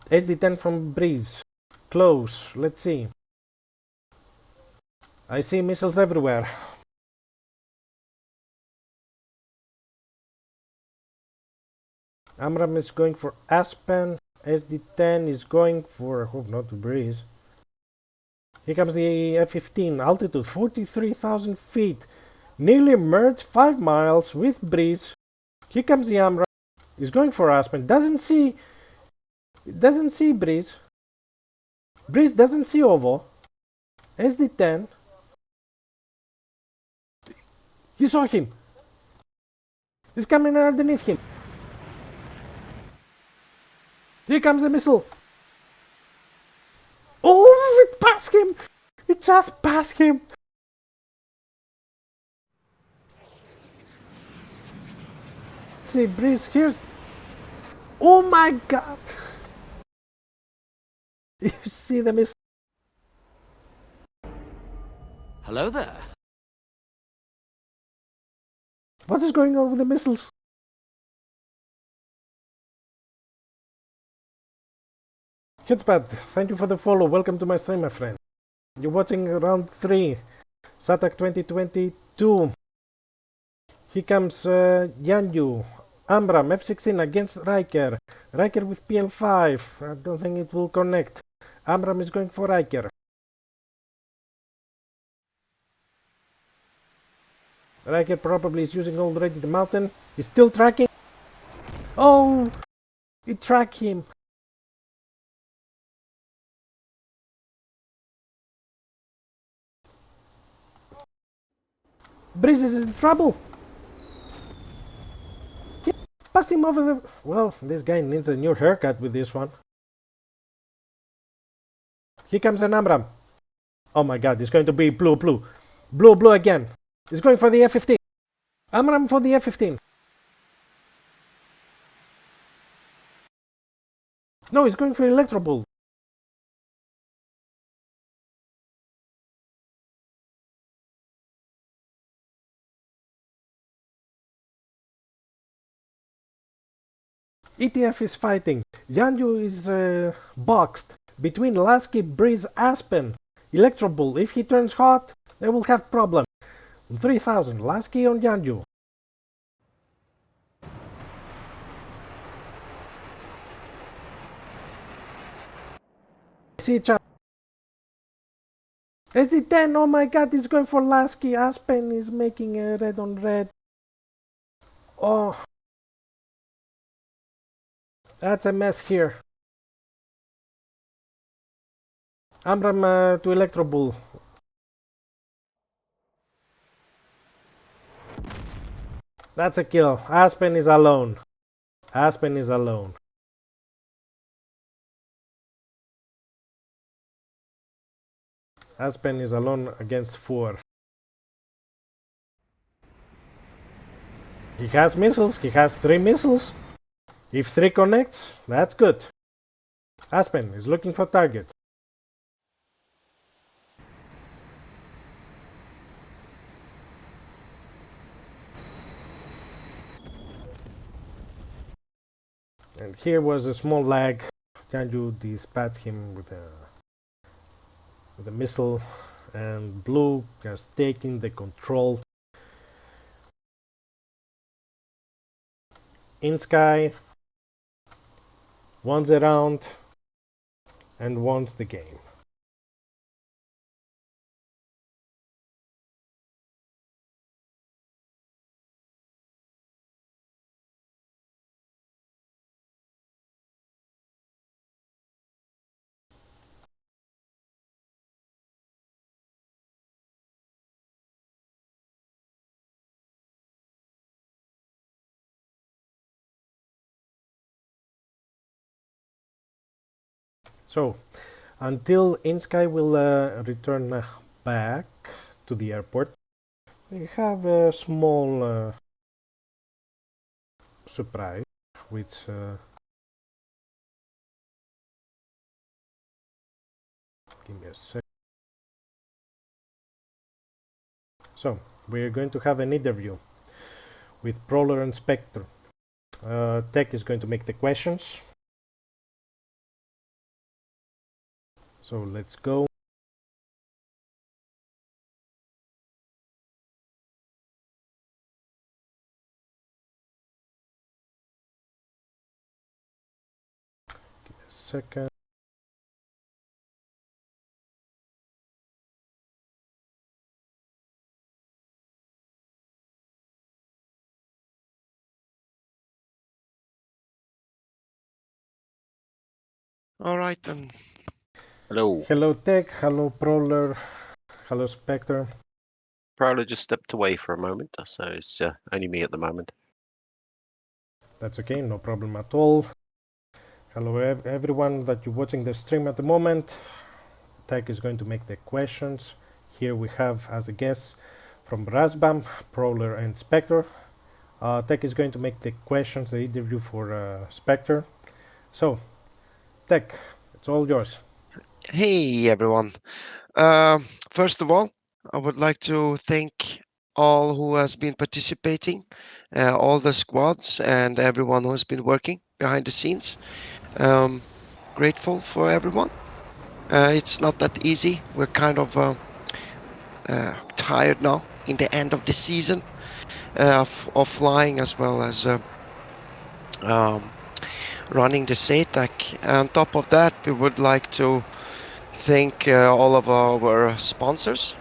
SD-10 from Breeze. Close. Let's see. I see missiles everywhere. AMRAAM is going for Aspen. SD-10 is going for, I hope not to Breeze. Here comes the F-15. Altitude 43,000 feet. Nearly merged 5 miles with Breeze. Here comes the AMRAAM. He's going for Aspen. Doesn't see Breeze. Breeze doesn't see OVO. SD-10. He saw him. He's coming underneath him. Here comes the missile. Oh, it passed him. It just passed him. Let's see, Breeze, here's... Oh my god. You see the missile? Hello there. What is going on with the missiles? Hitsbad, thank you for the follow. Welcome to my stream, my friend. You're watching round 3, SATAC 2022. Here comes Yanyu, AMRAAM, F-16 against Riker. Riker with PL-5. I don't think it will connect. AMRAAM is going for Riker. Riker probably is using already the mountain. He's still tracking. Oh! It tracked him. Breeze is in trouble. He passed him over the... Well, this guy needs a new haircut with this one. Here comes an AMRAAM. Oh my god, it's going to be blue, blue. Blue, blue again. He's going for the F-15. AMRAAM for the F-15. No, he's going for Electro Bull. ETF is fighting. Yanyu is boxed between Lasky, Breeze, Aspen. Electro Bull, if he turns hot, they will have problem. 3000, Lasky on Yanyu. See each other. SD-10, oh my god, he's going for Lasky. Aspen is making a red on red. Oh. That's a mess here. AMRAAM to Electro Bull. That's a kill. Aspen is alone. Aspen is alone. Aspen is alone against 4. He has missiles. He has 3 missiles. If 3 connects, that's good. Aspen is looking for targets. And here was a small lag. Can you dispatch him with a missile? And blue has taken the control. INSKY wants around and wants the game. So, until INSKY will return back to the airport, we have a small surprise, which give me a sec. So, we're going to have an interview with Prowler and Spectre. Tech is going to make the questions. So let's go. Give me a second. All right then. Hello. Hello Tech, hello Prowler, hello Spectre. Prowler just stepped away for a moment, so it's only me at the moment. That's okay, no problem at all. Hello everyone that you're watching the stream at the moment. Tech is going to make the questions. Here we have as a guest from Razbam, Prowler and Spectre. Tech is going to make the questions, the interview for Spectre. So, Tech, it's all yours. Hey everyone. First of all, I would like to thank all who has been participating, all the squads and everyone who has been working behind the scenes. Grateful for everyone. It's not that easy. We're kind of tired now in the end of the season of flying as well as running the SATAC. On top of that, we would like to thank all of our sponsors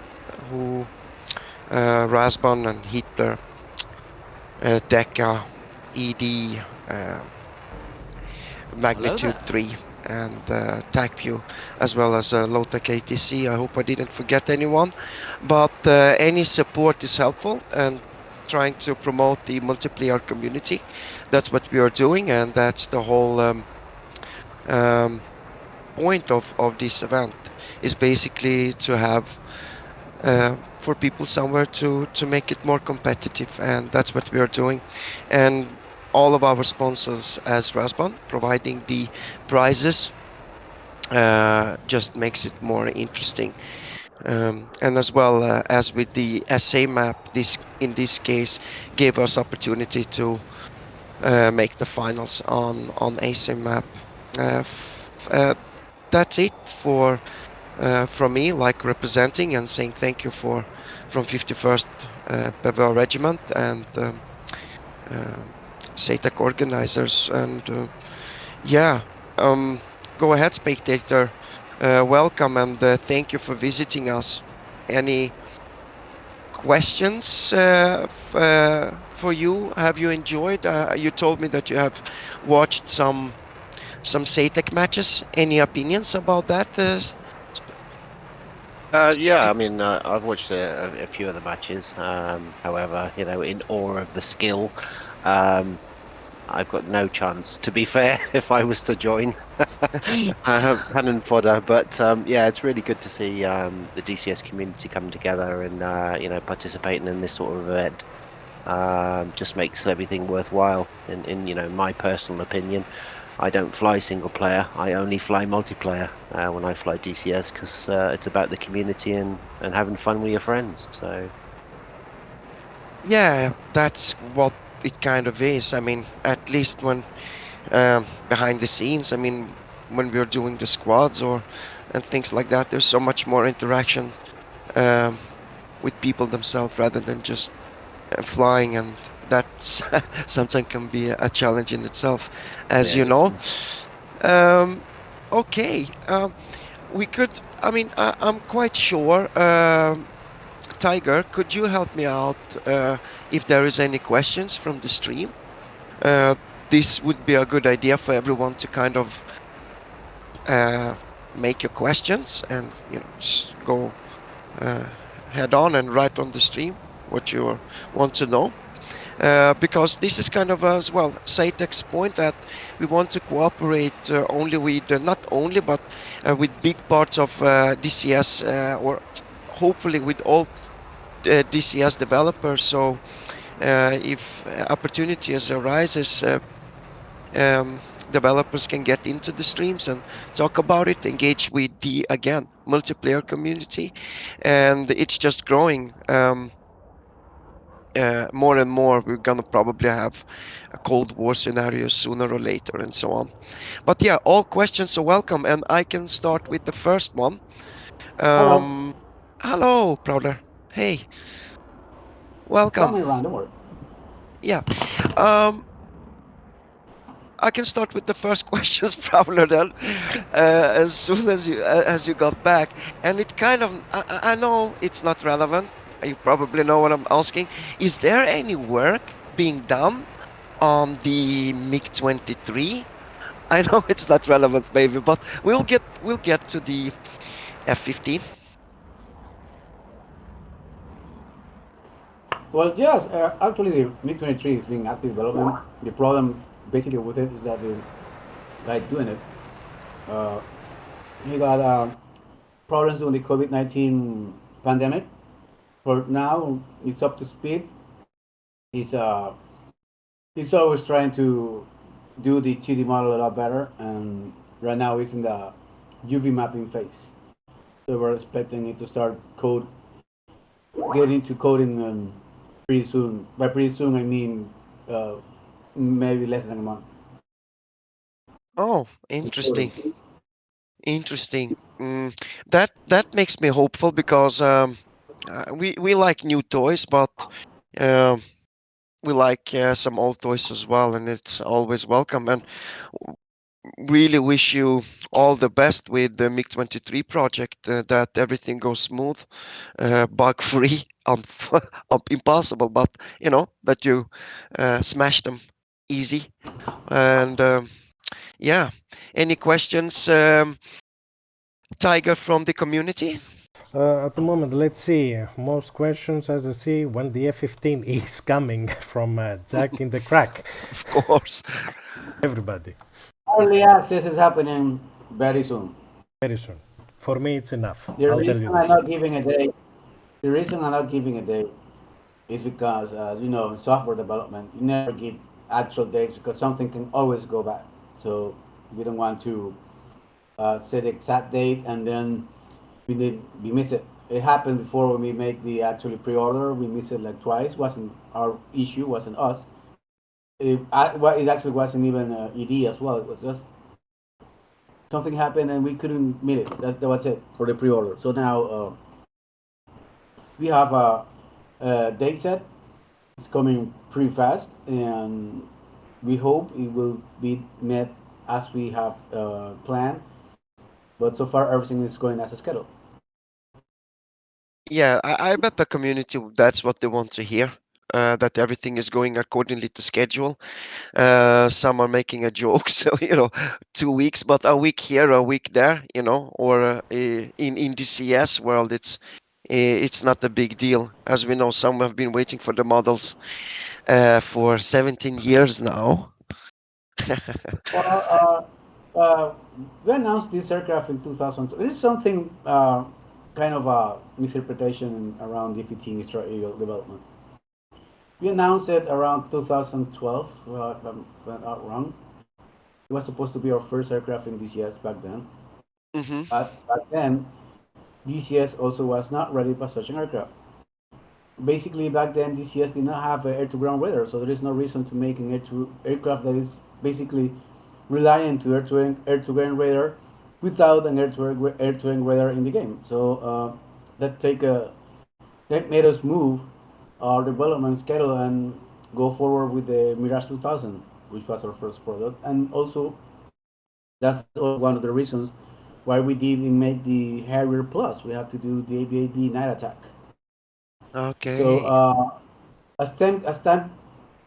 who Rasbon and Hitler, Deca, ED, Magnitude 3 and TACView, as well as Lotec ATC. I hope I didn't forget anyone, but any support is helpful, and trying to promote the multiplayer community. That's what we are doing, and that's the whole point of this event, is basically to have for people somewhere to make it more competitive, and that's what we are doing. And all of our sponsors as Rasbon providing the prizes just makes it more interesting. And as well as with the SA map, this in this case gave us opportunity to make the finals on SA map. That's it for from me, like representing and saying thank you from 51st PVO Regiment and SATAC organizers. And yeah, go ahead, spectator. Welcome and thank you for visiting us. Any questions for you? Have you enjoyed? You told me that you have watched some SATAC matches. Any opinions about that? Yeah, I mean, I've watched a few of the matches. However, you know, in awe of the skill, I've got no chance, to be fair, if I was to join. Cannon fodder, but yeah, it's really good to see the DCS community come together and you know, participating in this sort of event. Just makes everything worthwhile. In you know, my personal opinion, I don't fly single player. I only fly multiplayer when I fly DCS, because it's about the community and having fun with your friends. So yeah, that's what it kind of is. I mean, at least when behind the scenes, I mean, when we're doing the squads and things like that, there's so much more interaction with people themselves rather than just flying, and that's sometimes can be a challenge in itself, as yeah. you know. Okay, we could. I mean, I'm quite sure. Tiger, could you help me out if there is any questions from the stream? This would be a good idea for everyone to kind of make your questions and, you know, just go head on and write on the stream what you want to know. because this is kind of as well SATAC's point that we want to cooperate only with not only but with big parts of DCS or hopefully with all DCS developers. So if opportunities arises, developers can get into the streams and talk about it, engage with the again multiplayer community, and it's just growing. More and more, we're gonna probably have a Cold War scenario sooner or later, and so on. But yeah, all questions are welcome, and I can start with the first one. Hello. Um, Hello, Prowler. Hey, It's welcome. coming around, don't worry. Yeah. Um, I can start with the first questions, Prowler. Then, as soon as you got back, and it kind of I know it's not relevant. You probably know what I'm asking. Is there any work being done on the MiG-23? I know it's not relevant, maybe, but we'll get to the F-15. Well, yes, actually, the MiG-23 is being active development. The problem, basically, with it is that the guy doing it, uh, he got problems with the COVID-19 pandemic. For now, he's up to speed. He's uh, he's always trying to do the 2D model a lot better, and right now he's in the UV mapping phase. So we're expecting it to start getting to coding pretty soon. By pretty soon, I mean uh, maybe less than a month. Oh, interesting, interesting. That makes me hopeful because we like new toys, but um, we like some old toys as well, and it's always welcome. And really wish you all the best with the MiG-23 project. That everything goes smooth, bug free, impossible, but that you smash them easy. And yeah, any questions, Tiger, from the community? At the moment, let's see. Most questions, as I see, when the F-15 is coming from Jack in the Crack. Of course. Everybody, Early access is happening very soon. very soon. For me, it's enough. The I'll tell reason you I'm this. not giving a date, the reason I'm not giving a date is because, as you know, in software development, you never give actual dates because something can always go bad. So we don't want to set exact date and then we miss it. It happened before when we make the actually pre-order. We miss it like twice. Wasn't our issue. Wasn't us. Well, it actually wasn't even ED as well. It was just something happened and we couldn't meet it. That was it for the pre-order. So now we have a date set. It's coming pretty fast, and we hope it will be met as we have planned. But so far, everything is going as a schedule. Yeah, I bet the community that's what they want to hear. That everything is going accordingly to schedule. Some are making a joke, so 2 weeks, but a week here, a week there, or in DCS world, it's not a big deal. As we know, some have been waiting for the models for 17 years now. Well, we announced this aircraft in 2002. There is something kind of a misinterpretation around the 15 Israel Eagle development. We announced it around 2012, if I'm not wrong. It was supposed to be our first aircraft in DCS back then. Hmm. But back then, DCS also was not ready for such an aircraft. Basically, back then, DCS did not have an air-to-ground radar, so there is no reason to make an aircraft that is basically reliant to air-to-ground radar without an air-to-ground radar in the game. So that take a that made us move our development schedule and go forward with the Mirage 2000, which was our first product, and also that's also one of the reasons why we didn't make the Harrier Plus. We have to do the ABAB night attack. So Okay. as time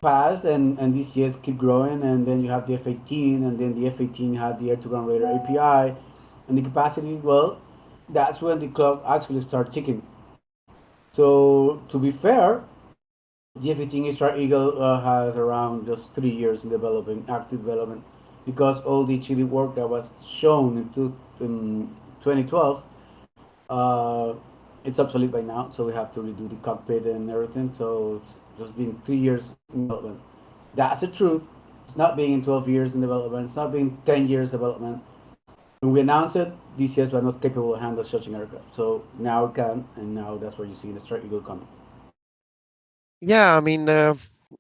passed and these years keep growing, and then you have the F-18, and then the F-18 had the air-to-ground radar API, and the capacity. Well, that's when the clock actually starts ticking. So to be fair, The F-18 Star Eagle has around just 3 years in developing, active development, because all the 3D work that was shown in 2012, uh, it's obsolete by now, so we have to redo the cockpit and everything. So it's just been 3 years in development. That's the truth. It's not being in 12 years in development. It's not being 10 years development. When we announced it, DCS was not capable of handling such an aircraft. So now it can, and now that's where you see the Strike Eagle coming. Yeah, I mean,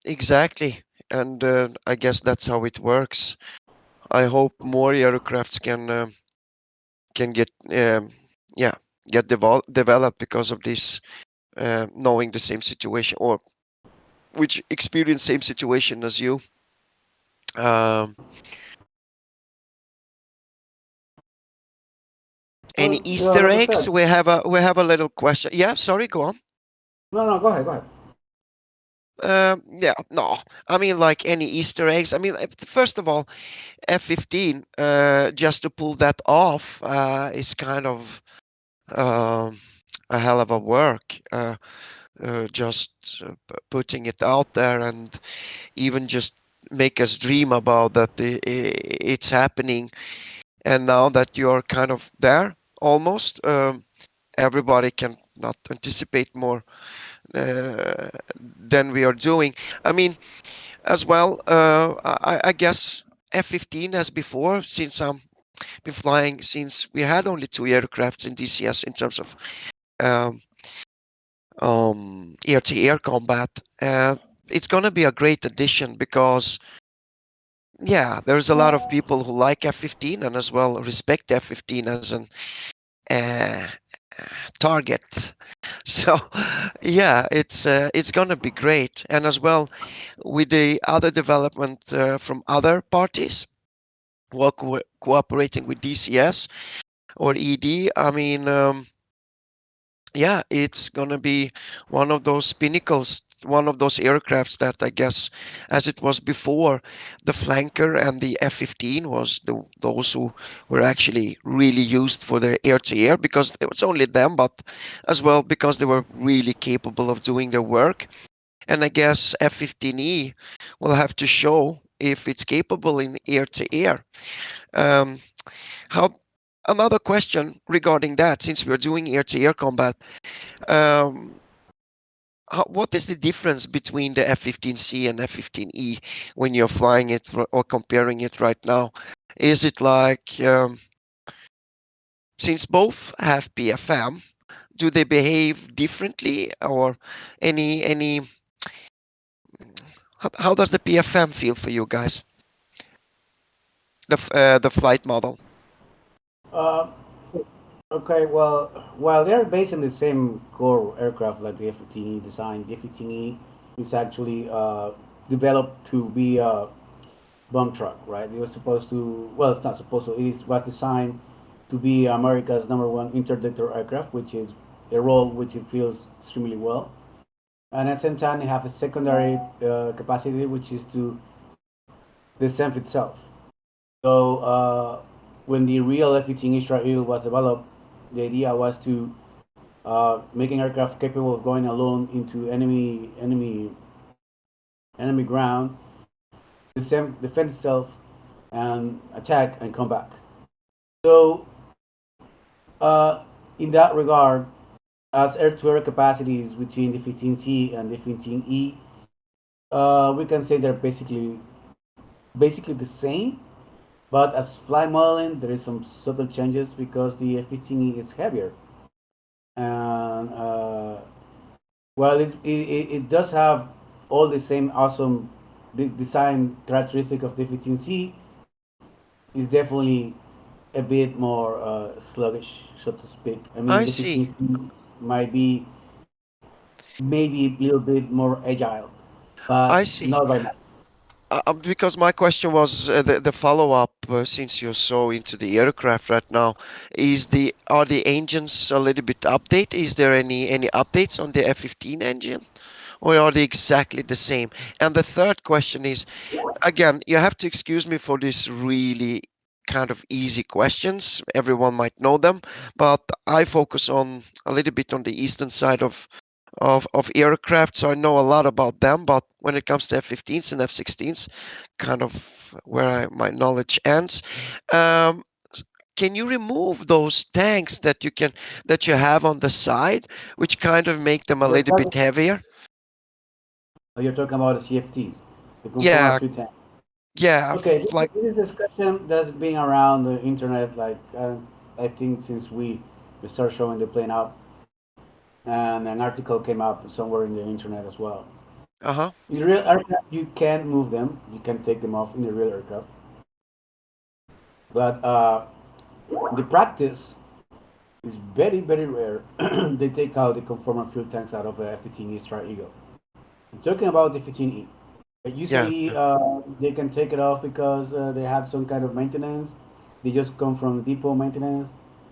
exactly. And I guess that's how it works. I hope more aircrafts can get yeah get developed because of this, knowing the same situation or which experience same situation as you. Um, any Well, Easter like I eggs? said, We have a little question. Yeah, sorry, go on. no, no, go ahead, go ahead. Yeah, no. I mean, like any Easter eggs. I mean, first of all, F-15, just to pull that off, is kind of um, a hell of a work. Just putting it out there and even just make us dream about that it's happening. And now that you're kind of there, almost, everybody can not anticipate more than we are doing. I mean, as well, I guess F-15 as before, since been flying since we had only two aircrafts in DCS in terms of um, air-to-air combat. It's gonna be a great addition because yeah, there's a lot of people who like F-15 and as well respect F-15 as an uh, target. So yeah, it's gonna be great, and as well with the other development from other parties who are cooperating with DCS or ED. I mean, yeah, it's gonna be one of those pinnacles, one of those aircrafts that I guess, as it was before, the flanker and the F-15 was those who were actually really used for their air-to-air because it was only them, but as well because they were really capable of doing their work. And I guess F-15E will have to show if it's capable in air-to-air. Um, how Another question regarding that, since we're doing air-to-air combat. Um, what is the difference between the F-15C and F-15E when you're flying it or comparing it right now? Is it like, since both have PFM, do they behave differently or any? How does the PFM feel for you guys? The flight model. Uh, okay, well, while they're based on the same core aircraft like the F-15E design, the F-15E is actually developed to be a bomb truck, right? It was supposed to, well, it's not supposed to, was designed to be America's number one interdictor aircraft, which is a role which it feels extremely well. And at the same time, it have a secondary capacity, which is to disarm itself. So when the real F-15 Israel was developed, the idea was to make an aircraft capable of going alone into enemy ground, defend itself, and attack and come back. So uh, in that regard, as air-to-air capacities between the 15C and the 15E, we can say they're basically the same. But as fly modeling, there is some subtle changes because the F-15E is heavier, and while it does have all the same awesome design characteristic of the 15C, it's definitely a bit more sluggish, so to speak. I mean, I the see. 15C might be maybe a little bit more agile, I but see. not by much. Because my question was the follow-up, since you're so into the aircraft right now, are the engines a little bit update? Is there any updates on the F-15 engine, or are they exactly the same? And the third question is, again, you have to excuse me for this really kind of easy questions. Everyone might know them, but I focus on a little bit on the eastern side of aircraft, so I know a lot about them. But when it comes to F-15s and F-16s, kind of where my knowledge ends. Um, can you remove those tanks that you have on the side, which kind of make them a You're little talking, bit heavier? you're talking about the CFTs, the conformal Yeah, fuel tank. yeah, Okay, this is, like this is discussion that's been around the internet, like I think since we started showing the plane out, and an article came up somewhere in the internet as well. uh-huh. In the real aircraft, you can move them, you can take them off in the real aircraft, but the practice is very, very rare. They take out the conformal fuel tanks out of a F-15E Strike Eagle. I'm talking about the 15E. Yeah. Usually, they can take it off because they have some kind of maintenance. They just come from depot maintenance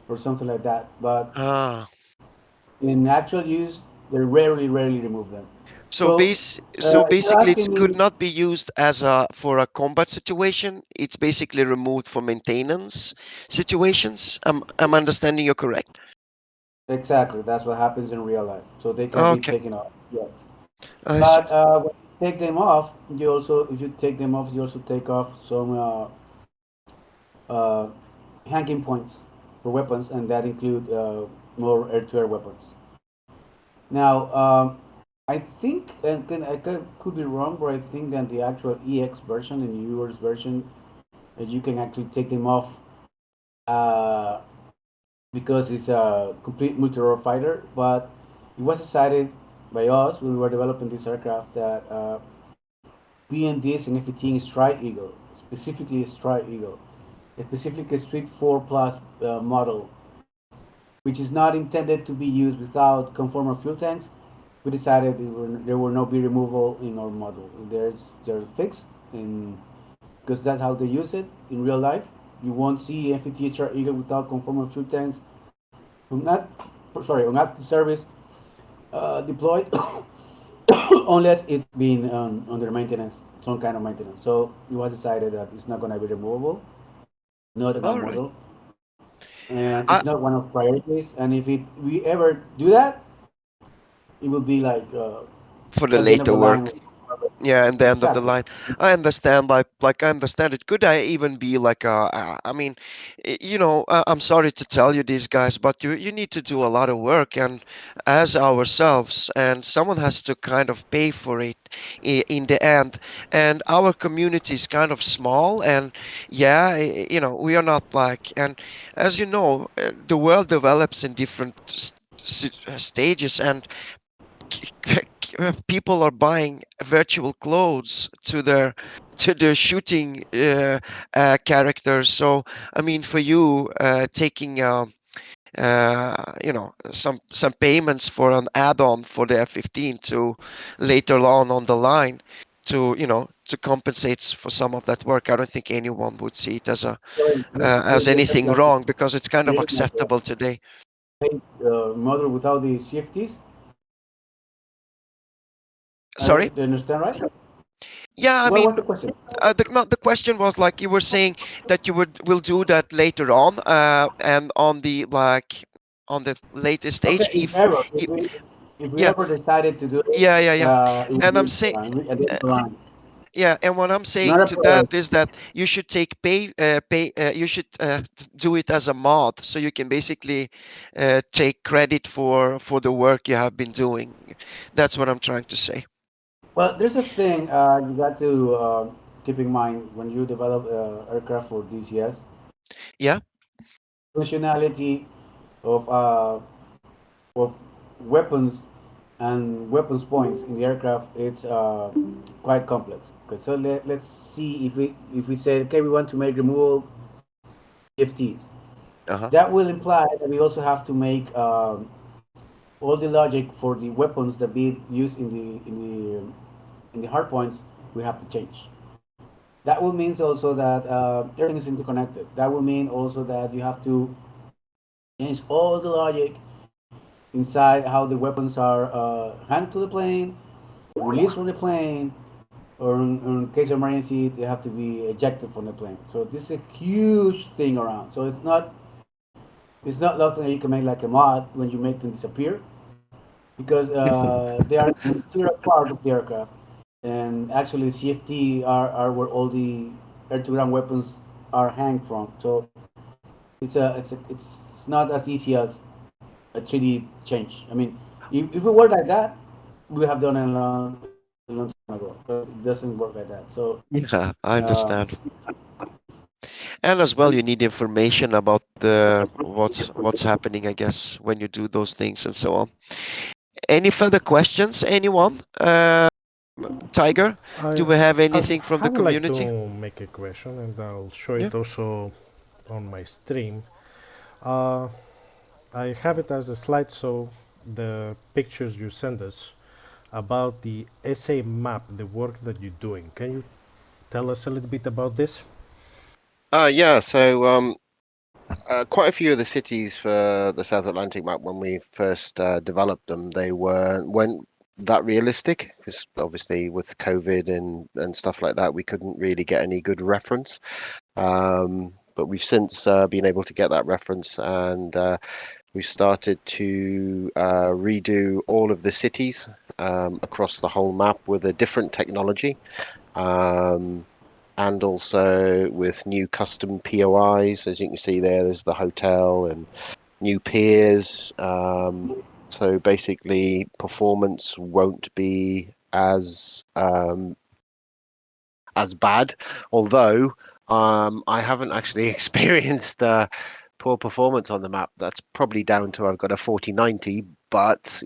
or something like that. But Ah. in actual use, they rarely, rarely remove them. So So, so if you're basically it asking could me, not be used as a for a combat situation. It's basically removed for maintenance situations. I'm understanding you correct? exactly, that's what happens in real life. So they can be Okay, taken off, yes. I see. But when you take them off, you also, if you take them off, you also take off some uh, hanging points for weapons, and that include more air-to-air weapons. Now, I think, and could be wrong, but I think that the actual EX version and US version, you can actually take them off uh, because it's a complete multi-role fighter. But it was decided by us when we were developing this aircraft that being this and F-15 Strike Eagle, specifically Strike Eagle, specifically Street 4 Plus model, which is not intended to be used without conformal fuel tanks, we decided there will not be removal in our model. They're fixed, and because that's how they use it in real life. You won't see FTHR Eagle without conformal fuel tanks on not on active service deployed unless it's been under maintenance, some kind of maintenance. So it was decided that it's not going to be removable, not in our All right. model, and I it's not one of priorities. And if we ever do that, it will be like For the at the end of later the line. work. Yeah, and the end of the Exactly. line. I understand, like I understand it. Could I even be like I mean, I'm sorry to tell you these guys, but you need to do a lot of work, and as ourselves, and someone has to kind of pay for it in the end. And our community is kind of small, and yeah, we are not like, and as you know, the world develops in different stages, and people are buying virtual clothes to their shooting characters. So I mean, for you taking some payments for an add-on for the F-15 to later on the line to compensate for some of that work, I don't think anyone would see it as a So as you're just anything like wrong, because it's kind of creating like acceptable today. a model without the CFTs. Sorry. Do you understand right? Yeah, I What was mean, the question? the question was like you were saying that you would will do that later on, and on the on the later Okay, stage, if if we yeah, ever decided to do it, yeah, it would and be I'm saying. at the end of the line. Yeah, and what I'm saying Not a to that priority. is that you should you should do it as a mod, so you can basically take credit for the work you have been doing. That's what I'm trying to say. Well, there's a thing you got to keep in mind when you develop aircraft for DCS. Yeah. Functionality of weapons and weapons points in the aircraft, it's quite complex. Okay, so let's see if we say, okay, we want to make removable CFTs. Uh-huh. That will imply that we also have to make all the logic for the weapons that be used in the hard points. We have to change. That will mean also that everything is interconnected. That will mean also that you have to change all the logic inside how the weapons are handed to the plane, released from the plane, or in case of emergency, they have to be ejected from the plane. So this is a huge thing around. So it's not something that you can make like a mod when you make them disappear. because they are an integral part of the aircraft. And actually, CFT are where all the air-to-ground weapons are hanged from. So it's not as easy as a 3D change. I mean, if it were like that, we would have done it a long time ago. But it doesn't work like that. So Yeah, I um, understand. And as well, you need information about the what's happening, I guess, when you do those things and so on. Any further questions, anyone? Tiger, do I, we have I anything from I the would like community? to make a question, and I'll show Yeah. it also on my stream. Uh, I have it as a slide, so the pictures you send us about the SA map, the work that you're doing. Can you tell us a little bit about this? Yeah, so quite a few of the cities for the South Atlantic map, when we first developed them, they weren't that realistic because obviously with COVID and stuff like that, we couldn't really get any good reference. But we've since been able to get that reference, and we've started to redo all of the cities across the whole map with a different technology. Um, and also with new custom POIs. As you can see there, there's the hotel and new piers. So basically, performance won't be as bad. Although I haven't actually experienced poor performance on the map. That's probably down to I've got a 4090. But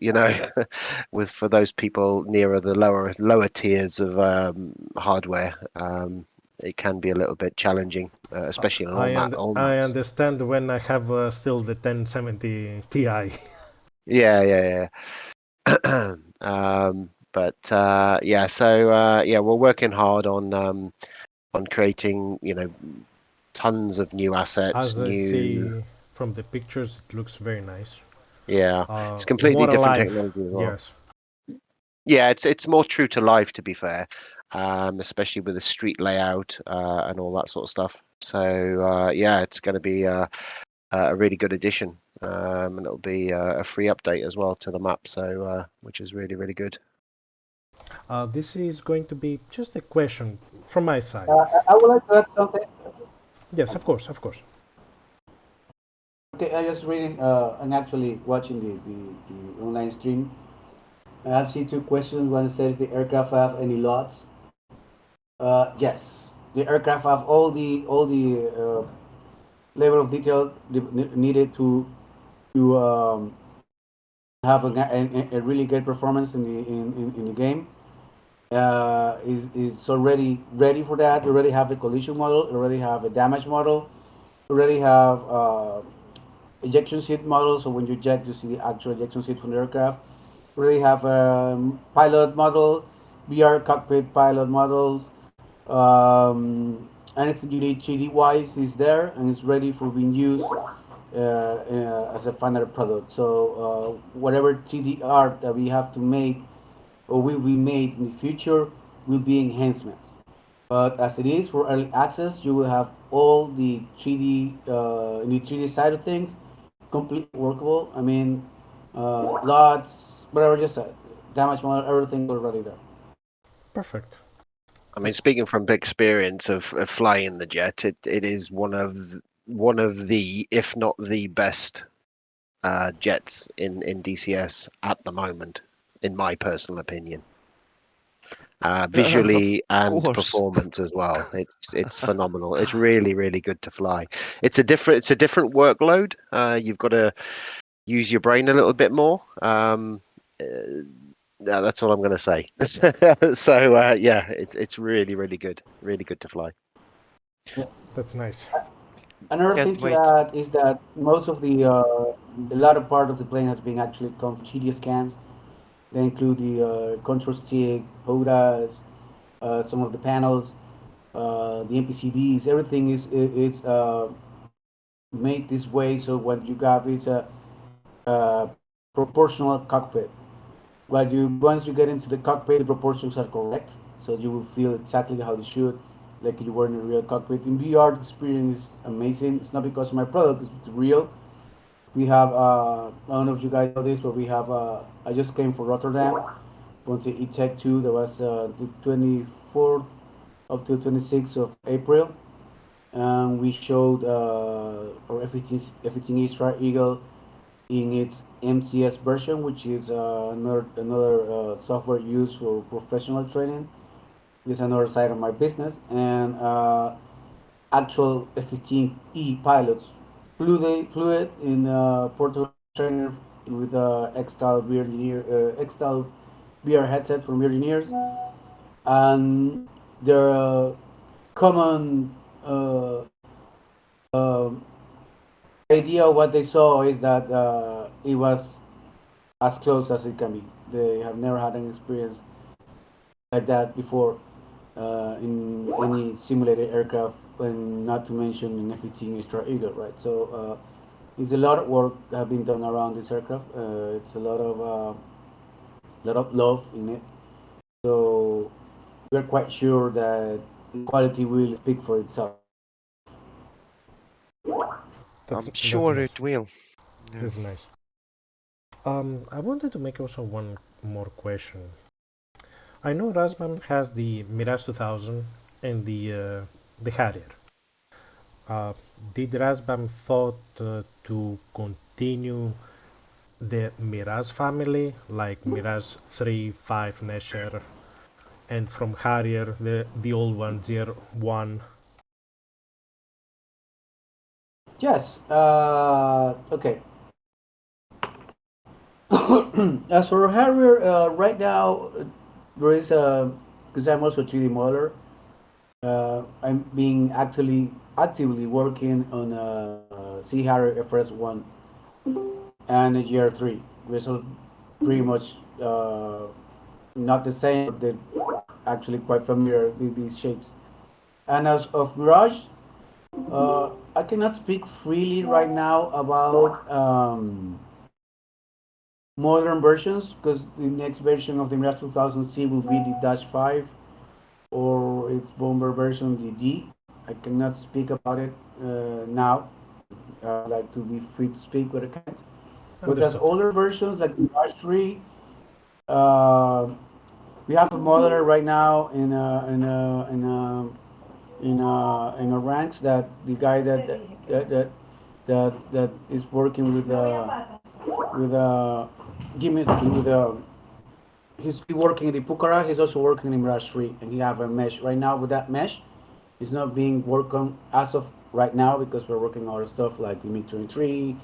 with for those people nearer the lower tiers of hardware, it can be a little bit challenging, especially on all I maps. understand when I have still the 1070 Ti. Yeah, yeah, yeah. But yeah, so yeah, we're working hard on creating, tons of new assets, As I new. see from the pictures, it looks very nice. Yeah, it's completely More different alive, technology as well. yes. Yeah, it's more true to life, to be fair, especially with the street layout and all that sort of stuff. So yeah, it's going to be a really good addition, and it'll be a free update as well to the map. So which is really really good. This is going to be just a question from my side. I would like to add something. Yes, of course, of course. Okay, I just reading and actually watching the online stream. I have seen two questions. One says the aircraft have any lots. Yes, the aircraft have all the level of detail needed to have a really good performance in the game. Is already ready for that. We already have a collision model. We already have a damage model. We already have ejection seat model. So when you eject, you see the actual ejection seat from the aircraft. We already have pilot model, VR cockpit pilot models. Anything you need 3D wise is there and it's ready for being used as a final product. So whatever 3D art that we have to make or will be made in the future will be enhancements. But as it is for early access, you will have all the 3D in the 3D side of things completely workable. I mean, lots, whatever just said, damage model, everything already there. Perfect. I mean, speaking from experience of flying the jet, it is one of the, if not the best jets in DCS at the moment, in my personal opinion. Of Visually and course. performance as well. It's phenomenal. It's really really good to fly. It's a different workload. You've got to use your brain a little bit more. Yeah, that's all I'm going to say. So yeah, it's really really good, really good to fly. That's nice. Another thing Can't to wait. add is that most of the latter part of the plane has been actually come from GD scans. They include the control stick, PODAs, some of the panels, the MPCBs. Everything is made this way so what you got is a proportional cockpit. But you once you get into the cockpit, the proportions are correct, so you will feel exactly how they should, like you were in a real cockpit. In VR, the experience is amazing. It's not because of my product; it's real. We have, I don't know if you guys know this, but we have, I just came from Rotterdam, went to ETech 2, that was the 24th up to 26th of April. And we showed our everything is Right Eagle in its MCS version, which is another software used for professional training. This is another side of my business, and actual F-15E pilots flew it in portable trainer with X-Style VR headset from engineers, and their common uh, uh, idea of what they saw is that it was as close as it can be. They have never had an experience like that before in any simulated aircraft, and not to mention in F-15 Extra Eagle, right? So it's a lot of work that have been done around this aircraft. It's a lot of love in it. So we're quite sure that the quality will speak for itself. I'm That's sure nice. it will. Yeah. This is nice. I wanted to make also one more question. I know Rasman has the Mirage 2000 and the Harrier. Uh, did Rasbam thought to continue the Mirage family, like Mirage 3, 5, Nesher, and from Harrier, the old one, Zero 1? Yes. Okay. As for Harrier, right now there is a, because I'm also a 3D modeler. I'm being actually actively working on a Sea Harrier FRS 1 and a GR3. Which are pretty much not the same, but they're actually quite familiar with these shapes. And as of Mirage, I cannot speak freely right now about modern versions, because the next version of the Mirage 2000C will be the Dash 5 or its bomber version, the D. I cannot speak about it now. I would like to be free to speak, but I can't. But as Understood. older versions like the Mirage 3, uh, we have a modeler right now in a ranks, that the guy that is working with give me with he's working in the Pucara. He's also working in Mirage 3, and he have a mesh right now. With that mesh, it's not being worked on as of right now, because we're working on other stuff like the MiG-23,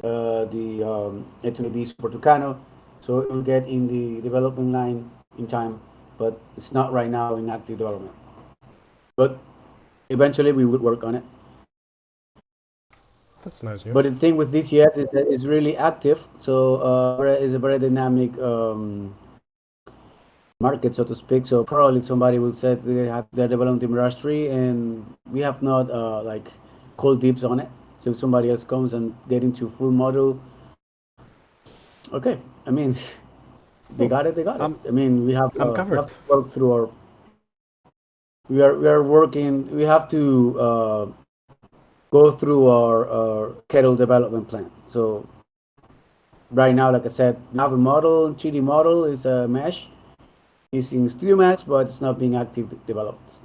the A-20B Super Tucano. So it will get in the development line in time, but it's not right now in active development. But eventually we will work on it. That's nice news. But the thing with DCS is that it's really active, so it's a very dynamic market, so to speak. So probably somebody will say they're developing Mirage 3, and we have not like called dibs on it. So if somebody else comes and get into full model, okay. I mean, they Oh, got it. They got it. I'm I mean, I'm we covered. have to work through our. We are working. We have to go through our kettle development plan. So right now, like I said, we have a model. 3D model is a mesh. It's in Studio Max, but it's not being active developed.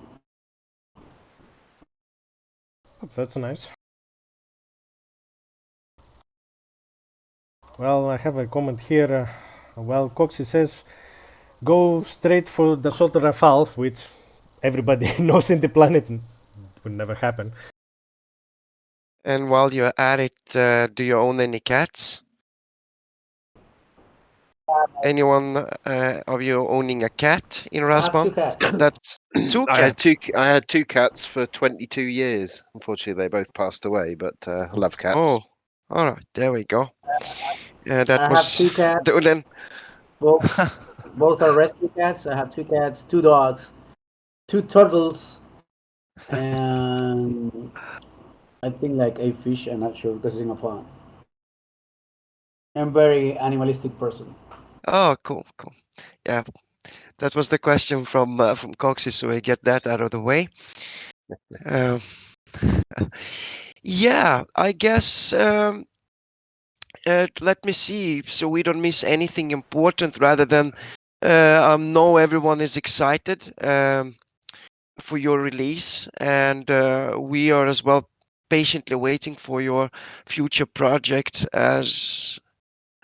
Oh, that's nice. Well, I have a comment here. Well, Coxie says, go straight for the Salt Rafale, which everybody knows in the planet would never happen. And while you're at it, do you own any cats? Anyone of you owning a cat in I have two Rasbon? cats. That's two I had cats. two cats for 22 years. Unfortunately, they both passed away, but I love cats. Oh, all right, there we go. That I have was two cats. Dolan. Both both are rescue cats. I have two cats, two dogs, two turtles, and I think like a fish. I'm not sure because it's in a pond. I'm very animalistic person. Oh, cool, cool. Yeah, that was the question from Coxie, so we get that out of the way. Um, yeah, I guess Let me see, so we don't miss anything important, rather than know everyone is excited for your release, and we are as well patiently waiting for your future projects, as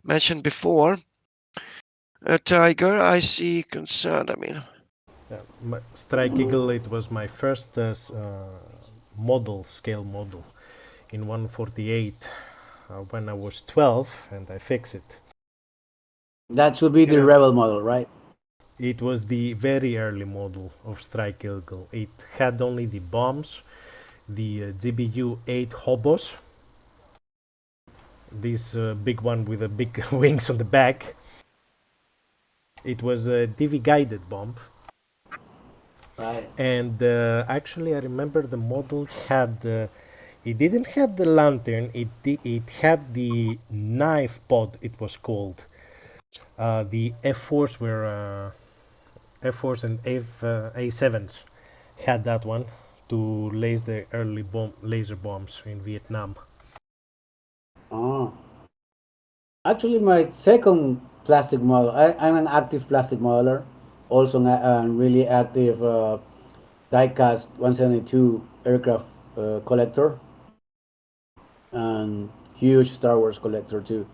mentioned before. Tiger, I see concern. I mean, Strike Eagle, it was my first scale model in 148 when I was 12, and I fixed it. That should be the yeah. Rebel model, right? It was the very early model of Strike Eagle. It had only the bombs, the GBU 8 hobos, this big one with the big wings on the back. It was a DV guided bomb. Right. And actually, I remember the model had. It didn't have the lantern. It had the knife pod. It was called. The F4s were F4s and A7s had that one to lace the early laser bombs in Vietnam. Oh. Actually, my second plastic model, I'm an active plastic modeler, also a really active diecast 172 aircraft collector, and huge Star Wars collector too.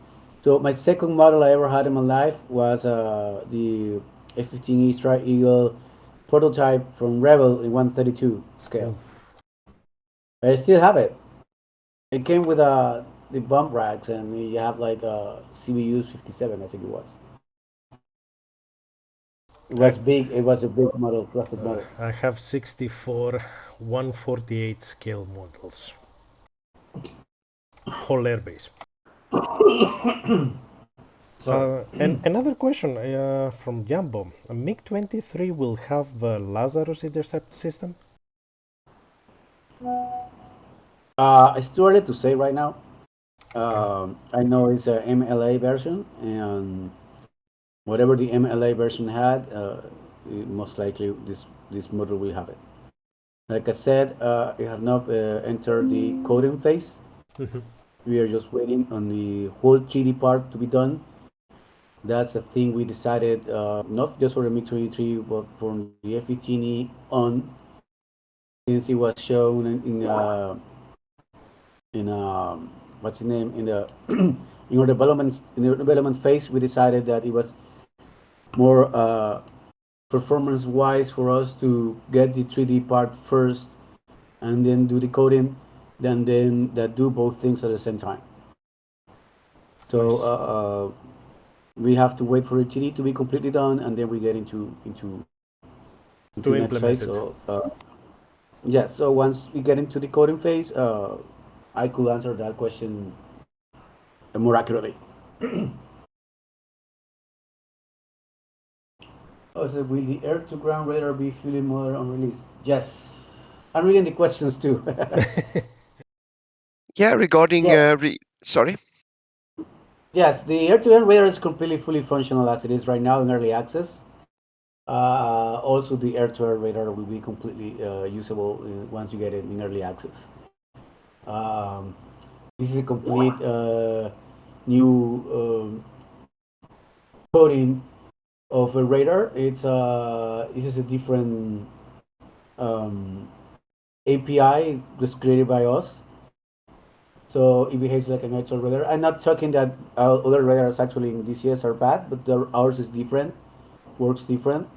So my second model I ever had in my life was the F-15E Strike Eagle prototype from Rebel in 132 scale. Oh, I still have it. It came with the bump racks, and you have like a CBU 57, I think it was. It I, was big. It was a big model, plastic model. I have 64 148 scale models. Whole airbase. Sorry. And another question from Jumbo. A MiG-23 will have a Lazarus intercept system? It's too early to say right now. Okay. I know it's a MLA version, and whatever the MLA version had, most likely this model will have it. Like I said, it has not entered the coding phase. We are just waiting on the whole 3D part to be done. That's a thing we decided, not just for the MiG-23, but for the F-15E on, since it was shown in what's the name, in the in our development phase. We decided that it was more performance wise for us to get the 3D part first and then do the coding, then that do both things at the same time. So Nice. we have to wait for the 3D to be completely done, and then we get into To next phase. implement it. So yeah, so once we get into the coding phase, I could answer that question more accurately. Oh, so will the air-to-ground radar be fully modular on release? Yes. I'm reading the questions too. Yeah, regarding Yeah. sorry. Yes, the air-to-ground radar is completely fully functional as it is right now in early access. Also, the air-to-air radar will be completely usable once you get it in early access. Um, this is a complete new coding of a radar. It is a different um, API just created by us. So it behaves like an actual radar. I'm not talking that other radars actually in DCS are bad, but ours is different, works different,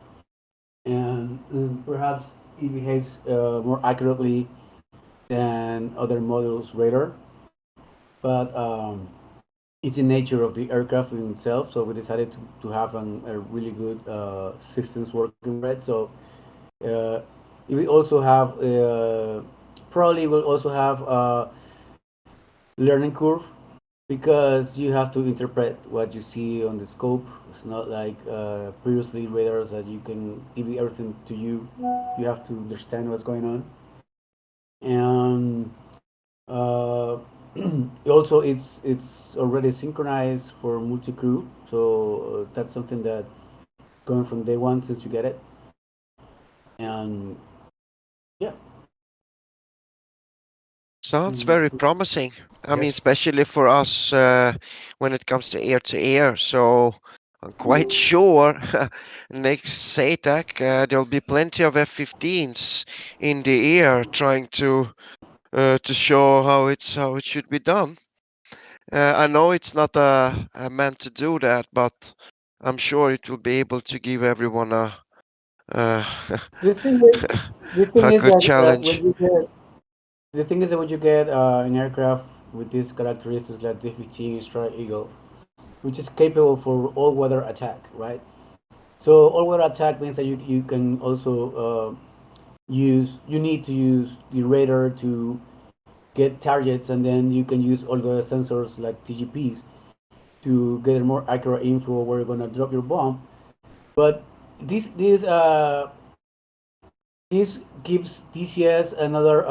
and perhaps it behaves more accurately than other models radar. But it's the nature of the aircraft in itself, so we decided to have a really good systems working for it. So uh, we also have probably will also have learning curve because you have to interpret what you see on the scope. It's not like previously radars that you can give everything to you. You have to understand what's going on, and uh, also it's already synchronized for multi-crew. So that's something that going from day one since you get it, and yeah. Sounds very promising. I mean, Yes. especially for us when it comes to air. So I'm quite sure next SATAC there'll be plenty of F-15s in the air trying to show how it should be done. I know it's not meant to do that, but I'm sure it will be able to give everyone uh, The thing is, the thing a is good that when challenge. you get the thing is that when you get an aircraft with these characteristics like the 15 Strike Eagle, which is capable for all-weather attack, right? So all-weather attack means that you can also you need to use the radar to get targets, and then you can use all the sensors like TGPs to get a more accurate info where you're gonna drop your bomb. But this gives DCS another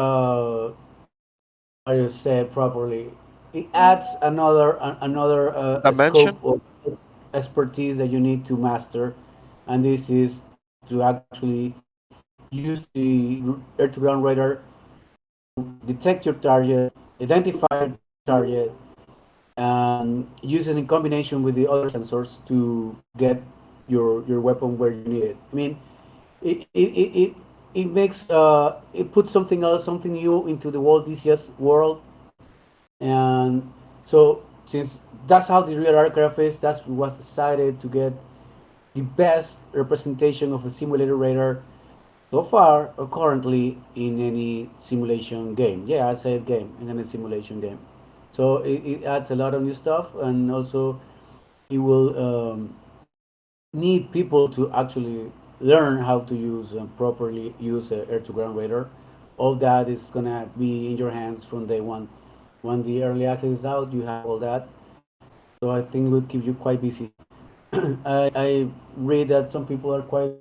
how do you say it properly? It adds another Dimension? scope of expertise that you need to master, and this is to actually use the air-to-ground radar to detect your target, identify your target, and use it in combination with the other sensors to get your weapon where you need it. I mean, it makes it puts something else, something new into the world DCS world, and so since that's how the real aircraft is, that's was decided to get the best representation of a simulator radar so far or currently in any simulation game. Yeah, I said game in any simulation game. So it adds a lot of new stuff, and also it will need people to actually learn how to use properly use air-to-ground radar. All that is gonna be in your hands from day one. When the early access is out, you have all that. So I think it will keep you quite busy. I read that some people are quite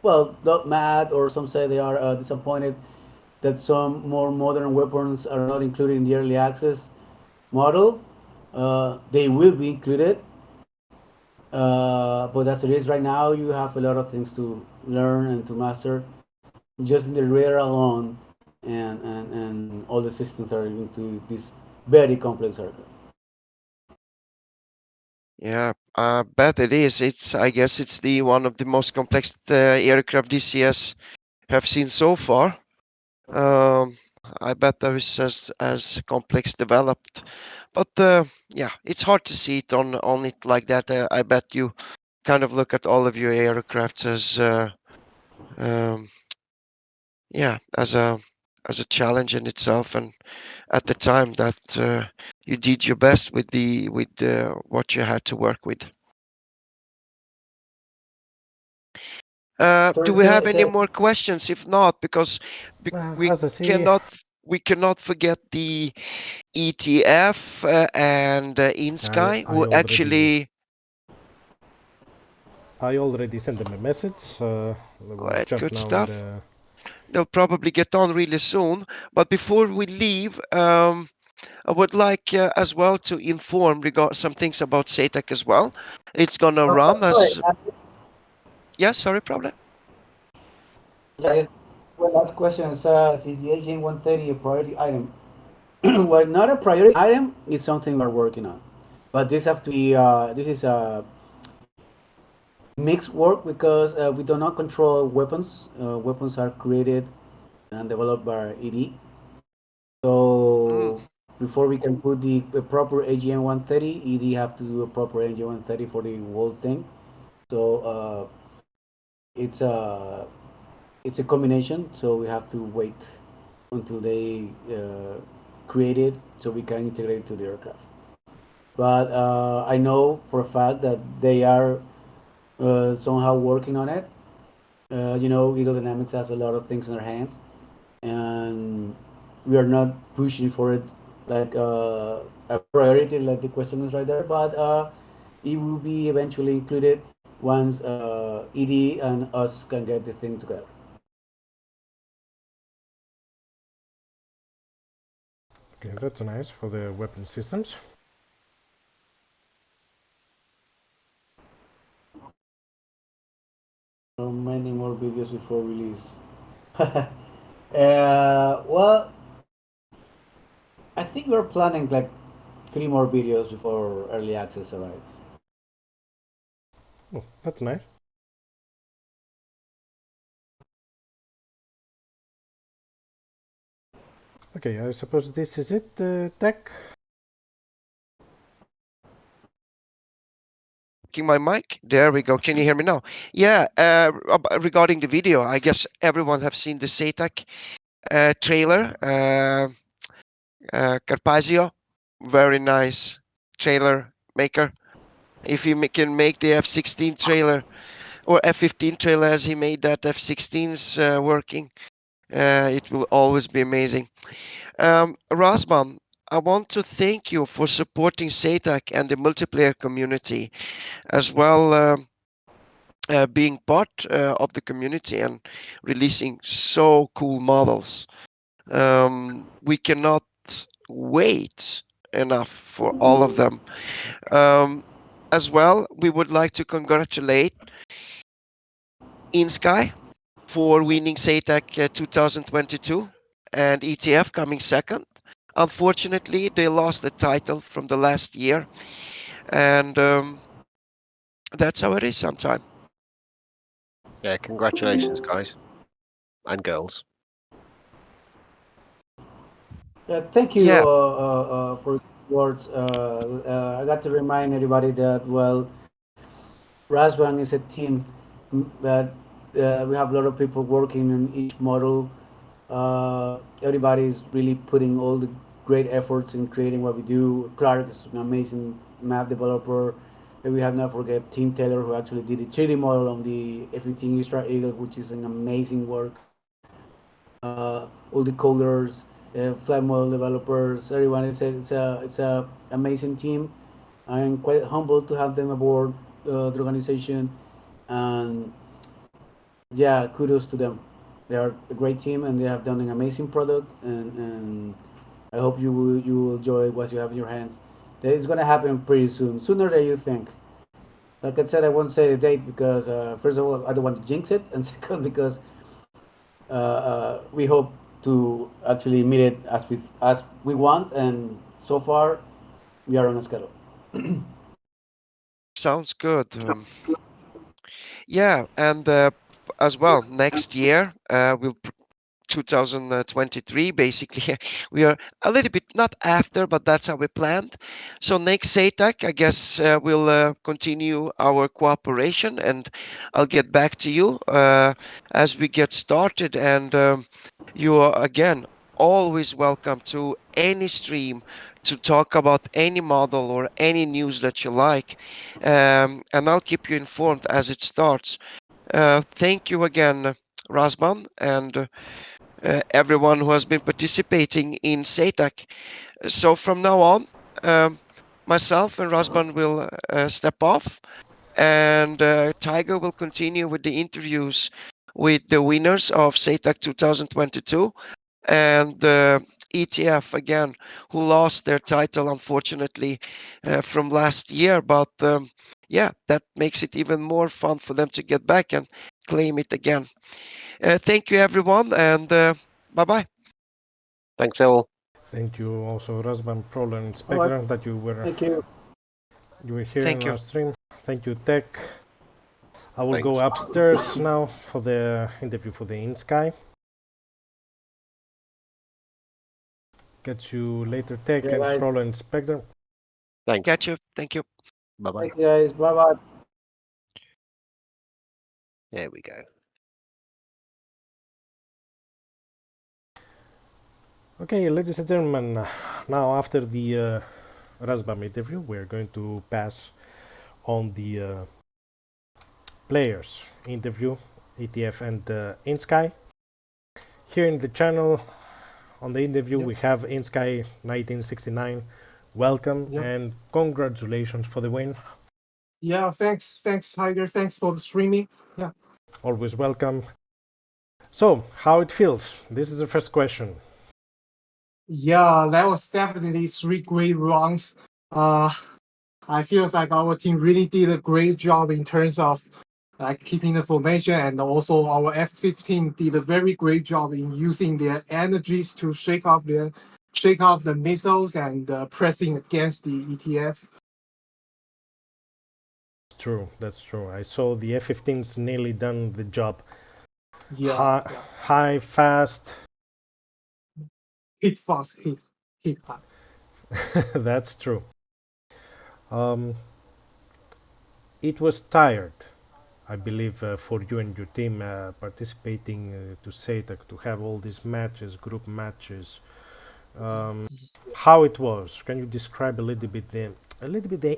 well not mad, or some say they are disappointed that some more modern weapons are not included in the early access model. They will be included, but as it is right now, you have a lot of things to learn and to master just in the radar alone, and all the systems are into this very complex circuit. Yeah, I bet it is. I guess it's the one of the most complex aircraft DCS have seen so far. Um, I bet there is as complex developed, but yeah, it's hard to see it on it like that. I bet you kind of look at all of your aircrafts as um, yeah, as a challenge in itself, and at the time that you did your best with the with what you had to work with. So Do the we thing have is any that more questions? If not, because we As I see, cannot we cannot forget the ETF and I INSKY, I who already actually. I already sent them a message. They All will right, jump good now in stuff. the. They'll probably get on really soon. But before we leave, I would like as well to inform regard some things about SATAC as well. It's gonna run sorry, as. Yes, sorry, problem. yeah, just one last question. Is the AGN 130 a priority item? Well, not a priority item. It's something we're working on, but this have to be this is a mixed work because we do not control weapons. Weapons are created and developed by ED. Mm, So before we can put the proper AGN 130, ED have to do a proper AGN 130 for the whole thing. So it's a combination. So we have to wait until they create it so we can integrate it to the aircraft. But I know for a fact that they are somehow working on it. Eagle Dynamics has a lot of things in their hands, and we are not pushing for it like a priority, like the question is right there. But it will be eventually included once ED and us can get the thing together. Okay, that's nice for the weapon systems. Many more videos before release. Well, think we're planning like 3 more videos before early access arrives. Oh, that's nice. Okay, I suppose this is it, Tech. My mic. There we go. Can you hear me now? Yeah. Regarding the video, I guess everyone have seen the SATAC trailer. Carpazio, very nice trailer maker. If he can make the F16 trailer or F15 trailer as he made that F16's working, it will always be amazing. Rasman, I want to thank you for supporting SATAC and the multiplayer community, as well being part of the community and releasing so cool models. We cannot wait enough for all of them. As well, we would like to congratulate INSKY for winning SATAC 2022 and ETF coming second. Unfortunately, they lost the title from the last year, and that's how it is sometimes. Yeah, congratulations, guys and girls. Yeah, thank you Yeah, for words. I got to remind everybody that, well, Rasbang is a team that we have a lot of people working on each model. Everybody is really putting all the great efforts in creating what we do. Clark is an amazing map developer. And we have not forget Tim Taylor, who actually did the 3D model on the F-15 Istra Eagle, which is an amazing work. All the coders, flight model developers, everyone. It's a amazing team. I'm quite humbled to have them aboard the organization, and yeah, kudos to them. They are a great team, and they have done an amazing product. And I hope you will enjoy what you have in your hands. It's gonna happen pretty soon, sooner than you think. Like I said, I won't say the date because first of all, I don't want to jinx it, and second because we hope to actually meet it as we want, and so far we are on a schedule. sounds good. Yeah, and as well, next year we'll 2023 basically we are a little bit not after, but that's how we planned. So next SATAC, I guess we'll continue our cooperation, and I'll get back to you as we get started. And you are again always welcome to any stream to talk about any model or any news that you like, and I'll keep you informed as it starts. Thank you again, Rasman, and everyone who has been participating in SATAC. So from now on, um, myself and Rasman will step off, and Tiger will continue with the interviews with the winners of SATAC 2022 and the ETF again, who lost their title unfortunately from last year. But yeah, that makes it even more fun for them to get back and claim it again. Thank you, everyone, and bye bye. Thanks all. Thank you also, Rasman, Prolo, and All right, Spectre, that thank you. you were here in Thank our you. stream. Thank you, Tech. I will go Thanks. upstairs now for the interview for the INSKY. Catch you later, Tech Yeah, and guys. Prolo and Spectre. Thanks. Catch you. Thank you. Bye bye. Thank you, guys. Bye bye. There we go. Okay, ladies and gentlemen, now after the Rasbam interview, we're going to pass on the players interview, ETF and INSKY. Here in the channel, on the interview, we have INSKY 1969. Welcome and congratulations for the win. Yeah, thanks, Tiger. Thanks for the streaming. Yeah. Always welcome. So, how it feels? This is the first question. Yeah, that was definitely 3 great rounds. I feel like our team really did a great job in terms of like keeping the formation, and also our F-15 did a very great job in using their energies to shake off their shake off the missiles and pressing against the ETF. True, that's true. I saw the F-15's nearly done the job. Yeah, high, fast. Hit fast, hit hard. That's true. It was tired, I believe, for you and your team participating to SATAC, to have all these matches, group matches. How it was? Can you describe a little bit the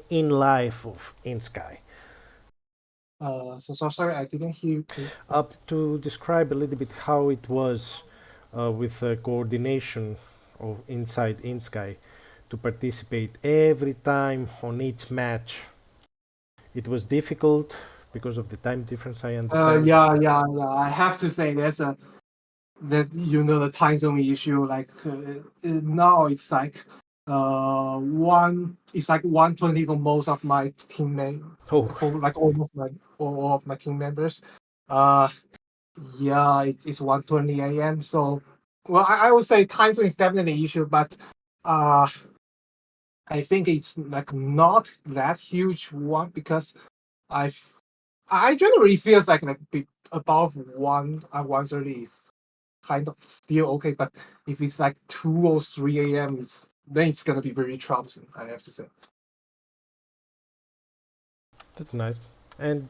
in life of INSKY? So sorry, I didn't hear you. To describe a little bit how it was with coordination of inside INSKY to participate every time on each match. It was difficult because of the time difference, I understand. Yeah. I have to say that the time zone issue. Like now it's like 1:20 for most of my teammates. Oh. For like almost all of my team members. Yeah, it's 1:20 a.m. So, well, I would say time zone is definitely an issue, but I think it's like not that huge one because I generally feels like above 1:30 is kind of still okay, but if it's like 2 or 3 a.m., then it's gonna be very troublesome, I have to say. That's nice. And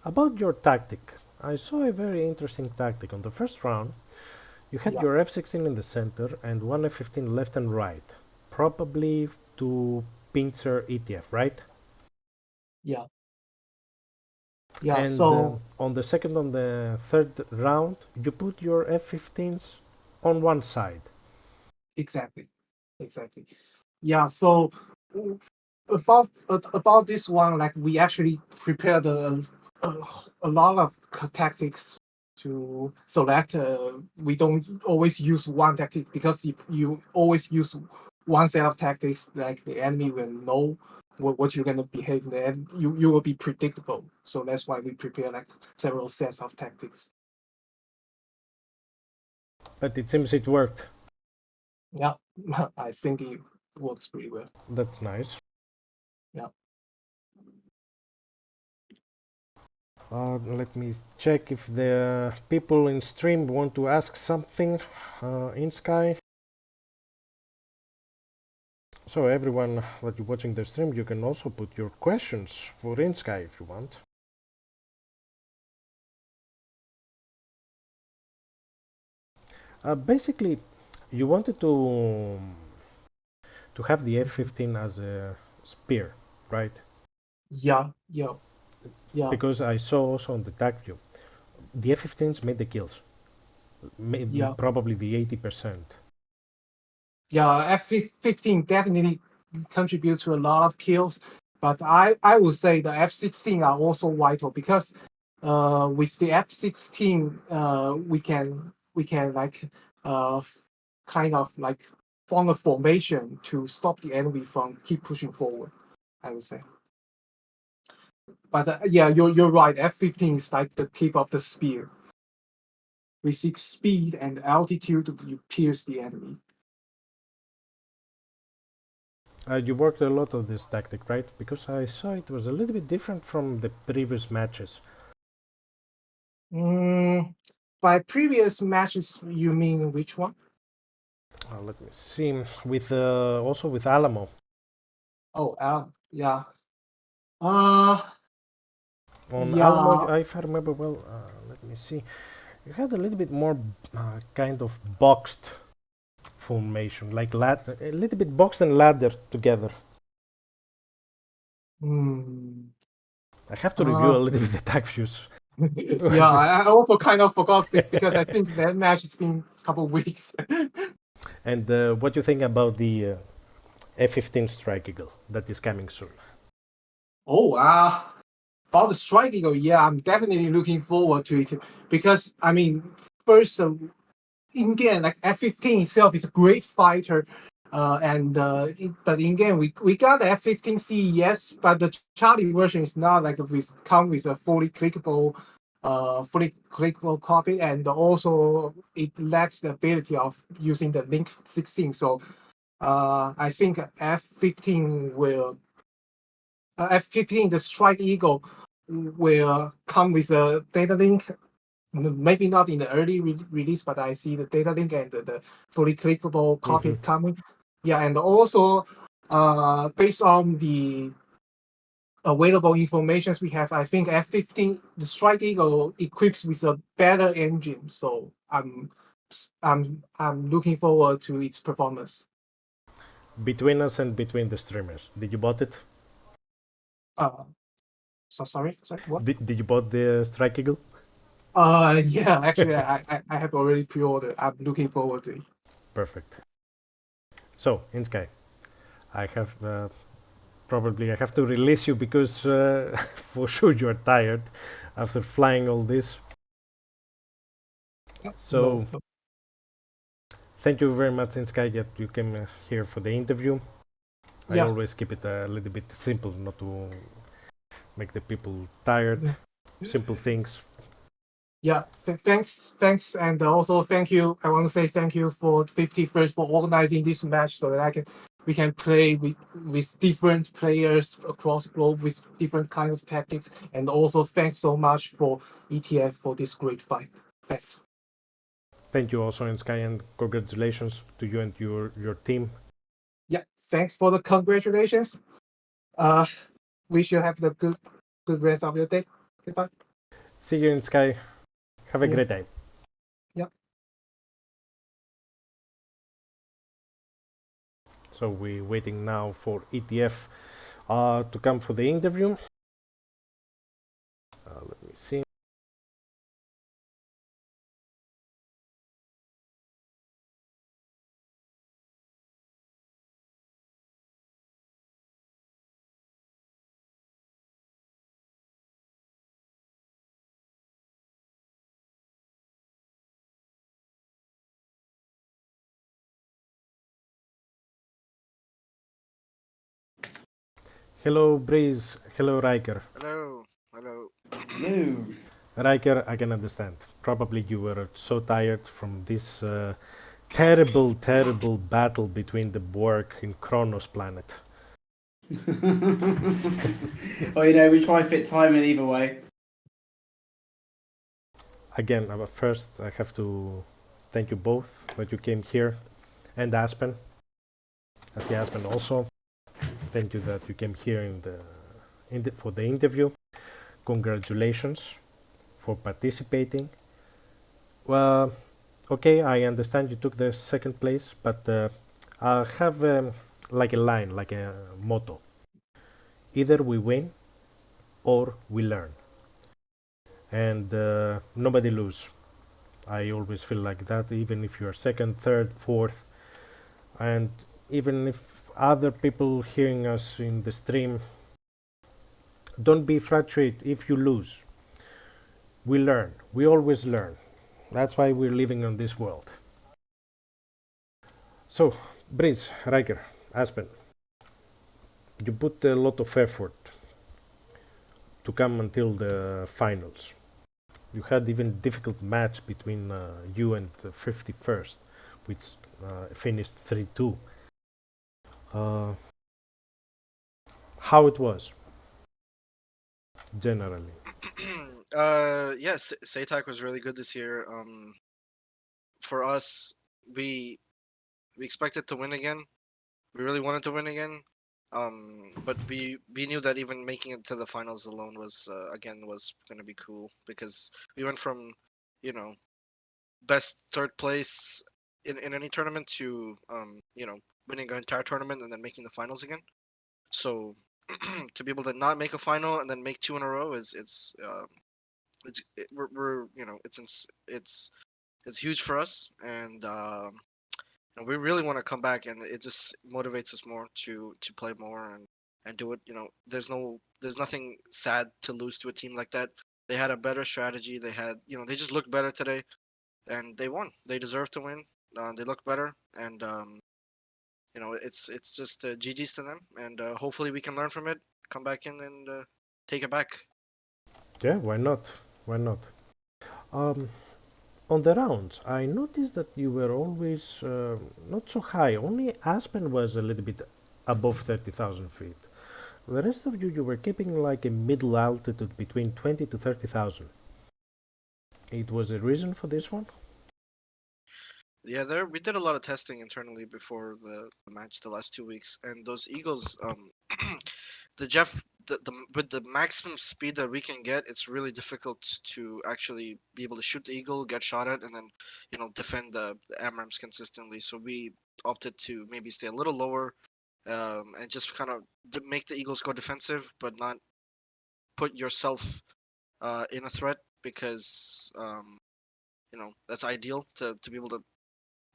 about your tactic, I saw a very interesting tactic. On the first round, you had your F-16 in the center and one F-15 left and right, probably to pincer ETF, right? Yeah. And so on the second, on the third round, you put your F-15s on one side. Exactly. Yeah. So about this one, like we actually prepared a lot of tactics to select. We don't always use one tactic because if you always use one set of tactics, like the enemy will know what you're gonna behave, and you will be predictable. So that's why we prepare like several sets of tactics. But it seems it worked. Yeah, I think it works pretty well. That's nice. Yeah. Let me check if the people in stream want to ask something. INSKY. So everyone that you're watching the stream, you can also put your questions for INSKY if you want. Basically, you wanted to have the F-15 as a spear, right? Yeah. Because I saw also on the tag view, the F-15s made the kills. Probably the 80%. Yeah, F-15 definitely contributes to a lot of kills, but I would say the F-16 are also vital because with the F-16 we can like kind of like form a formation to stop the enemy from keep pushing forward, I would say. But yeah, you're right. F-15 is like the tip of the spear. With its speed and altitude, you pierce the enemy. You worked a lot on this tactic, right? Because I saw it was a little bit different from the previous matches. By previous matches, you mean which one? Let me see. With also with Alamo. Oh, yeah. On Alamo, if I remember well, let me see. You had a little bit more kind of boxed formation, like a little bit boxed and ladder together. I have to review a little bit the tag views. Yeah, I also kind of forgot because I think that match has been a couple of weeks. And what do you think about the F-15 Strike Eagle that is coming soon? Oh, about the Strike Eagle, yeah, I'm definitely looking forward to it because I mean, first, in game, like F-15 itself is a great fighter. But in game we got the F-15C, yes, but the Charlie version is not like come with a fully clickable fully clickable copy, and also it lacks the ability of using the link 16. So I think F15 will F15 the Strike Eagle will come with a data link. Maybe not in the early release, but I see the data link and the fully clickable copy coming. Yeah, and also based on the available informations we have, I think F15 the Strike Eagle equips with a better engine. So I'm looking forward to its performance. Between us and between the streamers, did you bought it? So sorry, what? Did you bought the Strike Eagle? Yeah, actually, I have already pre-ordered. I'm looking forward to it. Perfect. So, INSKY, I have probably I have to release you because for sure you're tired after flying all this. So, thank you very much, INSKY, that you came here for the interview. I always keep it a little bit simple, not to make the people tired. Simple things. Yeah, thanks, and also thank you. I want to say thank you for 51st for organizing this match so that we can play with different players across the globe with different kinds of tactics, and also thanks so much for ETF for this great fight. Thanks. Thank you also, INSKY, and congratulations to you and your team. Yeah, thanks for the congratulations. Wish you have the good rest of your day. Goodbye. See you, INSKY. Have a great day. Yeah. So we're waiting now for ETF to come for the interview. Let me see. Hello, Breeze. Hello, Riker. Hello. Hello. Hello. Riker, I can understand. Probably you were so tired from this terrible, terrible battle between the Borg in Kronos planet. Well, you know, we try fit time in either way. Again, first I have to thank you both that you came here, and Aspen. I see Aspen also. Thank you that you came here for the interview. Congratulations for participating. Well, okay, I understand you took the second place, but I have like a line, like a motto. Either we win or we learn. And nobody lose. I always feel like that, even if you're second, third, fourth, and even if other people hearing us in the stream, don't be frustrated if you lose. We learn. We always learn. That's why we're living on this world. So, Breeze, Riker, Aspen, you put a lot of effort to come until the finals. You had even difficult match between you and 51st, which finished 3-2. How it was, generally? Yes, SATAC was really good this year. For us, we expected to win again. We really wanted to win again. But we knew that even making it to the finals alone was going to be cool, because we went from, you know, best third place in any tournament to winning an entire tournament and then making the finals again. So to be able to not make a final and then make two in a row we're it's huge for us, and we really want to come back, and it just motivates us more to play more and do it. There's nothing sad to lose to a team like that. They had a better strategy. They just looked better today, and they won. They deserve to win. They look better, and it's just GG's to them, and hopefully we can learn from it, come back in and take it back. Yeah, why not? Why not? Um, on the rounds, I noticed that you were always not so high. Only Aspen was a little bit above 30,000 feet. The rest of you, you were keeping like a middle altitude between 20 to 30,000. It was a reason for this one? Yeah, we did a lot of testing internally before the match the last 2 weeks, and those Eagles, the Jeff, with the maximum speed that we can get, it's really difficult to actually be able to shoot the Eagle, get shot at, and then defend the AMRAAMs consistently. So we opted to maybe stay a little lower, and just kind of make the Eagles go defensive, but not put yourself in a threat because that's ideal to be able to.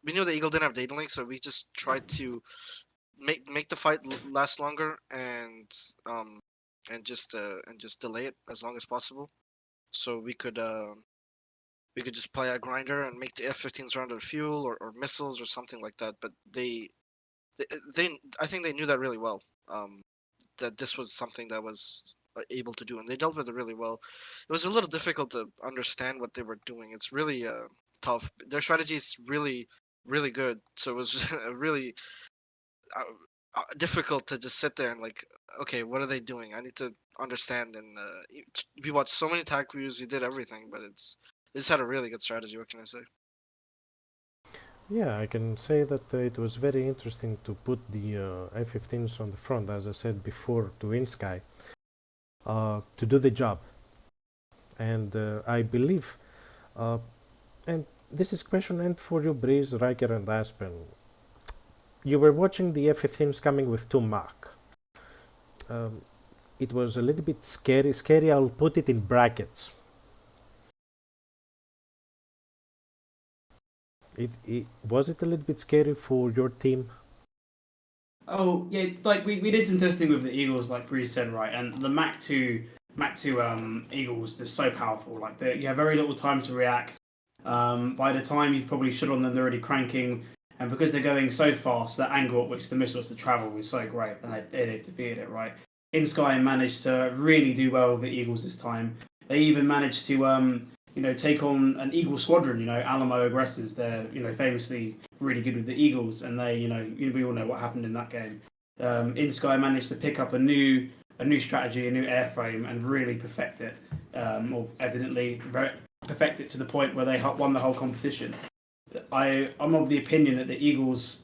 We knew the Eagle didn't have data link, so we just tried to make the fight last longer um and just delay it as long as possible, so we could just play a grinder and make the F-15s run out of fuel or missiles or something like that. But they I think they knew that really well. That this was something that was able to do, and they dealt with it really well. It was a little difficult to understand what they were doing. It's really tough. Their strategy is really good, so it was really difficult to just sit there and like, okay, what are they doing? I need to understand. And we watched so many attack reviews. We did everything, but this had a really good strategy. What can I say? Yeah, I can say that it was very interesting to put the F-15s on the front, as I said before, to INSKY, to do the job. And I believe, and this is question and for you, Breeze, Riker, and Aspen. You were watching the F-15s coming with 2 Mach. It was a little bit scary, I'll put it in brackets. Was it a little bit scary for your team? Oh yeah, like we did some testing with the Eagles, like Bruce said, right? And the Mach 2 Eagles is so powerful. Like you have very little time to react. By the time you've probably shot on them, they're already cranking, and because they're going so fast, the angle at which the missile has to travel is so great, and they've defeated it, right? INSKY managed to really do well with the Eagles this time. They even managed to take on an Eagle squadron. Alamo aggressors. They're famously really good with the Eagles, and we all know what happened in that game. INSKY managed to pick up a new strategy, a new airframe, and really perfect it. Or evidently perfect it to the point where they won the whole competition. I'm of the opinion that the Eagles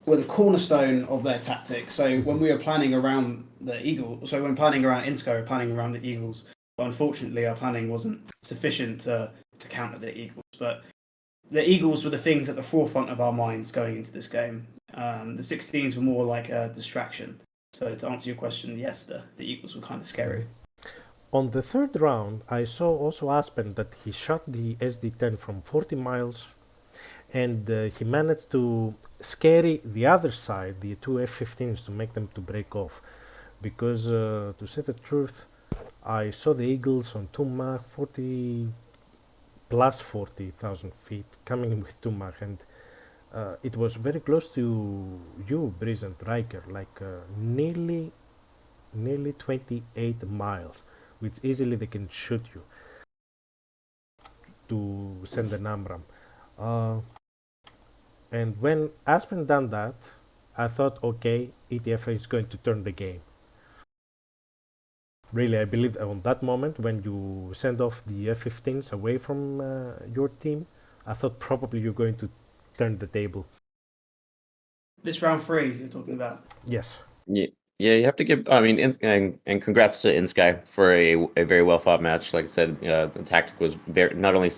were the cornerstone of their tactics. So when we were planning around when planning around INSKY, we were planning around the Eagles. But unfortunately, our planning wasn't sufficient to counter the Eagles. But the Eagles were the things at the forefront of our minds going into this game. The 16s were more like a distraction. So to answer your question, yes, the Eagles were kind of scary. On the third round, I saw also Aspen that he shot the SD-10 from 40 miles, and he managed to scare the other side, the 2 F-15s, to make them to break off. Because, to say the truth, I saw the Eagles on 2 Mach 40 plus 40,000 feet coming in with 2 Mach, and it was very close to you, Breeze and Riker, like nearly 28 miles, which easily they can shoot you to send an AMRAAM. And when Aspen done that, I thought, okay, ETF is going to turn the game. Really, I believed on that moment when you send off the F-15s away from your team, I thought probably you're going to turn the table. This round 3 you're talking about? Yes. Yeah, you have to give. I mean, and congrats to INSKY for a very well fought match. Like I said, the tactic was not only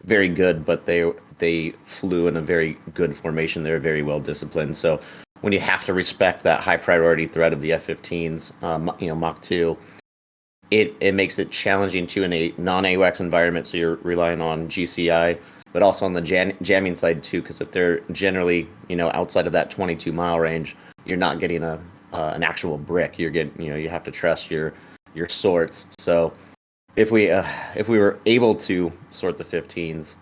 very good, but they flew in a very good formation. They were very well disciplined. So when you have to respect that high priority threat of the F-15s, Mach 2, it makes it challenging too in a non-AWACS environment. So you're relying on GCI, but also on the jamming side too, because if they're generally outside of that 22-mile range, you're not getting an actual brick. You're getting you have to trust your sorts. So if we were able to sort the 15s,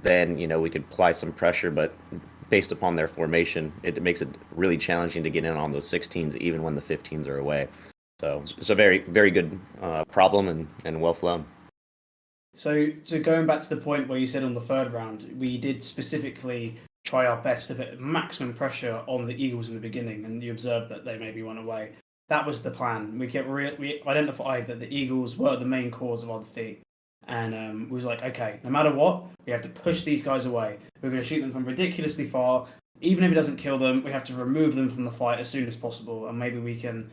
then we could apply some pressure, but based upon their formation, it makes it really challenging to get in on those 16s, even when the 15s are away. So it's a very, very good problem and well flown. So going back to the point where you said on the third round, we did specifically try our best to put maximum pressure on the Eagles in the beginning, and you observed that they maybe went away. That was the plan. We identified that the Eagles were the main cause of our defeat, and we was like, okay, no matter what, we have to push these guys away. We're going to shoot them from ridiculously far. Even if it doesn't kill them, we have to remove them from the fight as soon as possible, and maybe we can,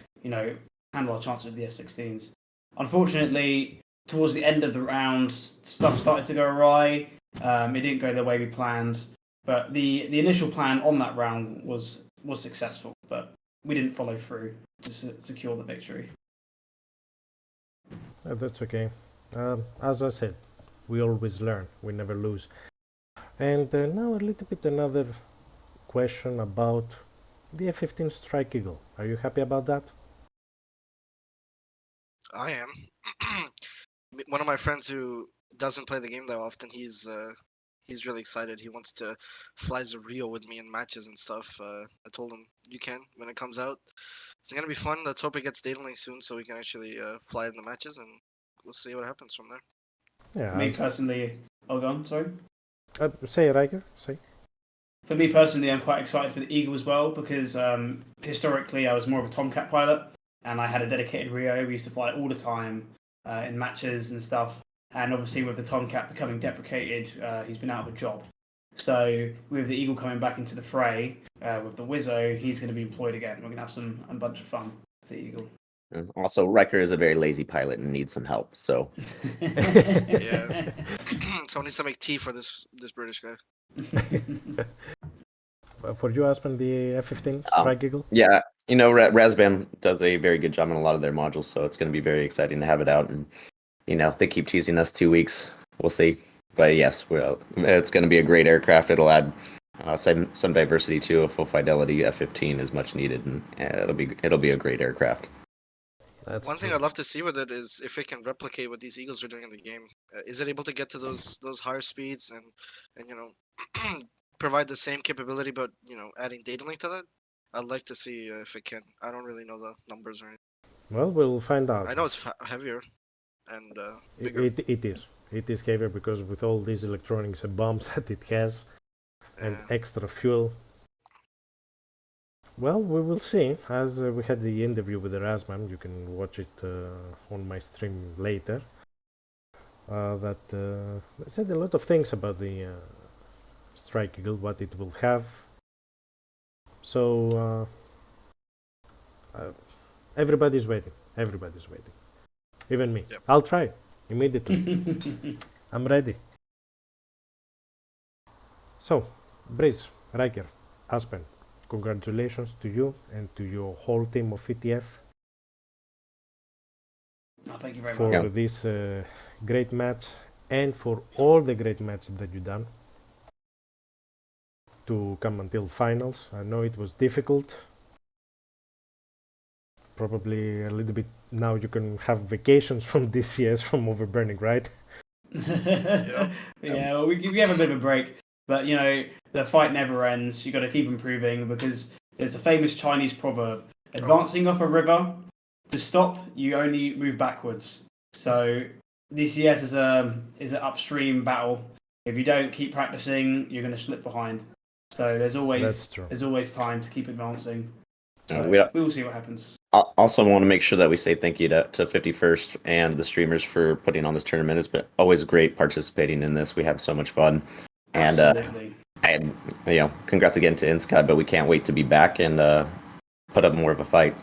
handle our chances with the S16s. Unfortunately, towards the end of the round, stuff started to go awry. It didn't go the way we planned, but the initial plan on that round was successful, but we didn't follow through to secure the victory. That's okay. As I said, we always learn. We never lose. And now a little bit another question about the F-15 Strike Eagle. Are you happy about that? I am. One of my friends who doesn't play the game that often, he's really excited. He wants to fly Rio with me in matches and stuff. I told him you can when it comes out. It's gonna be fun. Let's hope it gets data link soon so we can actually fly in the matches, and we'll see what happens from there. Yeah. Me personally, go on. Sorry. Say, Riker. Say. For me personally, I'm quite excited for the Eagle as well because historically I was more of a Tomcat pilot, and I had a dedicated Rio. We used to fly all the time in matches and stuff. And obviously with the Tomcat becoming deprecated, he's been out of a job. So with the Eagle coming back into the fray, with the Wizzo, he's going to be employed again. We're going to have a bunch of fun with the Eagle. And also, Riker is a very lazy pilot and needs some help. So yeah, someone needs to make tea for this British guy. For you, Aspen, the F-15 Strike Eagle? Yeah, Razbam does a very good job on a lot of their modules, so it's going to be very exciting to have it out. And they keep teasing us 2 weeks. We'll see. But yes, it's going to be a great aircraft. It'll add some diversity to a full fidelity F-15 is much needed, and it'll be a great aircraft. One thing I'd love to see with it is if it can replicate what these Eagles are doing in the game. Is it able to get to those higher speeds and provide the same capability, but adding data link to that? I'd like to see if it can. I don't really know the numbers or anything. Well, we'll find out. I know it's heavier and bigger. It is heavier because with all these electronics and bombs that it has, and extra fuel. Well, we will see. As we had the interview with the Razman, you can watch it on my stream later. That said a lot of things about the Strike Eagle, what it will have. So everybody's waiting. Everybody's waiting. Even me. Yep. I'll try immediately. I'm ready. So, Breeze, Riker, Aspen, congratulations to you and to your whole team of ETF. Thank you very much for this great match and for all the great matches that you've done to come until finals. I know it was difficult. Probably a little bit now you can have vacations from DCS from overburning, right? Yeah, well, we have a bit of a break, but the fight never ends. You got to keep improving because there's a famous Chinese proverb: advancing off a river, to stop you only move backwards. So DCS is an upstream battle. If you don't keep practicing, you're going to slip behind. So there's always time to keep advancing. So we will see what happens. I also want to make sure that we say thank you to 51st and the streamers for putting on this tournament. It's been always great participating in this. We have so much fun. And congrats again to INSKY, but we can't wait to be back and put up more of a fight.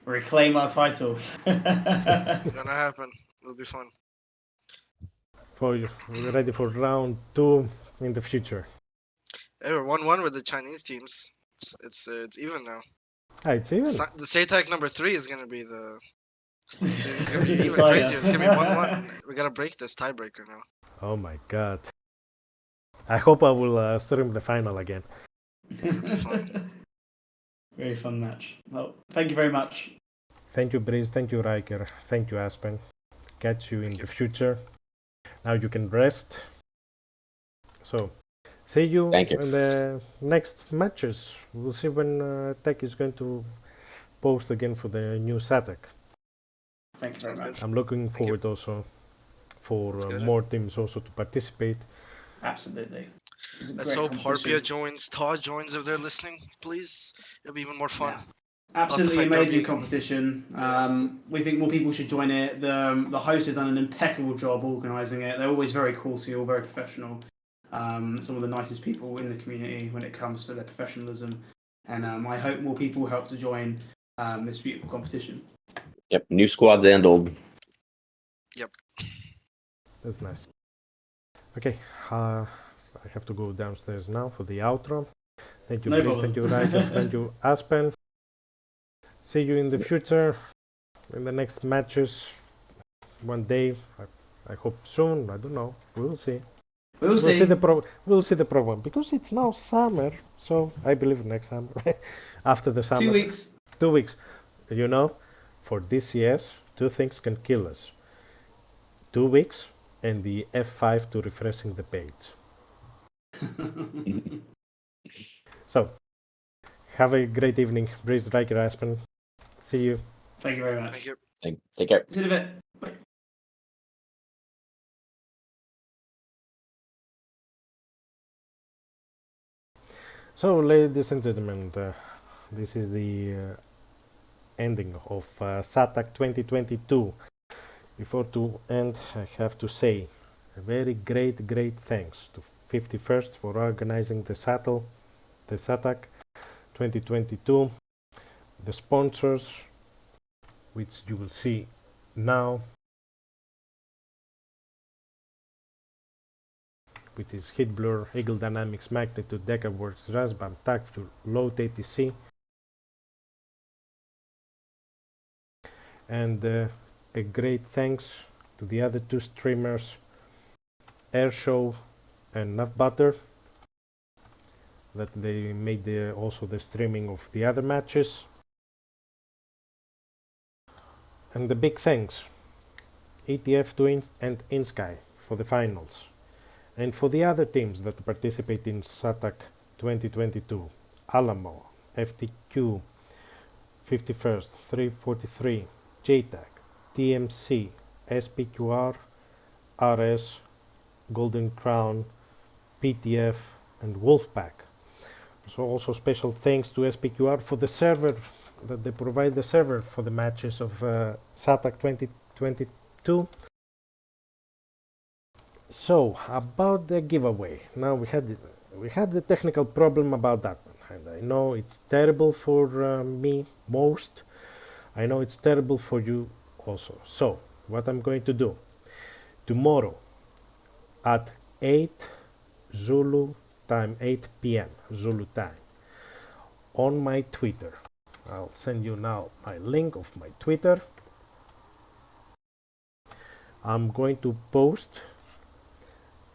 Reclaim our title. It's gonna happen. It'll be fun. We're ready for round 2 in the future. Hey, we're 1-1 with the Chinese teams. It's even now. It's even. The SATAC number 3 is gonna be the. It's gonna be even crazier. It's gonna be 1-1. We gotta break this tiebreaker now. Oh my god! I hope I will stream the final again. Fun. Very fun match. Well, thank you very much. Thank you, Breeze. Thank you, Riker. Thank you, Aspen. Catch you in the future. Now you can rest. So, see you in the next matches. We'll see when Tech is going to post again for the new SATAC. Thank you very much. I'm looking forward also for more teams also to participate. Absolutely. Let's hope Harpia joins, Todd joins if they're listening, please. It'll be even more fun. Yeah. Absolutely amazing competition. We think more people should join it. The hosts have done an impeccable job organising it. They're always very cordial, very professional. Some of the nicest people in the community when it comes to their professionalism. And I hope more people help to join this beautiful competition. Yep, new squads and old. Yep. That's nice. Okay, I have to go downstairs now for the outro. Thank you, No Brice. Thank you, Riker. Thank you, Aspen. See you in the future, in the next matches. One day, I hope soon. I don't know. We'll see. We'll see. We'll see the problem because it's now summer. So I believe next summer, after the summer. 2 weeks. 2 weeks. You know, for DCS, 2 things can kill us. 2 weeks and the F5 to refreshing the page. So, have a great evening, Brice, Riker, Aspen. See you. Thank you very much. Thank you. Take care. See you in a bit. Bye. So, ladies and gentlemen, this is the ending of SATAC 2022. Before to end, I have to say a very great thanks to 51st for organizing the SATAC 2022, the sponsors, which you will see now, which is Hitblur, Eagle Dynamics, Magnitude, Decaworks, Rasbam, TACFuel, Load ATC, and a great thanks to the other 2 streamers, Airshow and Nutbutter, that they made also the streaming of the other matches. And the big thanks, ETF and INSKY for the finals. And for the other teams that participate in SATAC 2022, Alamo, FTQ, 51st, 343, JTAC, TMC, SPQR, RS, Golden Crown, PTF, and Wolfpack. So also special thanks to SPQR for the server, that they provide the server for the matches of SATAC 2022. So about the giveaway, now we had the technical problem about that one, and I know it's terrible for me most. I know it's terrible for you also. So what I'm going to do tomorrow at 8 Zulu time, 8 p.m. Zulu time, on my Twitter. I'll send you now my link of my Twitter. I'm going to post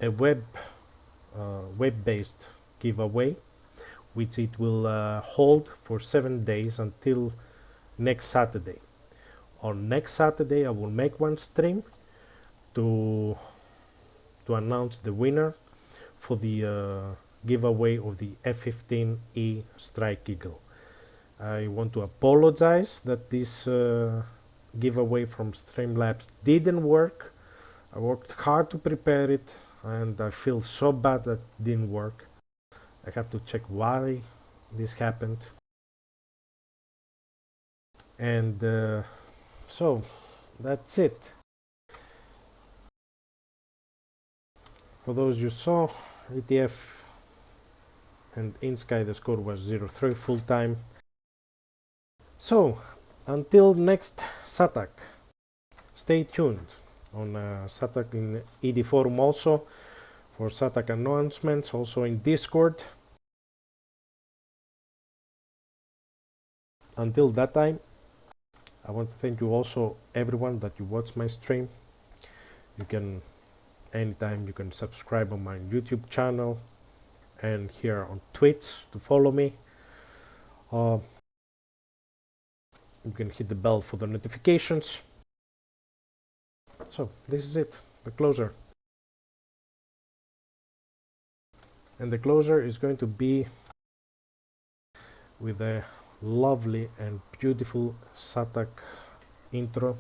a web-based giveaway, which it will hold for 7 days until next Saturday. On next Saturday, I will make one stream to announce the winner for the giveaway of the F-15E Strike Eagle. I want to apologize that this giveaway from Streamlabs didn't work. I worked hard to prepare it, and I feel so bad that it didn't work. I have to check why this happened. And so that's it. For those you saw, ETF and INSKY, the score was 0-3 full time. So until next SATAC, stay tuned on SATAC in ED forum also for SATAC announcements, also in Discord. Until that time, I want to thank you also everyone that you watch my stream. You can anytime you can subscribe on my YouTube channel and here on Twitch to follow me. You can hit the bell for the notifications. So this is it, the closer. And the closer is going to be with a lovely and beautiful SATAC intro,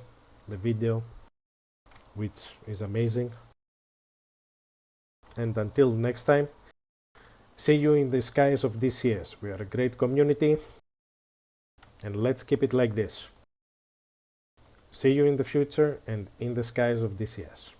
the video, which is amazing. And until next time, see you in the skies of DCS. We are a great community, and let's keep it like this. See you in the future and in the skies of DCS.